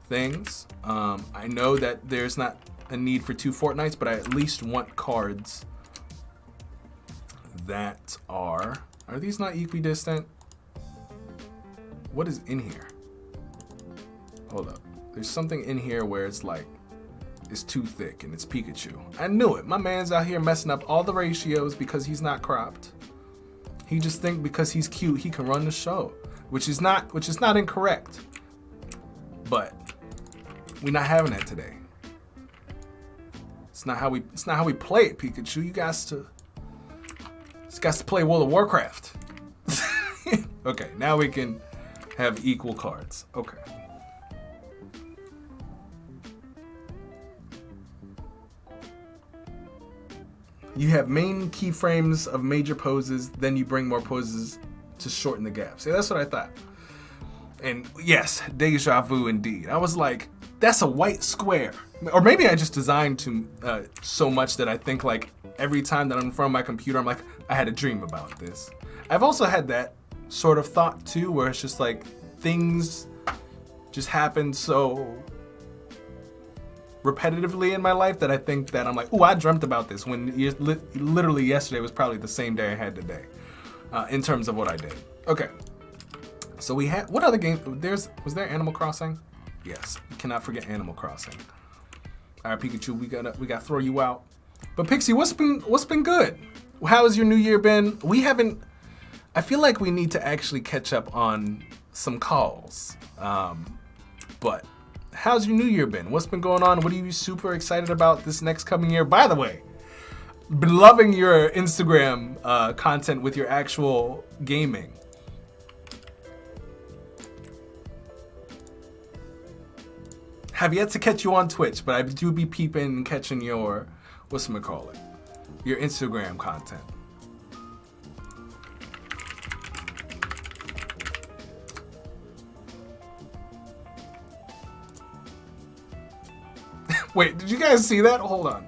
things. I know that there's not a need for 2 Fortnites, but I at least want cards that are these not equidistant? What is in here? Hold up. There's something in here where it's like, it's too thick and it's Pikachu. I knew it. My man's out here messing up all the ratios because he's not cropped. He just think because he's cute, he can run the show, which is not incorrect. But we're not having that today. It's not how we play it, Pikachu. You guys to play World of Warcraft. Okay, now we can have equal cards. Okay. You have main keyframes of major poses, then you bring more poses to shorten the gap. See, that's what I thought. And yes, deja vu indeed. I was like, that's a white square. Or maybe I just designed so much that I think like every time that I'm in front of my computer, I'm like, I had a dream about this. I've also had that sort of thought too, where it's just like things just happen so repetitively in my life that I think that I'm like, oh, I dreamt about this, when literally yesterday was probably the same day I had today, in terms of what I did. Okay, so we had, what other game, was there Animal Crossing? Yes, you cannot forget Animal Crossing. All right, Pikachu, we gotta throw you out. But Pixie, what's been good? How has your new year been? I feel like we need to actually catch up on some calls, but how's your new year been? What's been going on? What are you super excited about this next coming year? By the way, been loving your Instagram content with your actual gaming. Have yet to catch you on Twitch, but I do be peeping and catching your, your Instagram content. Wait, did you guys see that? Hold on.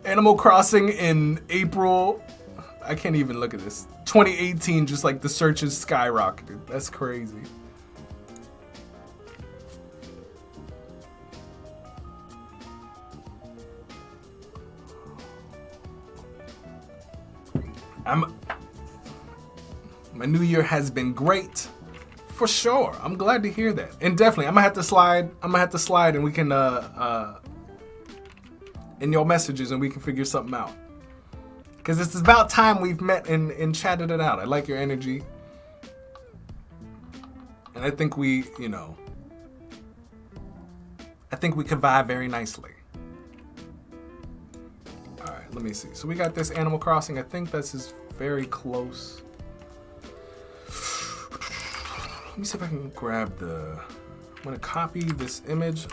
Animal Crossing in April. I can't even look at this. 2018, just like the searches skyrocketed. That's crazy. My new year has been great. For sure. I'm glad to hear that. And definitely, I'm gonna have to slide and we can in your messages and we can figure something out. Cause it's about time we've met and chatted it out. I like your energy. And I think we could vibe very nicely. All right, let me see. So we got this Animal Crossing. I think this is very close. Let me see if I can grab I'm gonna copy this image.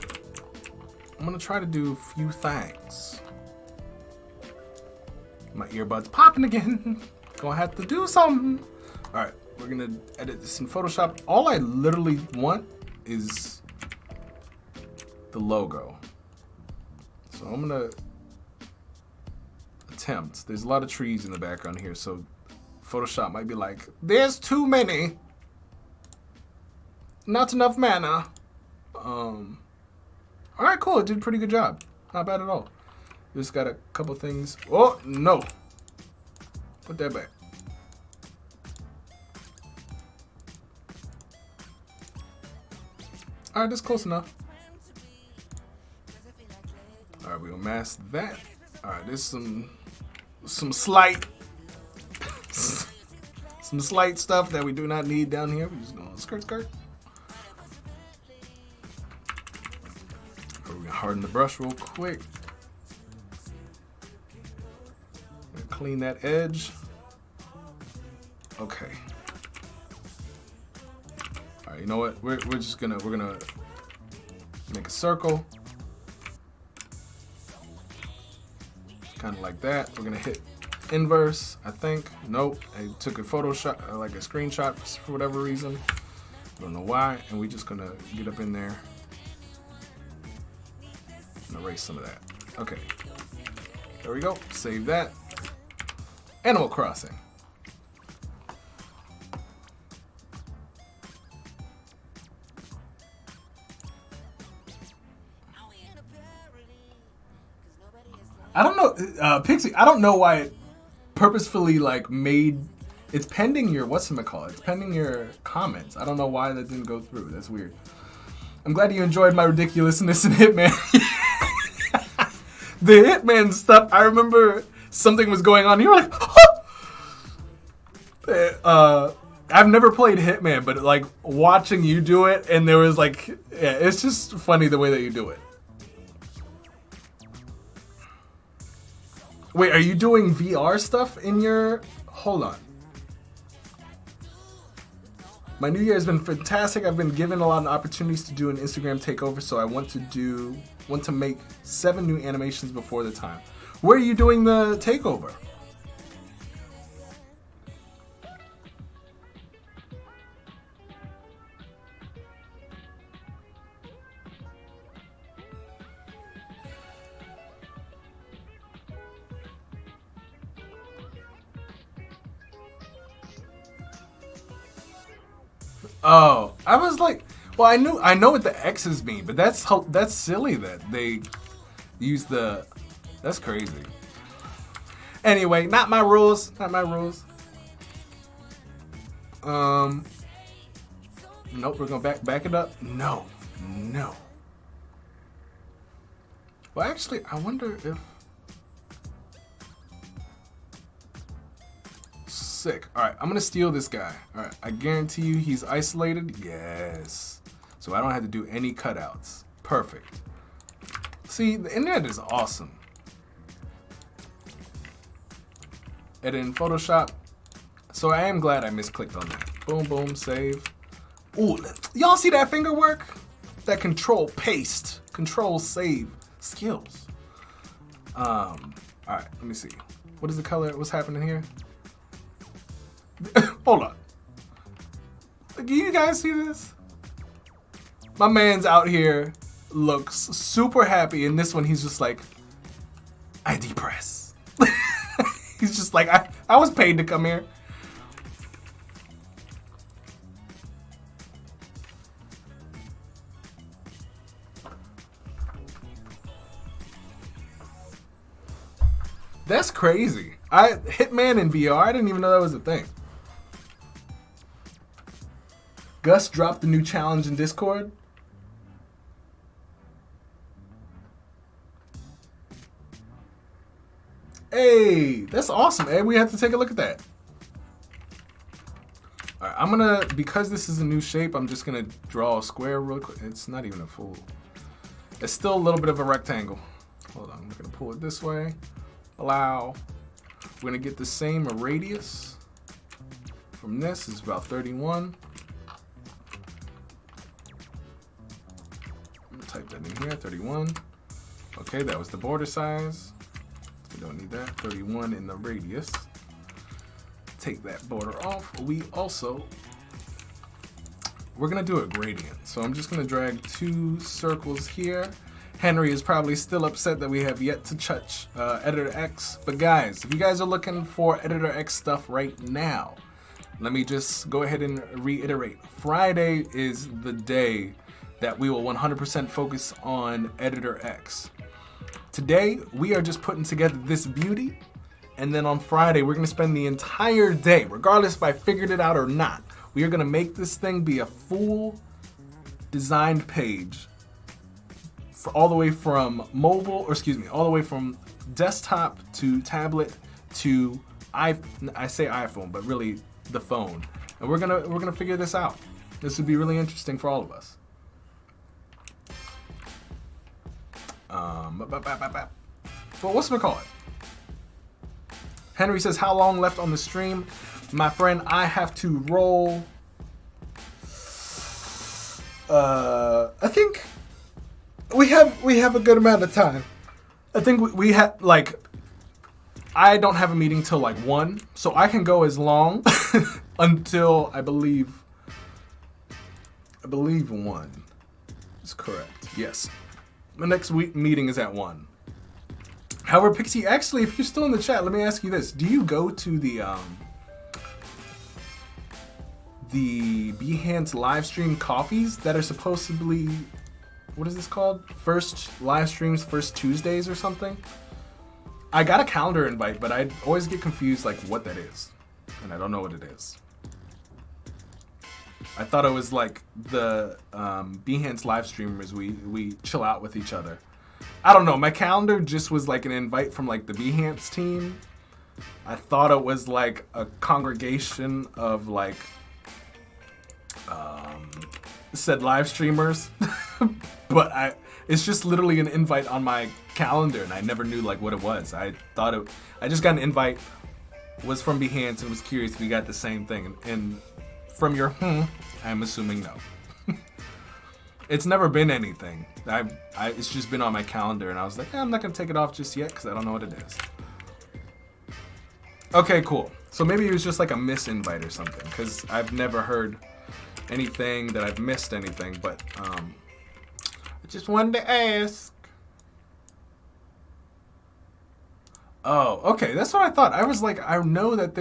I'm gonna try to do a few things. My earbuds popping again. Gonna have to do something. All right, we're gonna edit this in Photoshop. All I literally want is the logo. So I'm gonna attempt. There's a lot of trees in the background here, so Photoshop might be like, there's too many. not enough mana. All right, cool. It did a pretty good job. Not bad at all. Just got a couple things. Oh no! Put that back. All right, that's close enough. All right, we'll mask that. All right, there's some slight some slight stuff that we do not need down here. We're just gonna skirt. We're gonna harden the brush real quick. Clean that edge. Okay. All right, you know what? We're gonna make a circle. Kind of like that. We're gonna hit inverse, I think. Nope. I took a Photoshop, like a screenshot for whatever reason. I don't know why. And we're just gonna get up in there and erase some of that. Okay. There we go. Save that. Animal Crossing. I don't know, Pixie. I don't know why it purposefully like made. It's pending your whatchamacallit. It's pending your comments. I don't know why that didn't go through. That's weird. I'm glad you enjoyed my ridiculousness in Hitman. The Hitman stuff. I remember something was going on. You were like, I've never played Hitman, but like watching you do it, and there was like, yeah, it's just funny the way that you do it. Wait, are you doing VR stuff in your... Hold on. My new year has been fantastic. I've been given a lot of opportunities to do an Instagram takeover, so I want to make 7 new animations before the time. Where are you doing the takeover? Oh, I was like, well, I know what the X's mean, but that's silly that they use the. That's crazy. Anyway, not my rules. Not my rules. Nope, we're gonna back it up. No. Well, actually, I wonder if. Sick. All right, I'm gonna steal this guy. All right, I guarantee you he's isolated. Yes. So I don't have to do any cutouts. Perfect. See, the internet is awesome. Edit in Photoshop. So I am glad I misclicked on that. Boom, boom, save. Ooh, y'all see that finger work? That control paste, control save skills. All right, let me see. What is the color? What's happening here? Hold on. Do you guys see this? My man's out here looks super happy, and this one he's just like, I depress. He's just like, I was paid to come here. That's crazy. Hitman in VR, I didn't even know that was a thing. Gus dropped the new challenge in Discord. Hey, that's awesome, Ed. We have to take a look at that. All right, I'm gonna, because this is a new shape, I'm just gonna draw a square real quick. It's not even a full. It's still a little bit of a rectangle. Hold on, I'm gonna pull it this way. Allow. We're gonna get the same radius from this. It's about 31. Type that in here, 31. Okay, that was the border size. We don't need that. 31 in the radius. Take that border off. We're gonna do a gradient. So I'm just gonna drag 2 circles here. Henry is probably still upset that we have yet to touch Editor X. But guys, if you guys are looking for Editor X stuff right now, let me just go ahead and reiterate. Friday is the day that we will 100% focus on Editor X. Today, we are just putting together this beauty, and then on Friday, we're gonna spend the entire day, regardless if I figured it out or not, we are gonna make this thing be a full designed page for all the way from mobile, or excuse me, all the way from desktop to tablet to I say iPhone, but really the phone. And we're gonna figure this out. This would be really interesting for all of us. Well, what's it called? Henry says, how long left on the stream? My friend, I have to roll. I think we have a good amount of time. I think we have, like, I don't have a meeting till like 1, so I can go as long until I believe 1 is correct. Yes. My next meeting is at 1. However, Pixie, actually, if you're still in the chat, let me ask you this. Do you go to the Behance live stream coffees that are supposedly, what is this called? First live streams, first Tuesdays or something? I got a calendar invite, but I always get confused like what that is. And I don't know what it is. I thought it was like the Behance live streamers, we chill out with each other. I don't know, my calendar just was like an invite from like the Behance team. I thought it was like a congregation of like said live streamers. But it's just literally an invite on my calendar, and I never knew like what it was. I just got an invite, was from Behance, and was curious if we got the same thing. And from your I'm assuming no. It's never been anything. It's just been on my calendar, and I was like, I'm not gonna take it off just yet because I don't know what it is. Okay, cool. So maybe it was just like a misinvite or something, because I've never heard anything that I've missed anything, but I just wanted to ask. Oh, okay, that's what I thought. I was like, I know that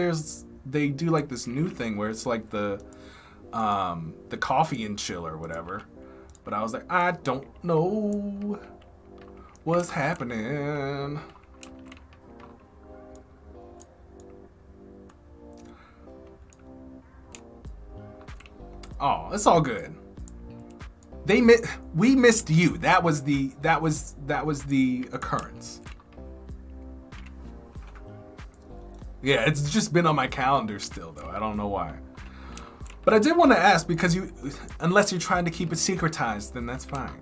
they do like this new thing where it's like the coffee and chill or whatever. But I was like, I don't know what's happening. Oh, it's all good. We missed you. That was the occurrence. Yeah, it's just been on my calendar still though. I don't know why. But I did want to ask, because unless you're trying to keep it secretized, then that's fine.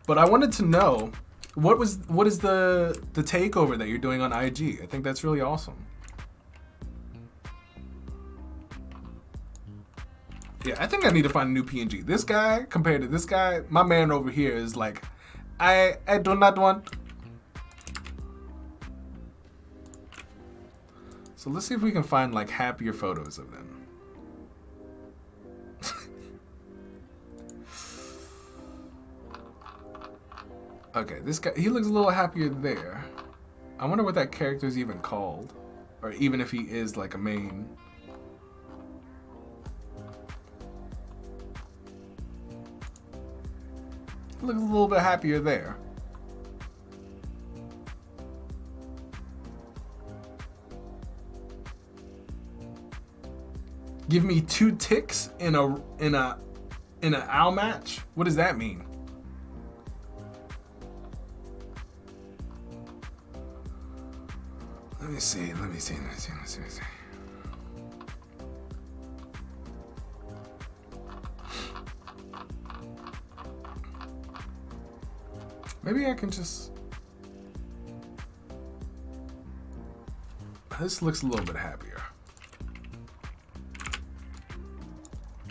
But I wanted to know, what is the takeover that you're doing on IG? I think that's really awesome. Yeah, I think I need to find a new PNG. This guy, compared to this guy, my man over here is like, I do not want. So let's see if we can find like happier photos of them. Okay, this guy, he looks a little happier there. I wonder what that character is even called. Or even if he is like a main. He looks a little bit happier there. Give me 2 ticks in an owl match? What does that mean? Let me see. Maybe I can just... This looks a little bit happier.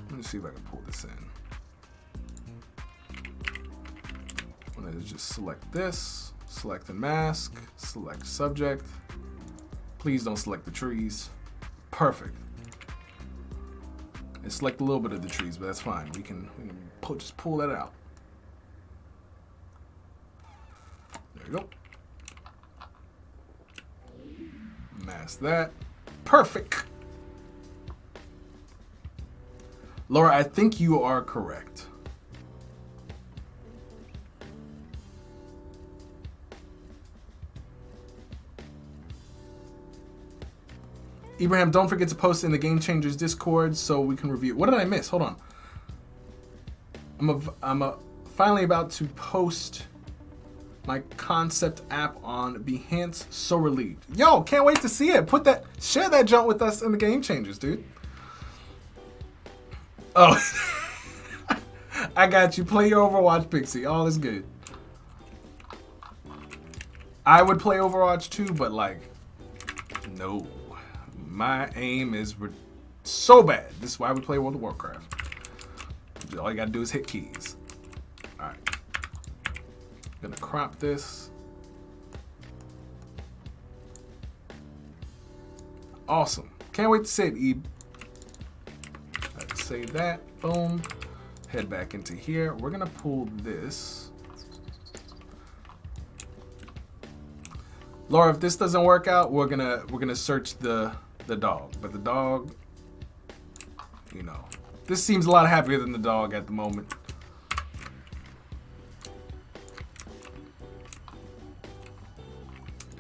Let me see if I can pull this in. I'm gonna just select this, select and mask, select subject. Please don't select the trees. Perfect. And select a little bit of the trees, but that's fine. We can just pull that out. There you go. Mask that. Perfect. Laura, I think you are correct. Ibrahim, don't forget to post in the Game Changers Discord so we can review. What did I miss? Hold on. I'm finally about to post my concept app on Behance. So relieved. Yo, can't wait to see it. Share that junk with us in the Game Changers, dude. Oh, I got you. Play your Overwatch, Pixie. All is good. I would play Overwatch too, but like, no. My aim is so bad. This is why we play World of Warcraft. All you gotta do is hit keys. Alright. Gonna crop this. Awesome. Can't wait to say it, Ebe. Let's save that. Boom. Head back into here. We're gonna pull this. Laura, if this doesn't work out, we're gonna search the dog. But the dog, you know, this seems a lot happier than the dog at the moment.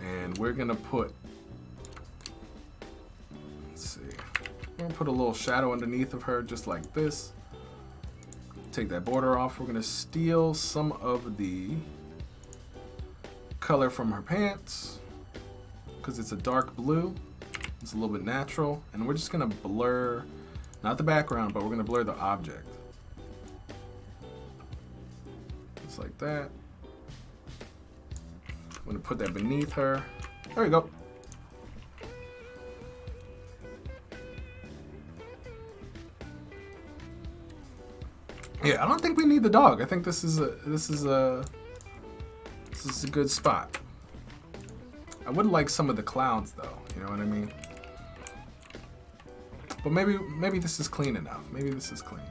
And we're gonna put, let's see, we're gonna put a little shadow underneath of her just like this. Take that border off. We're gonna steal some of the color from her pants because it's a dark blue. It's a little bit natural, and we're just gonna blur, not the background, but we're gonna blur the object. Just like that. I'm gonna put that beneath her. There we go. Yeah, I don't think we need the dog. I think this is a good spot. I would like some of the clouds though, you know what I mean? But maybe this is clean enough. Maybe this is clean.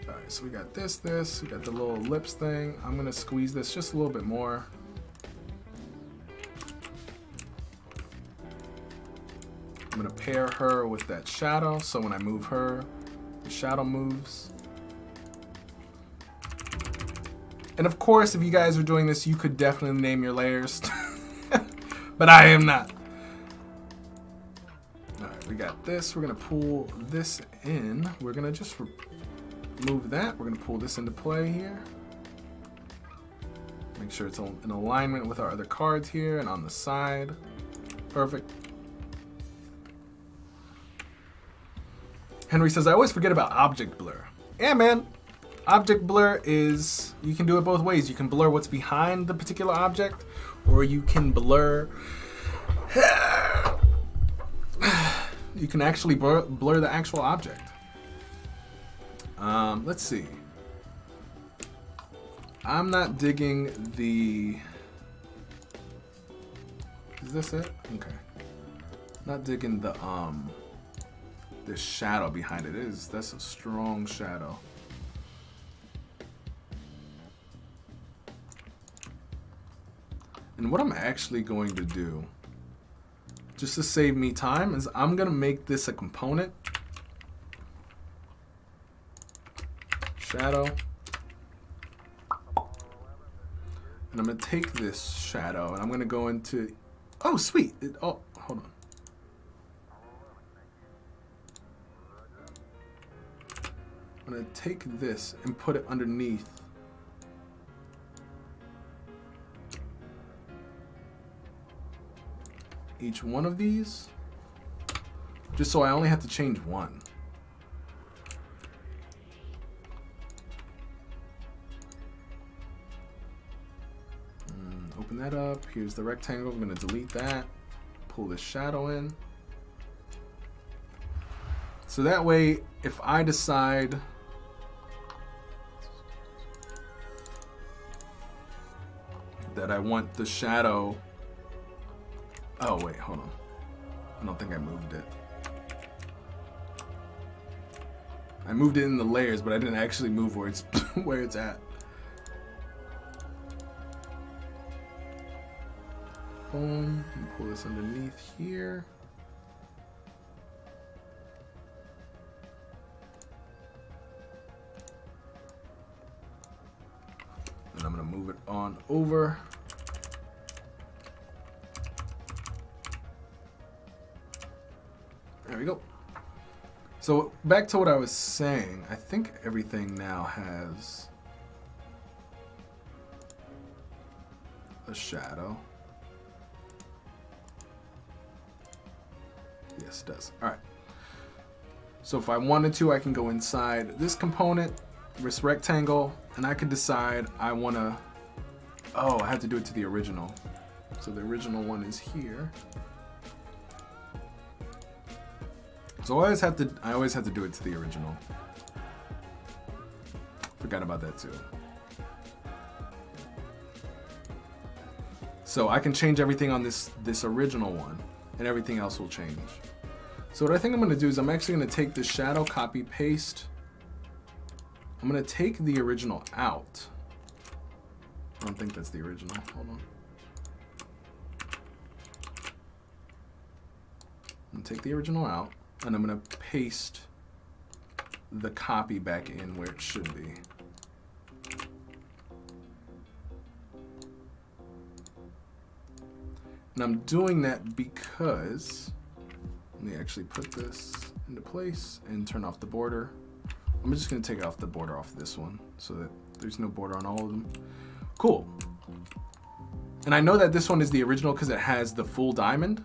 Alright, so we got this, we got the little lips thing. I'm gonna squeeze this just a little bit more. I'm gonna pair her with that shadow, so when I move her, the shadow moves. And of course, if you guys are doing this, you could definitely name your layers. But I am not. Alright, we got this. We're gonna pull this in. We're gonna just move that. We're gonna pull this into play here. Make sure it's in alignment with our other cards here and on the side. Perfect. Henry says, I always forget about object blur. Yeah, man. Object blur is, you can do it both ways. You can blur what's behind the particular object, or you can blur, you can actually blur the actual object. Let's see. I'm not digging the, is this it? Okay. Not digging the shadow behind it. That's a strong shadow. And what I'm actually going to do, just to save me time, is I'm gonna make this a component. Shadow. And I'm gonna take this shadow and I'm gonna go into, oh sweet, oh, hold on. I'm gonna take this and put it underneath each one of these, just so I only have to change one. Open that up. Here's the rectangle. I'm going to delete that. Pull this shadow in. So that way, if I decide that I want the shadow, oh wait, hold on. I don't think I moved it. I moved it in the layers, but I didn't actually move where it's where it's at. Boom. Pull this underneath here. move it on over. There we go. So back to what I was saying, I think everything now has a shadow. Yes, it does. All right. So if I wanted to, I can go inside this component, this rectangle, and I could decide I want to, oh, I have to do it to the original. So the original one is here. So I always have to do it to the original. Forgot about that too. So I can change everything on this original one, and everything else will change. So what I think I'm going to do is I'm actually going to take this shadow, copy, paste. I'm going to take the original out. I don't think that's the original. Hold on. I'm going to take the original out, and I'm going to paste the copy back in where it should be. And I'm doing that because, let me actually put this into place and turn off the border. I'm just going to take off the border off this one so that there's no border on all of them. Cool. And I know that this one is the original because it has the full diamond.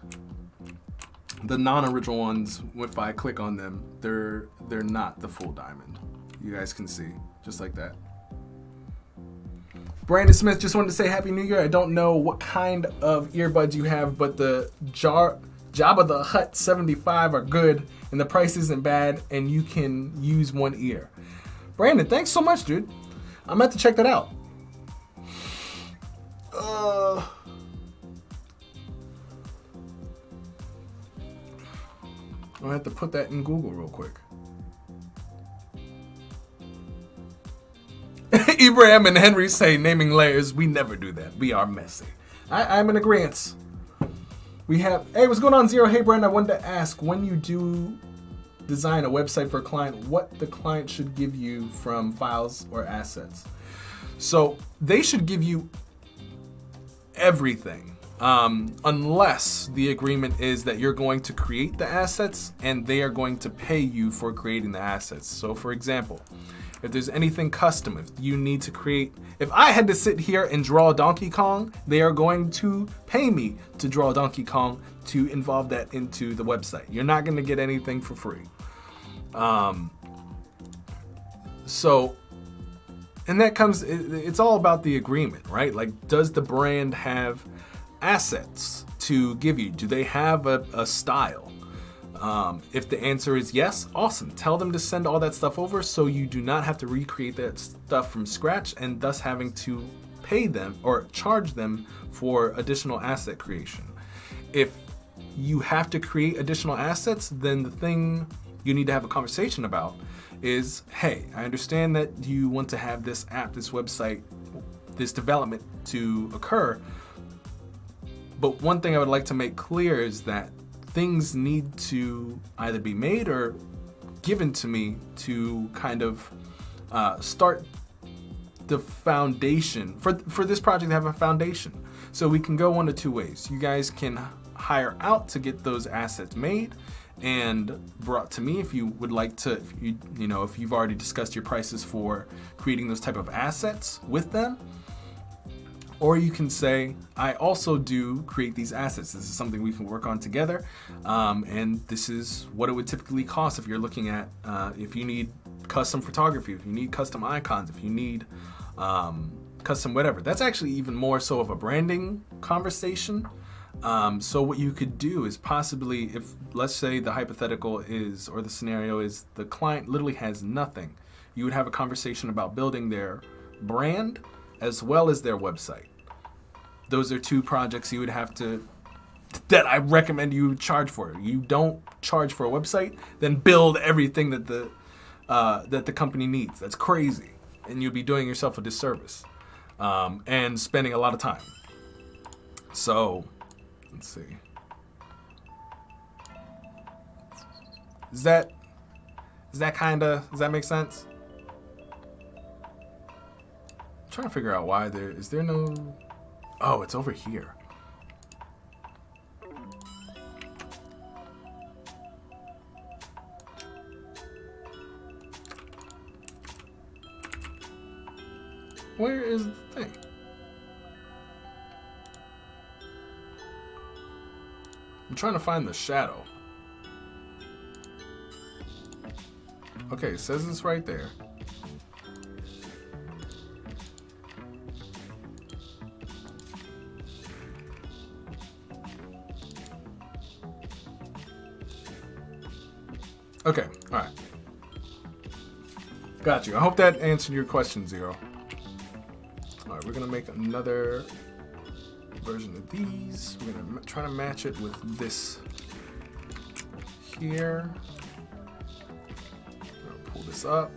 The non-original ones, if I click on them, they're not the full diamond. You guys can see, just like that. Brandon Smith just wanted to say Happy New Year. I don't know what kind of earbuds you have, but the Jabba the Hutt 75 are good, and the price isn't bad, and you can use one ear. Brandon, thanks so much, dude. I'm about to check that out. I'm gonna have to put that in Google real quick. Ibrahim and Henry say naming layers. We never do that. We are messy. I'm in agreement. We have, hey, what's going on, Zero? Hey, Brandon, I wanted to ask, when you do design a website for a client, what the client should give you from files or assets. So they should give you everything, unless the agreement is that you're going to create the assets and they are going to pay you for creating the assets. So for example, if there's anything custom, if you need to create, if I had to sit here and draw Donkey Kong, they are going to pay me to draw Donkey Kong to involve that into the website. You're not going to get anything for free. And that comes, it's all about the agreement, right? Like, does the brand have assets to give you? Do they have a style? If the answer is yes, awesome. Tell them to send all that stuff over so you do not have to recreate that stuff from scratch and thus having to pay them or charge them for additional asset creation. If you have to create additional assets, then the thing you need to have a conversation about is, hey, I understand that you want to have this app, this website, this development to occur, but one thing I would like to make clear is that things need to either be made or given to me to kind of start the foundation for this project to have a foundation. So we can go one of two ways. You guys can hire out to get those assets made and brought to me if you would like to, if you've already discussed your prices for creating those type of assets with them. Or you can say, I also do create these assets. This is something we can work on together. And this is what it would typically cost if you're looking at, if you need custom photography, if you need custom icons, if you need custom whatever. That's actually even more so of a branding conversation. So what you could do is possibly, if let's say the hypothetical is, or the scenario is the client literally has nothing, you would have a conversation about building their brand as well as their website. Those are two projects you would have to, that I recommend you charge for. You don't charge for a website, then build everything that the company needs. That's crazy. And you'd be doing yourself a disservice and spending a lot of time. So, let's see. Does that make sense? trying to figure out why is there no... Oh, it's over here. Where is the thing? I'm trying to find the shadow. Okay, it says it's right there. Okay, alright. Got you. I hope that answered your question, Zero. Alright, we're gonna make another version of these. We're gonna try to match it with this here. I'm gonna pull this up.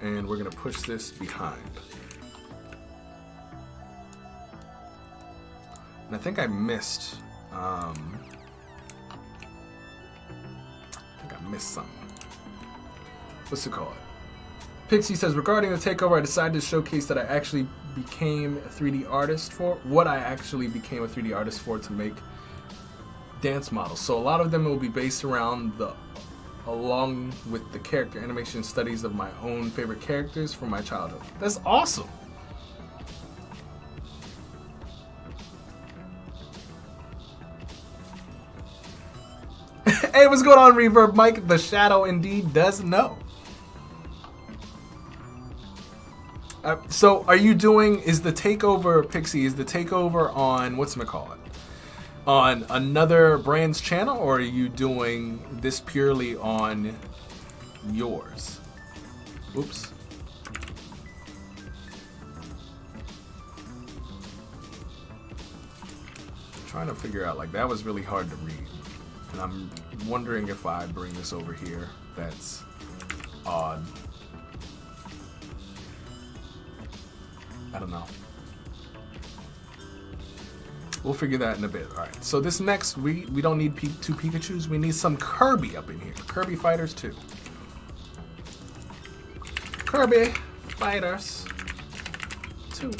And we're gonna push this behind. And I think I missed something. What's it called? Pixie says, regarding the takeover, I decided to showcase that I actually became a 3D artist for what I actually became a 3D artist for to make dance models. So a lot of them will be based around along with the character animation studies of my own favorite characters from my childhood. That's awesome. Hey, what's going on, Reverb Mike? The shadow indeed does know. So are you doing, is the takeover, Pixie, is the takeover on, whatchamacallit, on another brand's channel, or are you doing this purely on yours? Oops. I'm trying to figure out, like, that was really hard to read. And I'm wondering if I bring this over here. That's odd. I don't know. We'll figure that in a bit. All right. So this next, we don't need two Pikachus. We need some Kirby up in here. Kirby Fighters 2. Kirby Fighters 2.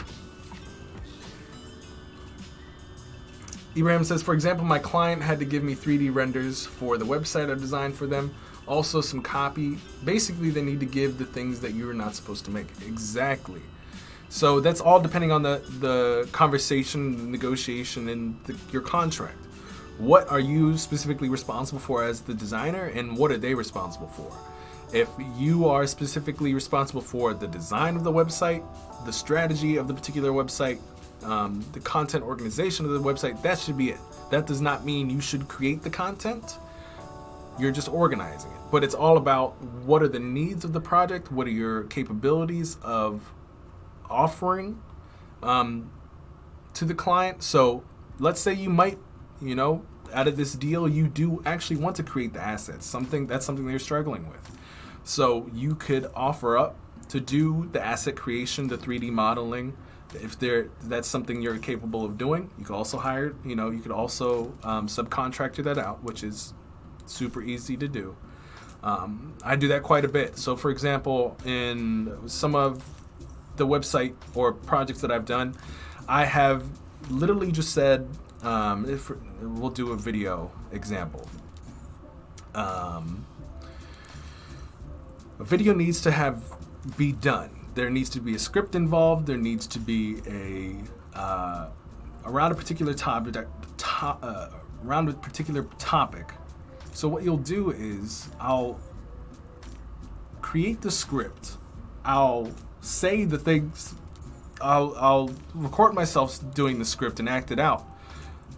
Ibrahim says, for example, my client had to give me 3D renders for the website I designed for them. Also some copy. Basically, they need to give the things that you were not supposed to make. Exactly. So that's all depending on the conversation, the negotiation, and your contract. What are you specifically responsible for as the designer, and what are they responsible for? If you are specifically responsible for the design of the website, the strategy of the particular website, the content organization of the website, that should be it. That does not mean you should create the content. You're just organizing it. But it's all about what are the needs of the project, what are your capabilities of offering to the client. So let's say you might, out of this deal, you do actually want to create the assets, something they're struggling with. So you could offer up to do the asset creation, the 3D modeling. If that's something you're capable of doing, you could also hire, you could also subcontractor that out, which is super easy to do. I do that quite a bit. So for example, in some of the website or projects that I've done, I have literally just said, if we'll do a video example. A video needs to be done. There needs to be a script involved. There needs to be around a particular topic. So what you'll do is I'll create the script. I'll say the things. I'll record myself doing the script and act it out.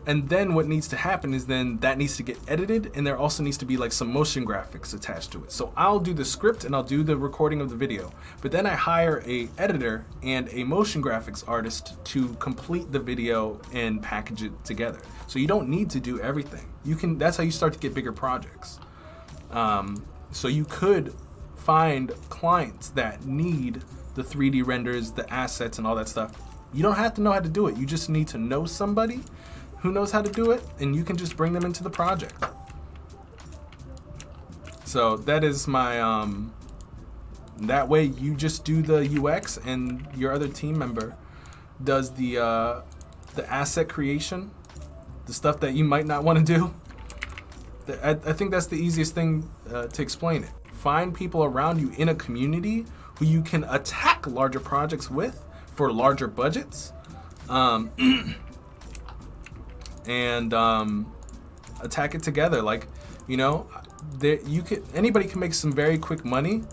And then what needs to happen is then that needs to get edited, and there also needs to be like some motion graphics attached to it. So I'll do the script and I'll do the recording of the video, but then I hire a editor and a motion graphics artist to complete the video and package it together. So you don't need to do everything. That's how you start to get bigger projects. So you could find clients that need the 3D renders, the assets, and all that stuff. You don't have to know how to do it. You just need to know somebody who knows how to do it, and you can just bring them into the project. So that is my That way you just do the UX and your other team member does the asset creation, the stuff that you might not want to do. I think that's the easiest thing to explain it. Find people around you in a community who you can attack larger projects with for larger budgets, and attack it together. Like, you know, anybody can make some very quick money,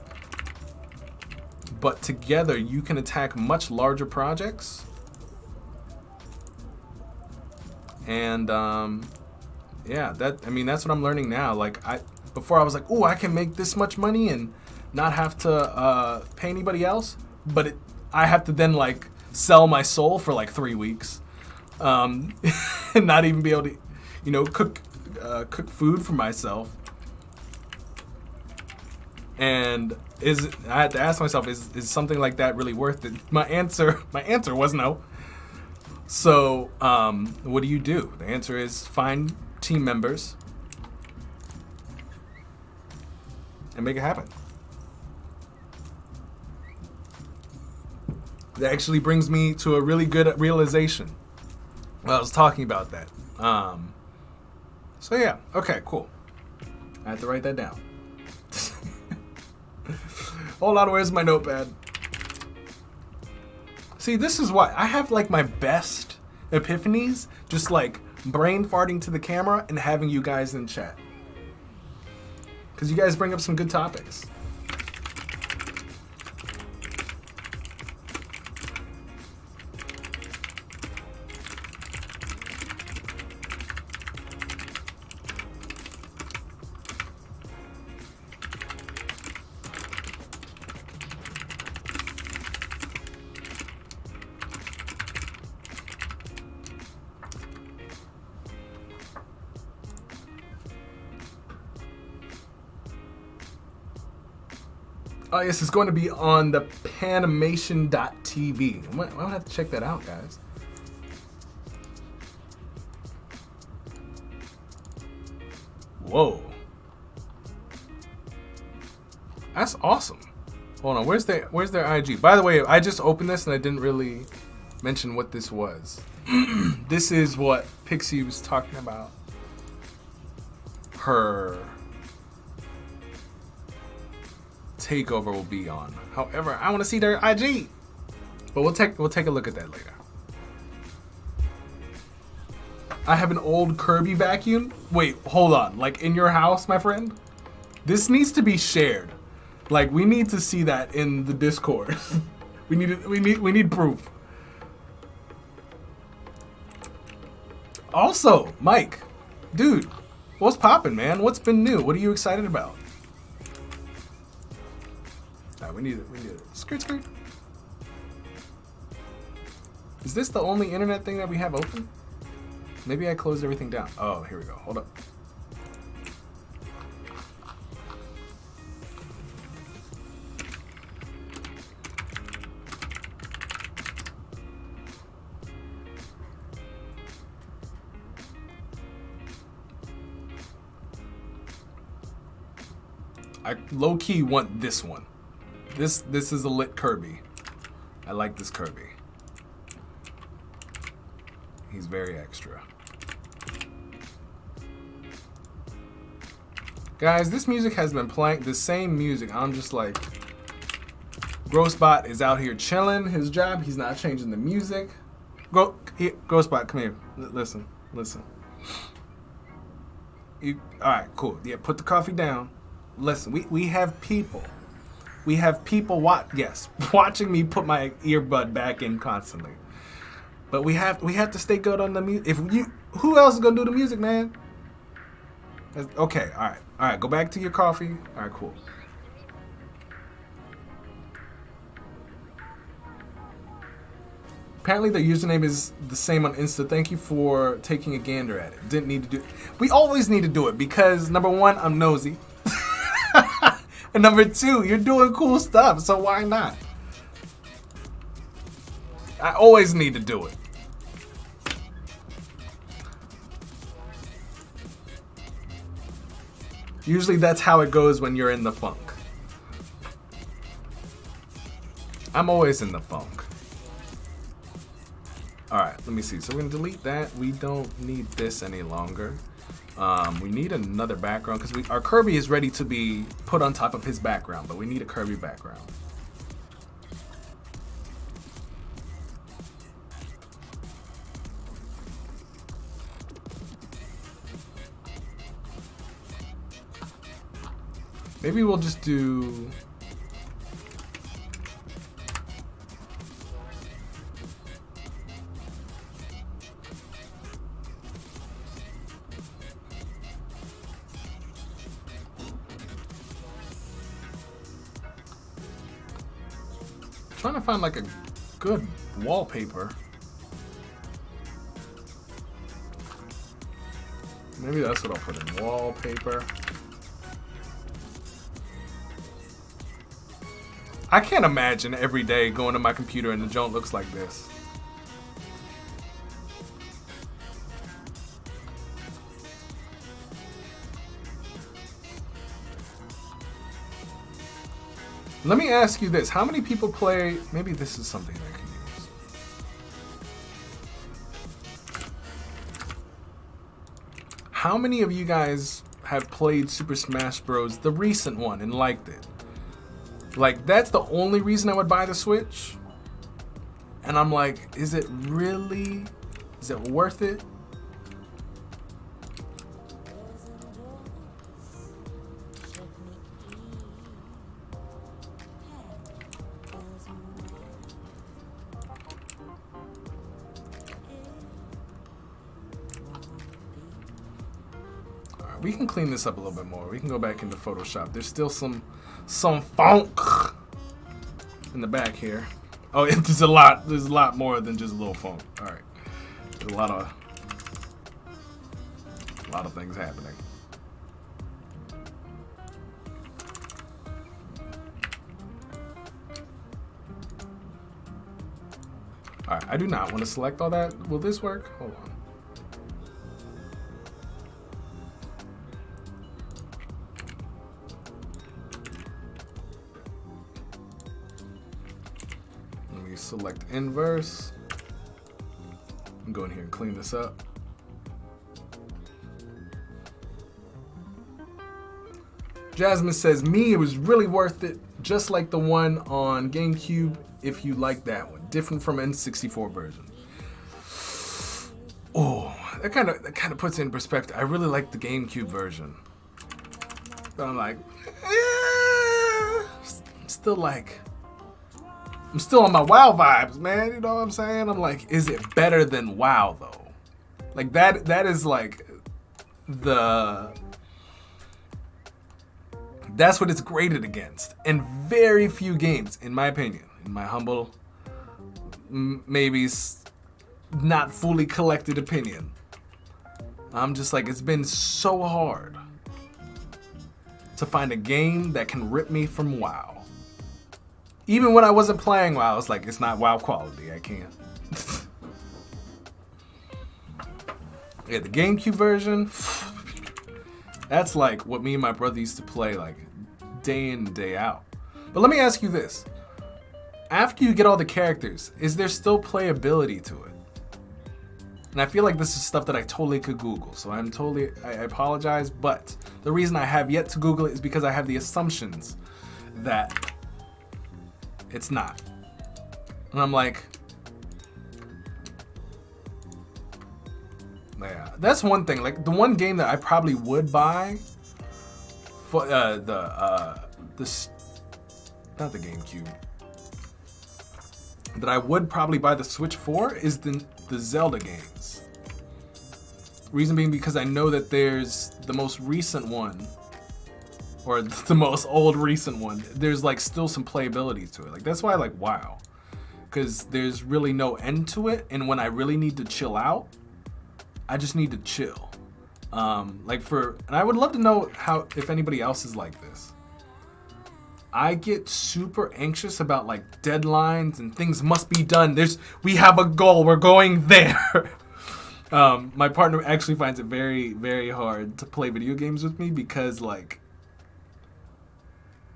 but together you can attack much larger projects. And yeah, that's what I'm learning now. Like, before I was like, oh, I can make this much money and not have to pay anybody else, but I have to then like sell my soul for like 3 weeks, and not even be able to, you know, cook food for myself. And I had to ask myself, is something like that really worth it? My answer was no. So what do? The answer is find team members and make it happen. That actually brings me to a really good realization. Well, I was talking about that. So yeah, okay, cool. I have to write that down. Hold on, where's my notepad? See, this is why I have like my best epiphanies, just like brain farting to the camera and having you guys in chat. Because you guys bring up some good topics. Oh yes, it's going to be on the Panimation.tv. I'm gonna have to check that out, guys. Whoa, that's awesome. Hold on, where's their IG? By the way, I just opened this and I didn't really mention what this was. This is what Pixie was talking about. Her takeover will be on. However, I want to see their IG, but we'll take a look at that later. I have an old Kirby vacuum. Wait, hold on. Like in your house, my friend? This needs to be shared. Like we need to see that in the Discord. we need proof. Also, Mike, dude, what's poppin', man? What's been new? What are you excited about? We need it. Skirt. Is this the only internet thing that we have open? Maybe I closed everything down. Oh, here we go. Hold up. I low-key want this one. This is a lit Kirby. I like this Kirby. He's very extra. Guys, this music has been playing, the same music. I'm just like, Grocebot is out here chilling his job. He's not changing the music. Grocebot, come here. Listen. All right, cool. Yeah, put the coffee down. Listen, we have people. We have people watching me put my earbud back in constantly. But we have to stay good on the music. Who else is gonna do the music, man? Okay, all right. Go back to your coffee. All right, cool. Apparently the username is the same on Insta. Thank you for taking a gander at it. Didn't need to do it. We always need to do it because number one, I'm nosy. And number two, you're doing cool stuff, so why not? I always need to do it. Usually that's how it goes when you're in the funk. I'm always in the funk. Alright, let me see. So we're going to delete that. We don't need this any longer. We need another background because our Kirby is ready to be put on top of his background, but we need a Kirby background. Maybe we'll just do... trying to find like a good wallpaper. Maybe that's what I'll put in, wallpaper. I can't imagine every day going to my computer and the joint looks like this. Let me ask you this. How many people play... Maybe this is something I can use. How many of you guys have played Super Smash Bros. The recent one and liked it? Like, that's the only reason I would buy the Switch. And I'm like, is it really... Is it worth it? We can clean this up a little bit more. We can go back into Photoshop. There's still some funk in the back here. Oh, there's a lot more than just a little funk. All right, there's a lot of things happening. All right, I do not want to select all that. Will this work? Hold on. Select inverse. I'm going here and clean this up. Jasmine says, me, it was really worth it, just like the one on GameCube, if you like that one. Different from N64 version. Oh, that kind of puts it in perspective. I really like the GameCube version. But I'm like, I'm still on my WoW vibes, man. You know what I'm saying? I'm like, is it better than WoW though? Like that is like that's what it's graded against. And very few games, in my opinion, in my humble, maybe not fully collected opinion. I'm just like, it's been so hard to find a game that can rip me from WoW. Even when I wasn't playing WoW, I was like, it's not WoW quality. I can't. Yeah, the GameCube version, that's like what me and my brother used to play like day in and day out. But let me ask you this. After you get all the characters, is there still playability to it? And I feel like this is stuff that I totally could Google. So I apologize. But the reason I have yet to Google it is because I have the assumptions that it's not. And I'm like, yeah, that's one thing. Like the one game that I probably would buy for not the GameCube, that I would probably buy the Switch for is the Zelda games. Reason being because I know that there's the most recent one, or the most old recent one, there's like still some playability to it. Like that's why I like WoW, because there's really no end to it, and when I really need to chill out, I just need to chill. And I would love to know if anybody else is like this. I get super anxious about like deadlines and things must be done. We have a goal, we're going there. My partner actually finds it very, very hard to play video games with me because like,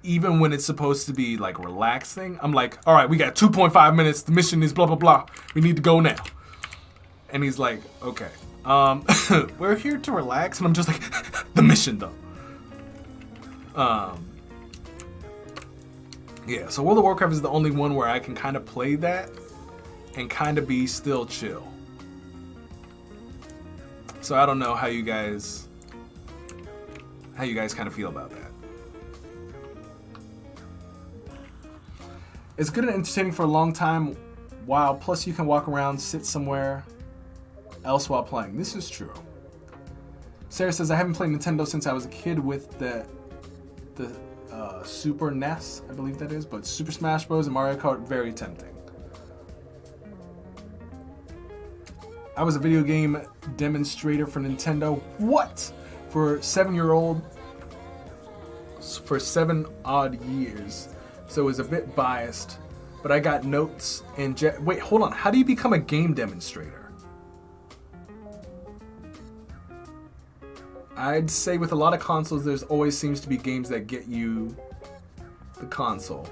even when it's supposed to be like relaxing, I'm like, all right, we got 2.5 minutes. The mission is blah, blah, blah. We need to go now. And he's like, okay, we're here to relax. And I'm just like, the mission though. Yeah, so World of Warcraft is the only one where I can kind of play that and kind of be still chill. So I don't know how you guys kind of feel about that. It's good and entertaining for a long time, while plus you can walk around, sit somewhere else while playing. This is true. Sarah says, I haven't played Nintendo since I was a kid with the Super NES, I believe that is, but Super Smash Bros. And Mario Kart, very tempting. I was a video game demonstrator for Nintendo. What? For 7 odd years. So it was a bit biased, but I got notes and wait, hold on. How do you become a game demonstrator? I'd say with a lot of consoles, there's always seems to be games that get you the console.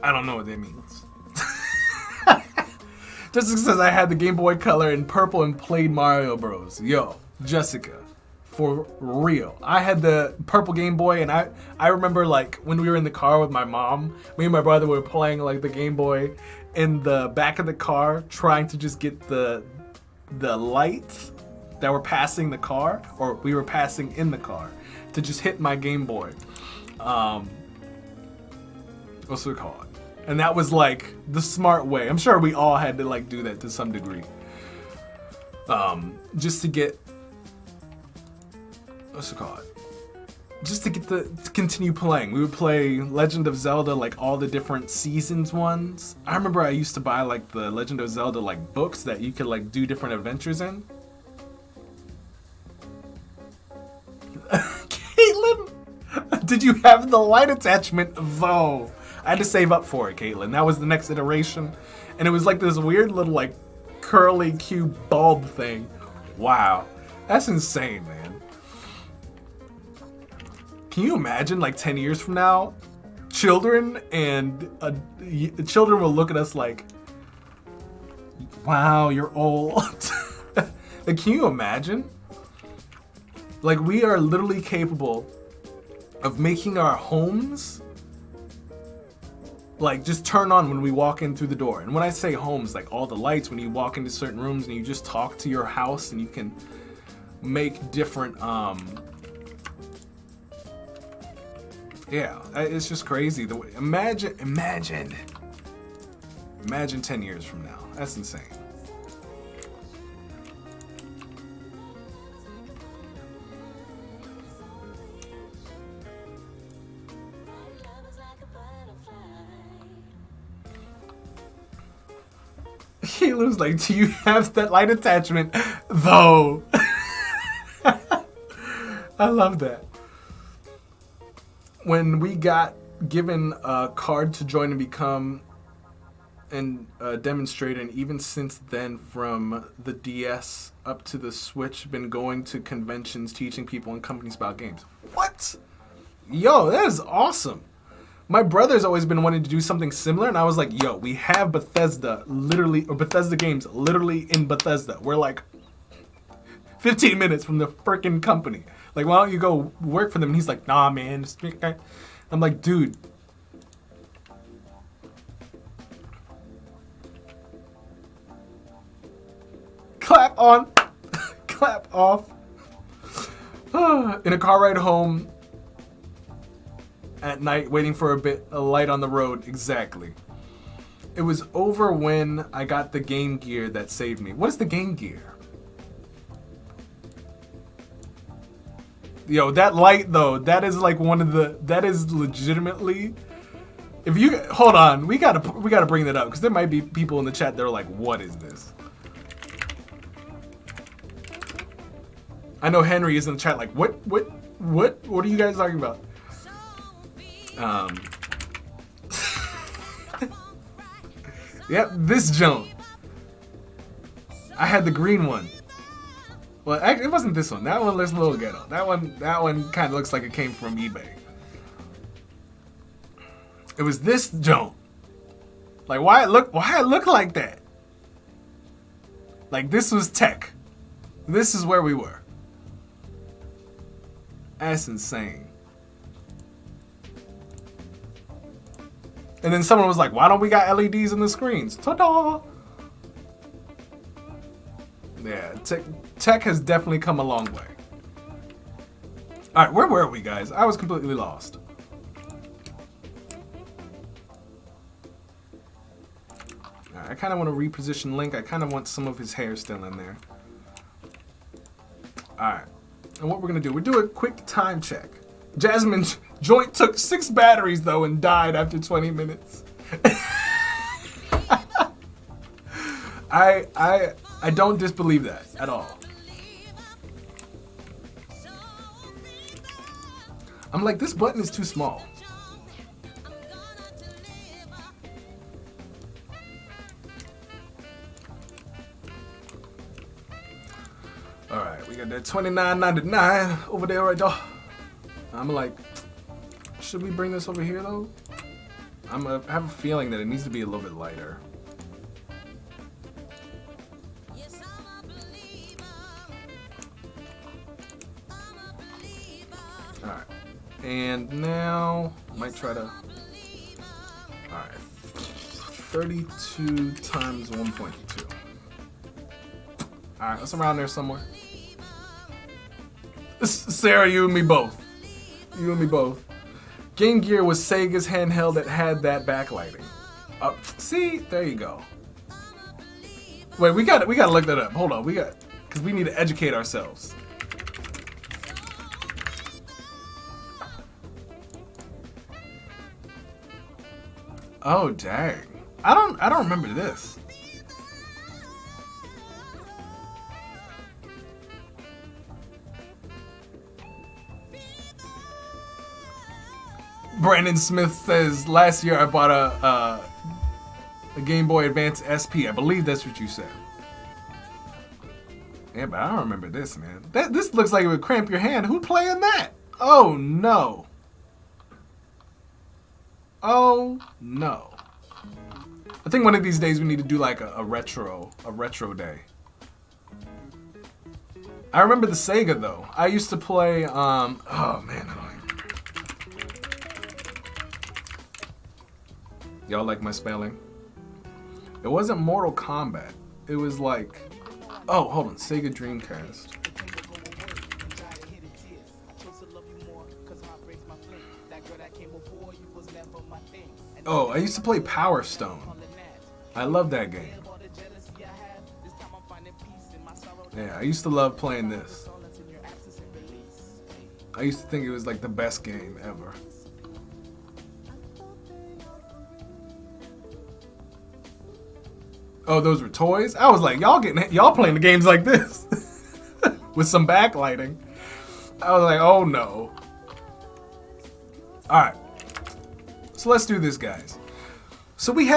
I don't know what that means. Jessica says, I had the Game Boy Color in purple and played Mario Bros. Yo, Jessica, for real. I had the purple Game Boy, and I remember like when we were in the car with my mom, me and my brother were playing like the Game Boy in the back of the car, trying to just get the lights that were passing the car, or we were passing in the car, to just hit my Game Boy. What's it called? And that was like the smart way. I'm sure we all had to like do that to some degree. Just to get, what's it called? Just to continue playing. We would play Legend of Zelda, like all the different seasons ones. I remember I used to buy like the Legend of Zelda like books that you could like do different adventures in. Caitlin, did you have the light attachment though? I had to save up for it, Caitlin. That was the next iteration. And it was like this weird little like curly cube bulb thing. Wow. That's insane, man. Can you imagine like 10 years from now, children will look at us like, wow, you're old. Like, can you imagine? Like, we are literally capable of making our homes like just turn on when we walk in through the door. And when I say homes, like all the lights, when you walk into certain rooms and you just talk to your house and you can make different, yeah, it's just crazy. The way, imagine 10 years from now. That's insane. Caitlin's like, do you have that light attachment though? I love that. When we got given a card to join and become a demonstrator, and even since then, from the DS up to the Switch, been going to conventions, teaching people and companies about games. What? Yo, that is awesome. My brother's always been wanting to do something similar, and I was like, yo, we have Bethesda games literally in Bethesda. We're like 15 minutes from the freaking company. Like, why don't you go work for them? And he's like, nah, man. I'm like, dude. Clap on, clap off. In a car ride home at night, waiting for a light on the road. Exactly. It was over when I got the Game Gear that saved me. What is the Game Gear? Yo, that light though, that is like that is legitimately, if you, hold on, we gotta bring that up, because there might be people in the chat that are like, what is this? I know Henry is in the chat like, what are you guys talking about? Yep, this Joan. I had the green one. Well, actually, it wasn't this one. That one looks a little ghetto. That one kind of looks like it came from eBay. It was this joint. Like, why it look like that? Like, this was tech. This is where we were. That's insane. And then someone was like, why don't we got LEDs in the screens? Ta-da! Yeah, tech has definitely come a long way. Alright, where were we, guys? I was completely lost. I kind of want to reposition Link. I kind of want some of his hair still in there. Alright. And what we're going to do, we'll do a quick time check. Jasmine's joint took 6 batteries, though, and died after 20 minutes. I don't disbelieve that at all. I'm like, this button is too small. Alright, we got that $29.99 over there right there. I'm like, should we bring this over here though? I have a feeling that it needs to be a little bit lighter. Alright, and now I might try to. Alright, 32 times 1.2. Alright, that's around there somewhere. Sarah, you and me both. You and me both. Game Gear was Sega's handheld that had that backlighting. See, there you go. Wait, we gotta look that up. Hold on, because we need to educate ourselves. Oh dang, I don't remember this. Brandon Smith says, last year I bought a Game Boy Advance SP. I believe that's what you said. Yeah, but I don't remember this, man. This looks like it would cramp your hand. Who playing that? Oh, no. Oh, no. I think one of these days we need to do like a retro day. I remember the Sega, though. I used to play, oh, man, I don't. Y'all like my spelling? It wasn't Mortal Kombat. It was like, oh, hold on, Sega Dreamcast. Oh, I used to play Power Stone. I love that game. Yeah, I used to love playing this. I used to think it was like the best game ever. Oh, those were toys? I was like, y'all playing the games like this with some backlighting. I was like, oh no. All right. So let's do this, guys. So we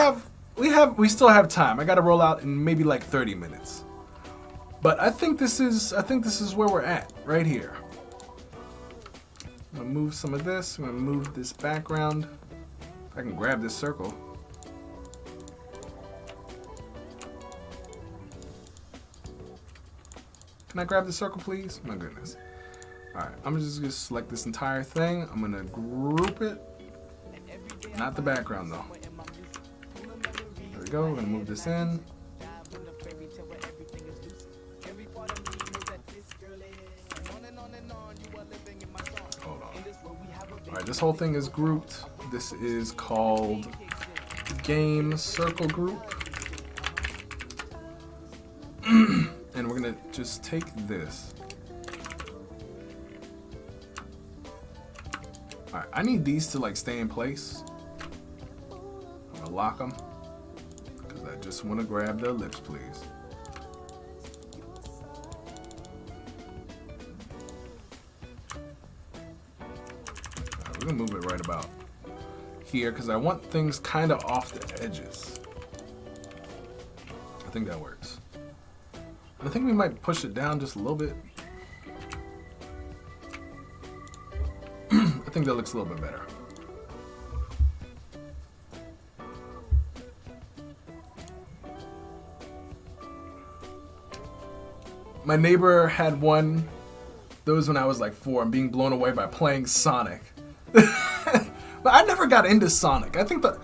still have time. I got to roll out in maybe like 30 minutes. But I think this is where we're at right here. I'm going to move some of this. I'm going to move this background. I can grab this circle. Can I grab the circle, please? My goodness. Alright, I'm just going to select this entire thing. I'm going to group it. Not the background, though. There we go. We're going to move this in. Hold on. Alright, this whole thing is grouped. This is called Game Circle Group. And we're gonna just take this. Alright, I need these to like stay in place. I'm gonna lock them. Because I just want to grab the ellipse, please. Alright, we're gonna move it right about here because I want things kind of off the edges. I think that works. I think we might push it down just a little bit. I think that looks a little bit better. My neighbor had one. Those when I was like 4. I'm being blown away by playing Sonic. But I never got into Sonic. I think the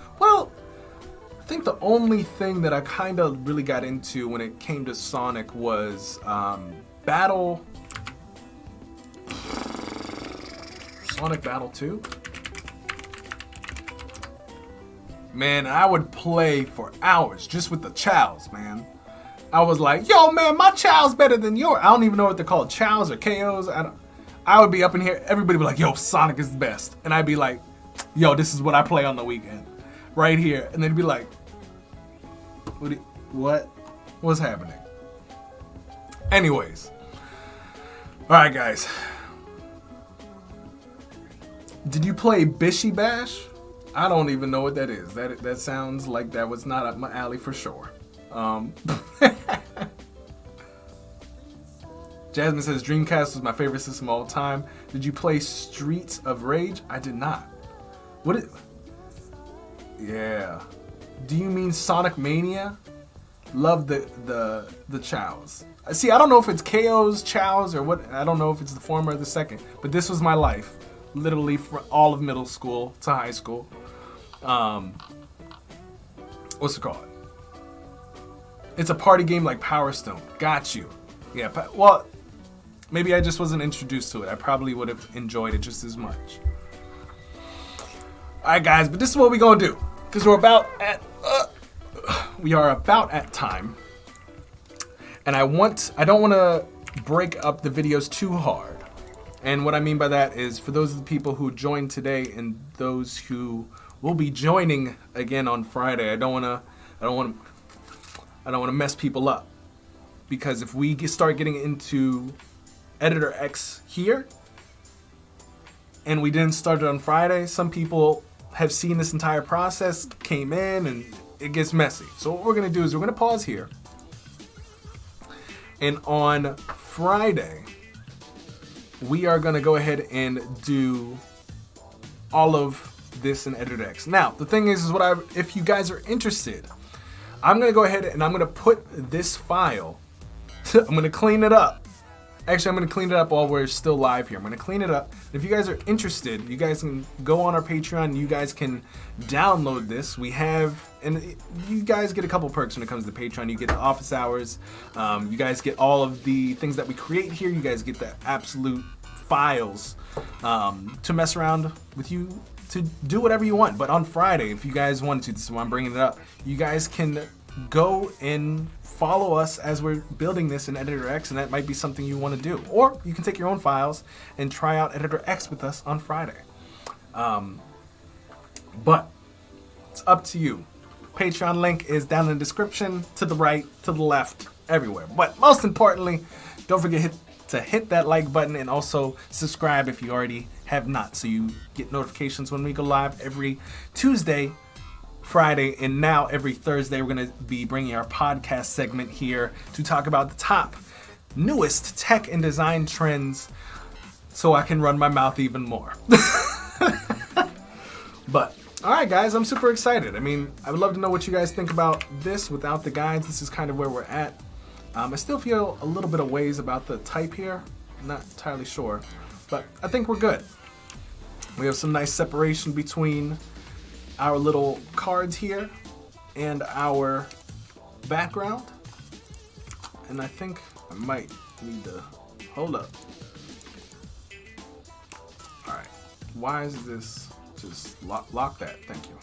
only thing that I kind of really got into when it came to Sonic was Sonic Battle 2. Man, I would play for hours just with the chows, man. I was like, yo, man, my chow's better than yours. I don't even know what they're called, chows or KOs. I would be up in here. Everybody would be like, yo, Sonic is the best. And I'd be like, yo, this is what I play on the weekend. Right here. And they'd be like, what? What's happening? Anyways. All right, guys. Did you play Bishi Bash? I don't even know what that is. That sounds like that was not up my alley for sure. Jasmine says Dreamcast was my favorite system of all time. Did you play Streets of Rage? I did not. Yeah. Do you mean Sonic Mania? Love the chows. See, I don't know if it's KOs, chows, or what. I don't know if it's the former or the second. But this was my life, literally from all of middle school to high school. What's it called? It's a party game like Power Stone. Got you. Yeah. Well, maybe I just wasn't introduced to it. I probably would have enjoyed it just as much. All right, guys. But this is what we're gonna do because we are about at time. And I don't want to break up the videos too hard. And what I mean by that is for those of the people who joined today and those who will be joining again on Friday, I don't want to mess people up. Because if we start getting into Editor X here and we didn't start it on Friday, some people have seen this entire process, came in, and it gets messy. So what we're going to do is we're going to pause here. And on Friday, we are going to go ahead and do all of this in Editor X. Now, the thing is if you guys are interested, I'm going to go ahead and I'm going to put this file, I'm going to clean it up. Actually, I'm going to clean it up while we're still live here. I'm going to clean it up. If you guys are interested, you guys can go on our Patreon. You guys can download this. And you guys get a couple perks when it comes to Patreon. You get the office hours. You guys get all of the things that we create here. You guys get the absolute files to mess around with you, to do whatever you want. But on Friday, if you guys want to, this is why I'm bringing it up, you guys can go and follow us as we're building this in Editor X, and that might be something you want to do. Or you can take your own files and try out Editor X with us on Friday. But it's up to you. Patreon link is down in the description, to the right, to the left, everywhere. But most importantly, don't forget to hit that like button and also subscribe if you already have not, so you get notifications when we go live every Tuesday, Friday, and now every Thursday. We're going to be bringing our podcast segment here to talk about the top, newest tech and design trends so I can run my mouth even more. But, all right, guys, I'm super excited. I mean, I would love to know what you guys think about this without the guides. This is kind of where we're at. I still feel a little bit of ways about the type here. I'm not entirely sure, but I think we're good. We have some nice separation between our little cards here and our background. And I think I might need to hold up. All right, why is this just lock that? Thank you.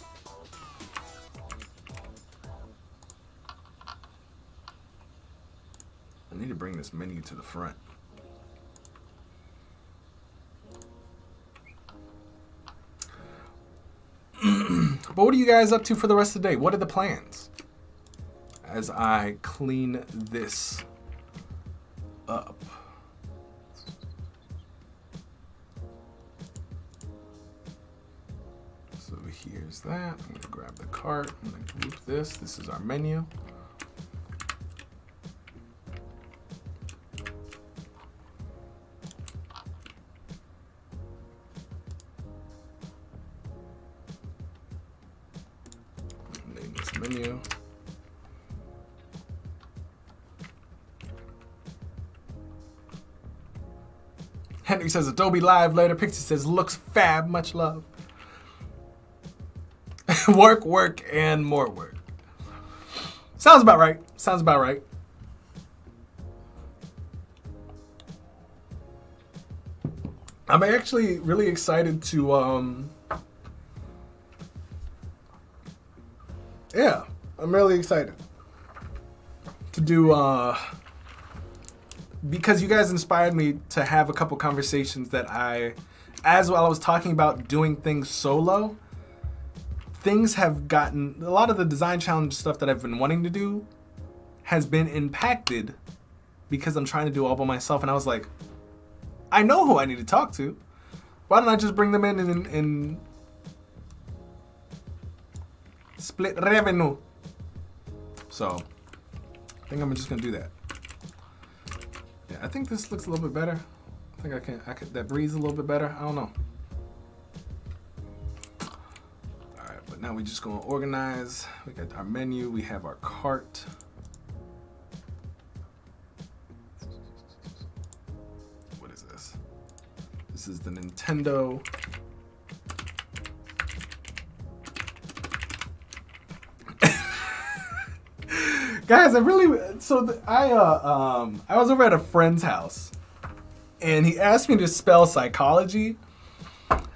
I need to bring this menu to the front. But what are you guys up to for the rest of the day? What are the plans? As I clean this up. So here's that. I'm going to grab the cart. I'm going to group this. This is our menu. Menu. Henry says Adobe Live later. Pixie says looks fab. Much love. Work, and more work. Sounds about right. Sounds about right. I'm actually really excited to yeah, I'm really excited to do because you guys inspired me to have a couple conversations that as while I was talking about doing things solo, things have gotten, a lot of the design challenge stuff that I've been wanting to do has been impacted because I'm trying to do all by myself. And I was like, I know who I need to talk to. Why don't I just bring them in and split revenue? So I think I'm just gonna do that. Yeah, I think this looks a little bit better. I think I can that breathes a little bit better. I don't know. All right, but now we're just gonna organize. We got our menu, we have our cart. What is this? This is the Nintendo. Guys, I was over at a friend's house, and he asked me to spell psychology.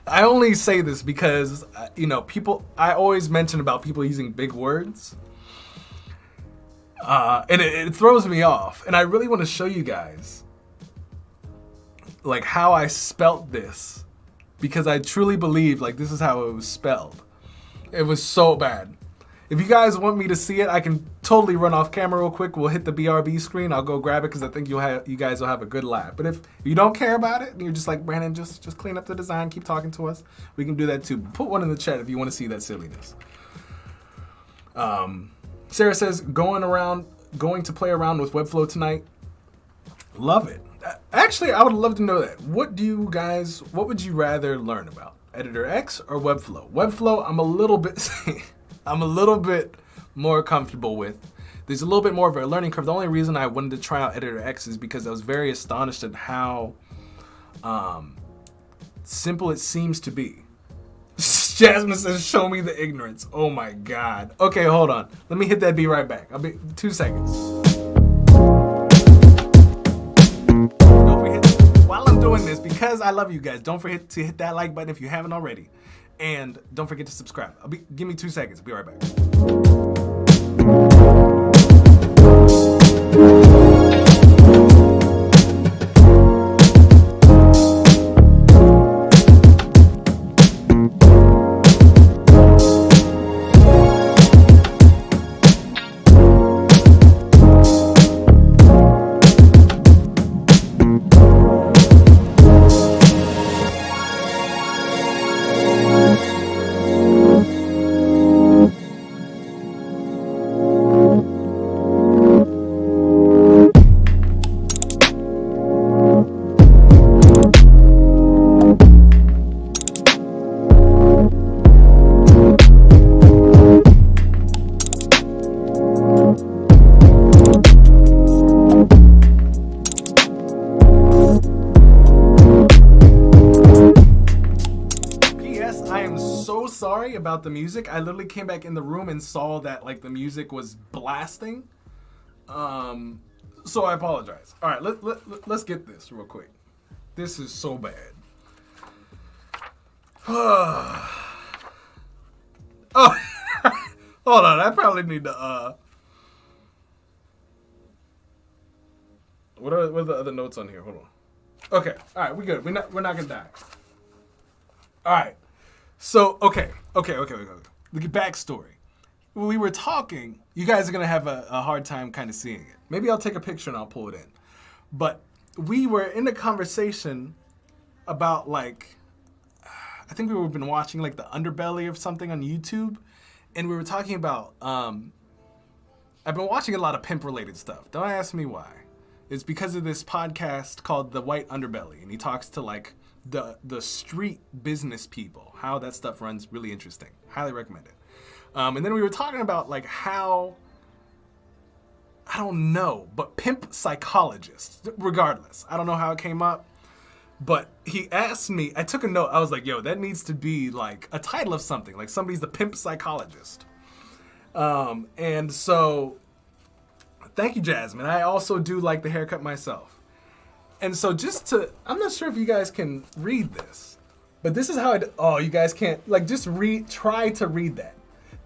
I only say this because I always mention about people using big words, and it throws me off. And I really want to show you guys, like, how I spelt this, because I truly believe like this is how it was spelled. It was so bad. If you guys want me to see it, I can totally run off camera real quick. We'll hit the BRB screen. I'll go grab it because I think you guys will have a good laugh. But if you don't care about it and you're just like, Brandon, just clean up the design, keep talking to us, we can do that too. Put one in the chat if you want to see that silliness. Sarah says, going to play around with Webflow tonight. Love it. Actually, I would love to know that. What would you rather learn about? Editor X or Webflow? Webflow, I'm a little bit more comfortable with. There's a little bit more of a learning curve. The only reason I wanted to try out Editor X is because I was very astonished at how simple it seems to be. Jasmine says, show me the ignorance. Oh my God. Okay, hold on. Let me hit that be right back. I'll be 2 seconds. Don't forget, while I'm doing this, because I love you guys, don't forget to hit that like button if you haven't already. And don't forget to subscribe. Give me 2 seconds. I'll be right back. About the music. I literally came back in the room and saw that like the music was blasting. So I apologize. All right, let's get this real quick. This is so bad. Oh, hold on. I probably need to what are the other notes on here? Hold on. Okay. All right, we good. We're not gonna die. All right. So, okay. The backstory. When we were talking, you guys are going to have a hard time kind of seeing it. Maybe I'll take a picture and I'll pull it in. But we were in a conversation about, like, I think we were been watching, like, the underbelly of something on YouTube. And we were talking about, I've been watching a lot of pimp-related stuff. Don't ask me why. It's because of this podcast called The White Underbelly. And he talks to, like, the street business people, how that stuff runs. Really interesting. Highly recommend it. And then we were talking about like how, I don't know, but pimp psychologist, regardless. I don't know how it came up, but he asked me, I took a note. I was like, yo, that needs to be like a title of something. Like somebody's the pimp psychologist. And so thank you, Jasmine. I also do like the haircut myself. And so I'm not sure if you guys can read this, but this is how you guys can't, like, just try to read that.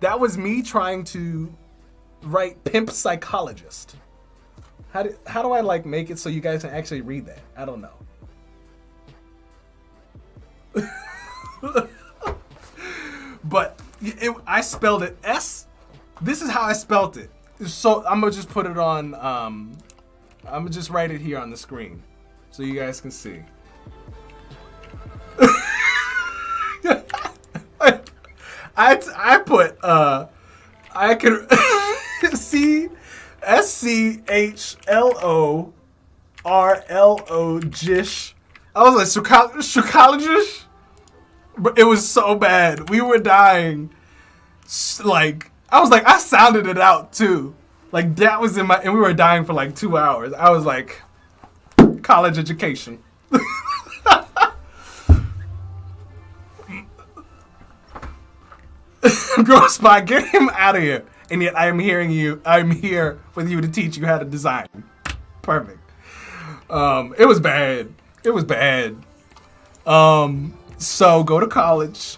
That was me trying to write pimp psychologist. How do I like make it so you guys can actually read that? I don't know. But I spelled it S. This is how I spelled it. So I'm gonna just put it on. I'm gonna just write it here on the screen, so you guys can see. I put I can see SCHLORLO jish. I was like psychologist, but it was so bad. We were dying. Like I was like I sounded it out too. Like that was in my, and we were dying for like 2 hours. I was like, college education. Groce, get him out of here. And yet I'm here with you to teach you how to design. Perfect. It was bad. So go to college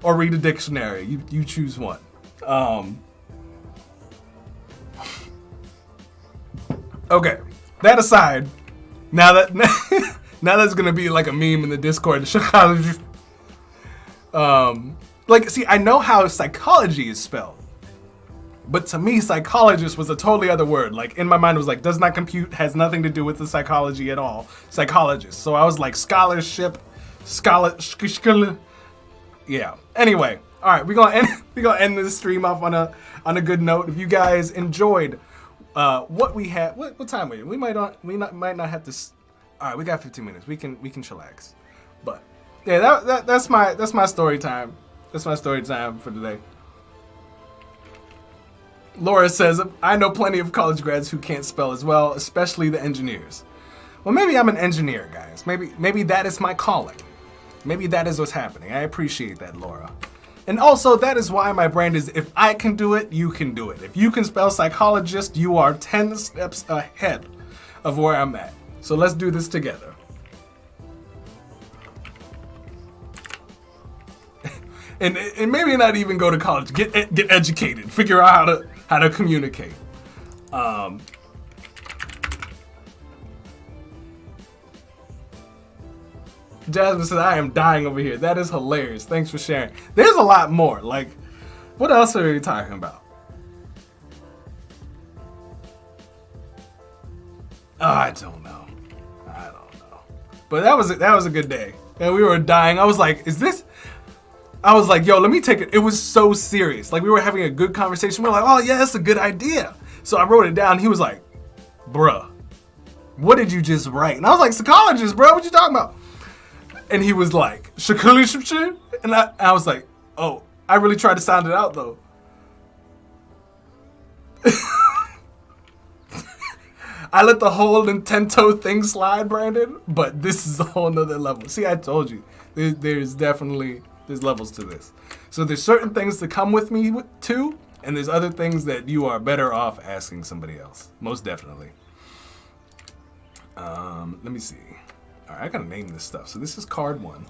or read a dictionary. You choose one. Okay. That aside, now that's gonna be like a meme in the Discord. Like, see, I know how psychology is spelled, but to me, psychologist was a totally other word. Like, in my mind, it was like, does not compute, has nothing to do with the psychology at all. Psychologist. So I was like, scholarship, yeah. Anyway, all right, we're gonna end this stream off on a good note. If you guys enjoyed what we had, what time we might not have to. All right, we got 15 minutes. We can chillax. But yeah, that's my story time. That's my story time for today. Laura says, I know plenty of college grads who can't spell as well, especially the engineers. Well, maybe I'm an engineer, guys. Maybe that is my calling. Maybe that is what's happening. I appreciate that, Laura. And also, that is why my brand is, if I can do it, you can do it. If you can spell psychologist, you are 10 steps ahead of where I'm at. So let's do this together. And maybe not even go to college. Get educated. Figure out how to communicate. Jasmine says, I am dying over here. That is hilarious. Thanks for sharing. There's a lot more. Like, what else are we talking about? Oh, I don't know. But that was a good day. And we were dying. I was like, I was like, yo, let me take it. It was so serious. Like, we were having a good conversation. We were like, oh, yeah, that's a good idea. So I wrote it down. He was like, bruh, what did you just write? And I was like, psychologist, bro. What you talking about? And he was like, and I was like, oh, I really tried to sound it out, though. I let the whole Nintendo thing slide, Brandon, but this is a whole nother level. See, I told you, there's levels to this. So there's certain things that come with me too, and there's other things that you are better off asking somebody else. Most definitely. Let me see. All right, I gotta name this stuff. So this is card 1.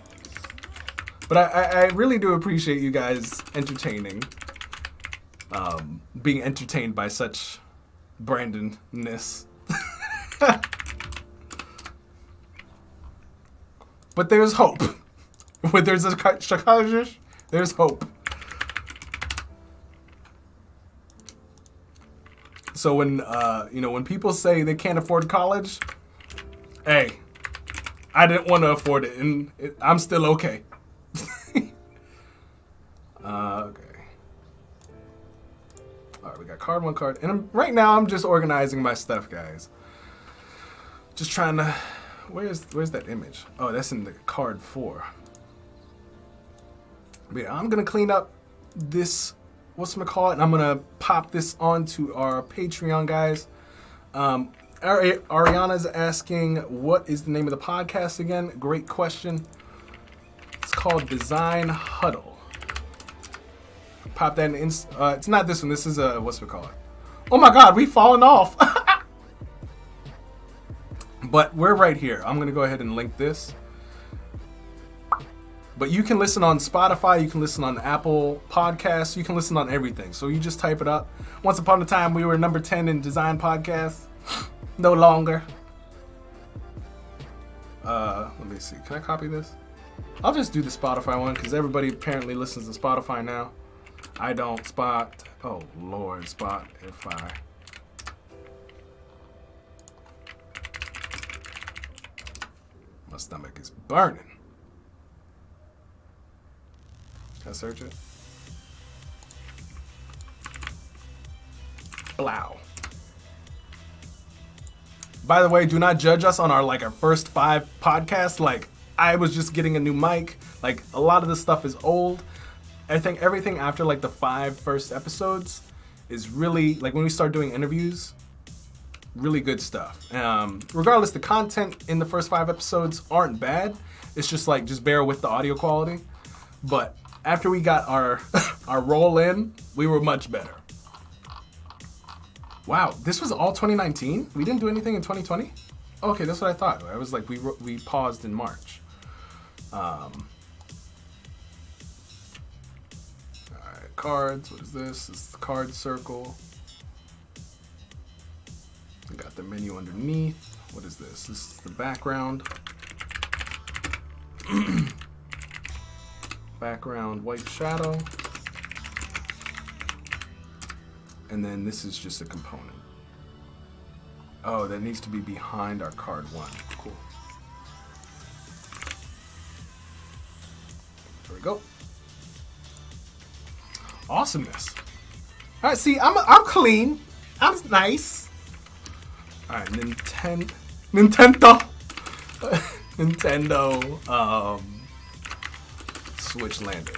But I really do appreciate you guys entertaining, being entertained by such Brandon-ness. But there's hope. When there's a psychologist, there's hope. So when people say they can't afford college, hey, I didn't want to afford it, and I'm still okay. Okay. All right, we got card 1 card, and right now I'm just organizing my stuff, guys. Just trying to. Where's that image? Oh, that's in the card 4. But yeah, I'm gonna clean up this whatchamacallit, and I'm gonna pop this onto our Patreon, guys. Ariana's asking, what is the name of the podcast again? Great question. It's called Design Huddle. Pop that in. It's not this one. This is whatchamacallit. Oh my God, we've fallen off. But we're right here. I'm gonna go ahead and link this. But you can listen on Spotify, you can listen on Apple Podcasts, you can listen on everything. So you just type it up. Once upon a time, we were number 10 in design podcasts. No longer. Let me see. Can I copy this? I'll just do the Spotify one because everybody apparently listens to Spotify now. I don't. Oh, Lord. Spotify. My stomach is burning. Can I search it? Blow. By the way, do not judge us on our first 5 podcasts. Like, I was just getting a new mic. Like, a lot of this stuff is old. I think everything after the 5 first episodes is really, when we start doing interviews, really good stuff. Regardless, the content in the first 5 episodes aren't bad. It's just bear with the audio quality. But after we got our our roll in, we were much better. Wow, this was all 2019? We didn't do anything in 2020? Okay, that's what I thought. I was we paused in March. All right, cards. What is this? This is the card circle. We got the menu underneath. What is this? This is the background. Background white shadow. And then this is just a component. Oh, that needs to be behind our card 1. Cool. There we go. Awesomeness. All right, see, I'm clean. I'm nice. All right, Nintendo. Nintendo. Switch landing.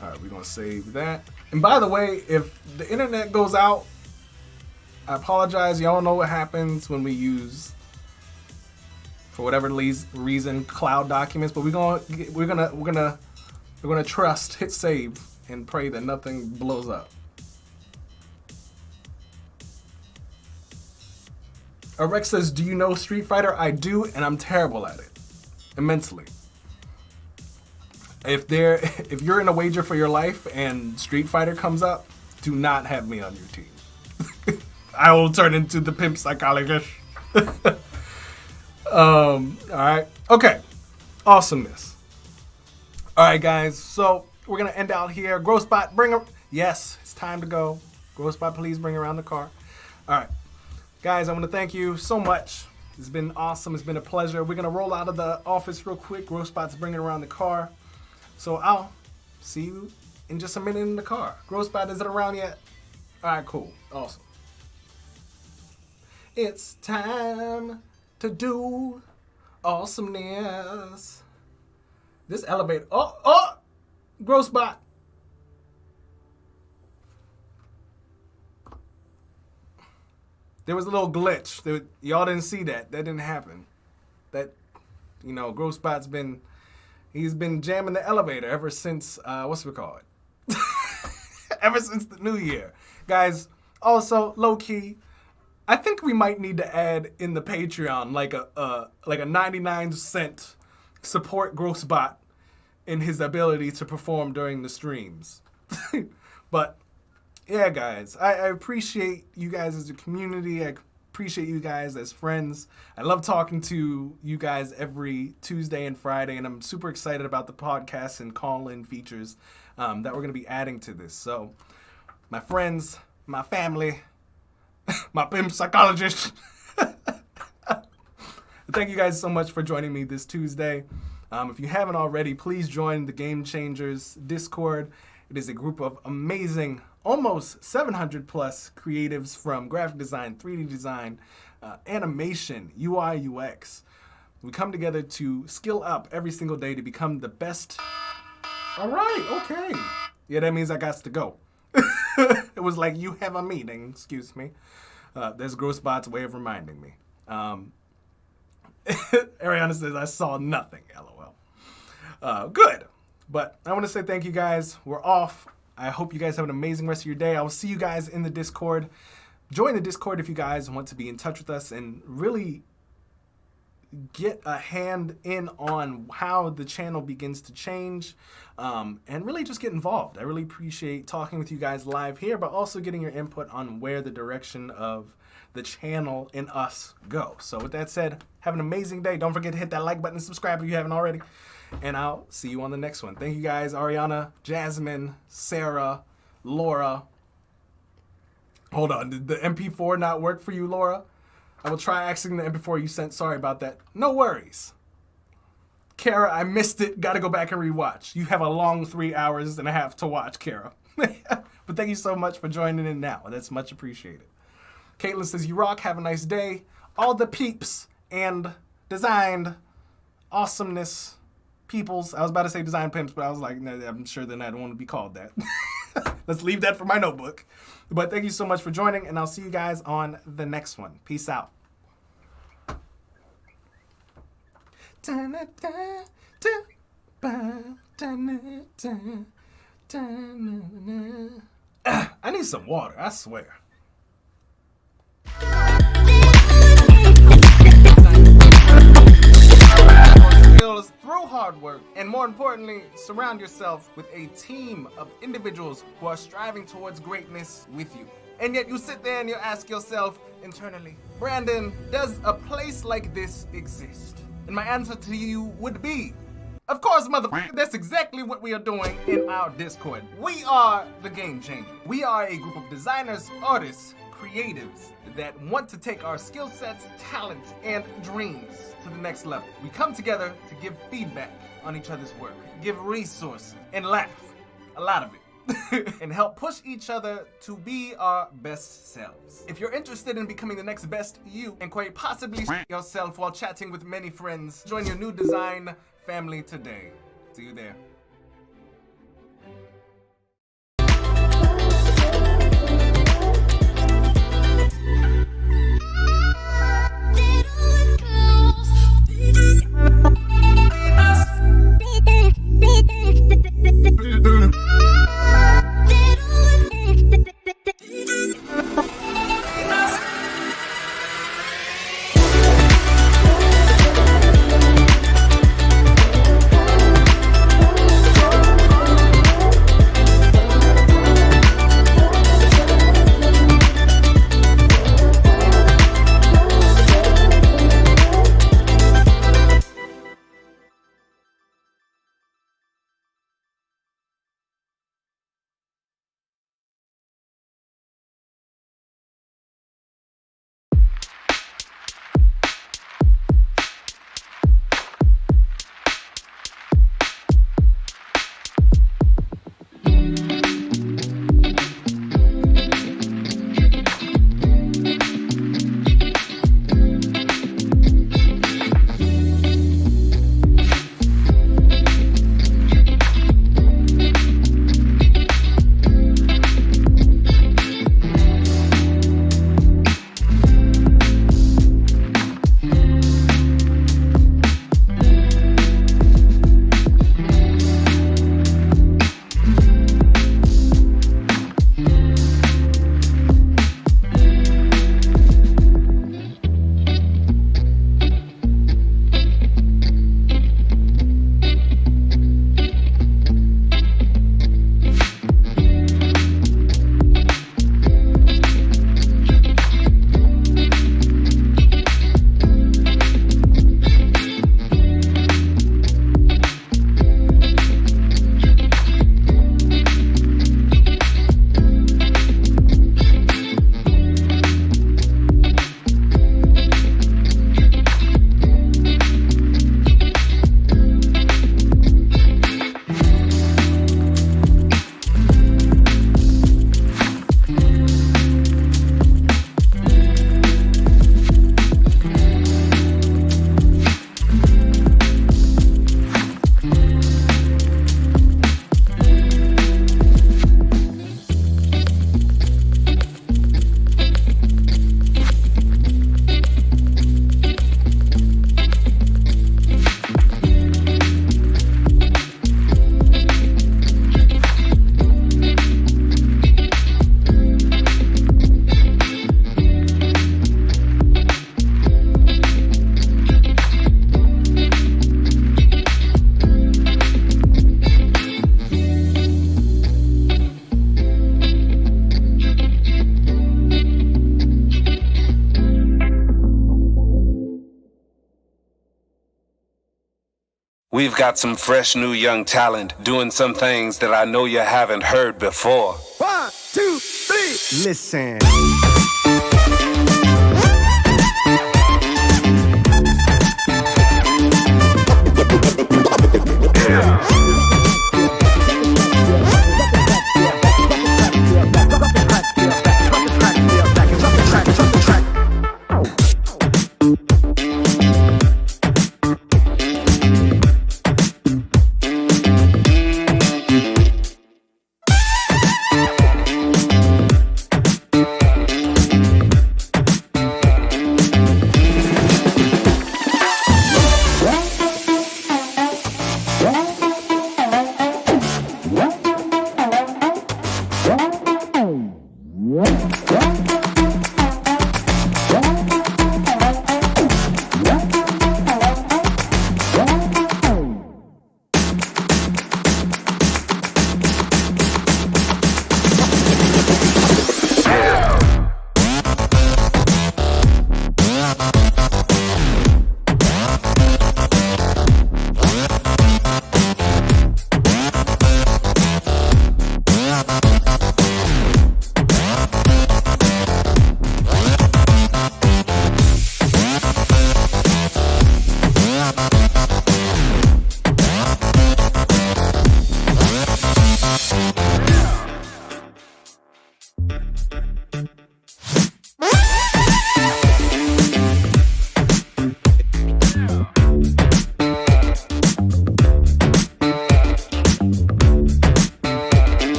All right, we're gonna save that. And by the way, if the internet goes out, I apologize. Y'all know what happens when we use, for whatever reason, cloud documents. But we're gonna trust, hit save, and pray that nothing blows up. Rex says, do you know Street Fighter? I do, and I'm terrible at it. Immensely. If you're in a wager for your life and Street Fighter comes up, do not have me on your team. I will turn into the pimp psychologist. Alright. Okay. Awesomeness. Alright, guys. So, we're going to end out here. Growspot, yes, it's time to go. Growspot, please bring around the car. Alright. Guys, I want to thank you so much. It's been awesome. It's been a pleasure. We're going to roll out of the office real quick. Growspot's bringing around the car. So I'll see you in just a minute in the car. Growspot, is it around yet? All right, cool. Awesome. It's time to do awesomeness. This elevator. Oh! Growspot. There was a little glitch. Y'all didn't see that. That didn't happen. Growspot's he's been jamming the elevator ever since, ever since the new year. Guys, also, low-key, I think we might need to add in the Patreon a 99-cent support Growspot in his ability to perform during the streams. But yeah, guys, I appreciate you guys as a community. I appreciate you guys as friends. I love talking to you guys every Tuesday and Friday, and I'm super excited about the podcast and call-in features that we're going to be adding to this. So, my friends, my family, my pimp psychologist, thank you guys so much for joining me this Tuesday. If you haven't already, please join the Game Changers Discord. It is a group of amazing, almost 700 plus creatives from graphic design, 3D design, animation, UI, UX, We come together to skill up every single day to become the best. All right, okay. Yeah, that means I got to go. It was like, you have a meeting, excuse me. There's Grocebot's way of reminding me. Ariana says, I saw nothing, LOL. Good. But I want to say thank you guys. We're off. I hope you guys have an amazing rest of your day. I will see you guys in the Discord. Join the Discord if you guys want to be in touch with us and really get a hand in on how the channel begins to change, and really just get involved. I really appreciate talking with you guys live here, but also getting your input on where the direction of the channel and us go. So with that said, have an amazing day. Don't forget to hit that like button and subscribe if you haven't already. And I'll see you on the next one. Thank you guys, Ariana, Jasmine, Sarah, Laura. Hold on, did the MP4 not work for you, Laura? I will try accessing the MP4 you sent. Sorry about that. No worries. Kara, I missed it. Got to go back and rewatch. You have a long 3 hours and a half to watch, Kara. But thank you so much for joining in now. That's much appreciated. Caitlin says, you rock. Have a nice day. All the peeps and designed awesomeness peoples. I was about to say design pimps, but I was like, no, I'm sure then I don't want to be called that. Let's leave that for my notebook. But thank you so much for joining, and I'll see you guys on the next one. Peace out. I need some water, I swear. Skills through hard work, and more importantly, surround yourself with a team of individuals who are striving towards greatness with you. And yet you sit there and you ask yourself internally, Brandon, does a place like this exist? And my answer to you would be, of course, motherfucker, that's exactly what we are doing in our Discord. We are the Game Changer. We are a group of designers, artists, creatives that want to take our skill sets, talents, and dreams to the next level. We come together to give feedback on each other's work, give resources, and laugh, a lot of it, and help push each other to be our best selves. If you're interested in becoming the next best you, and quite possibly yourself while chatting with many friends, join your new design family today. See you there. We've got some fresh new young talent doing some things that I know you haven't heard before. 1, 2, 3, listen.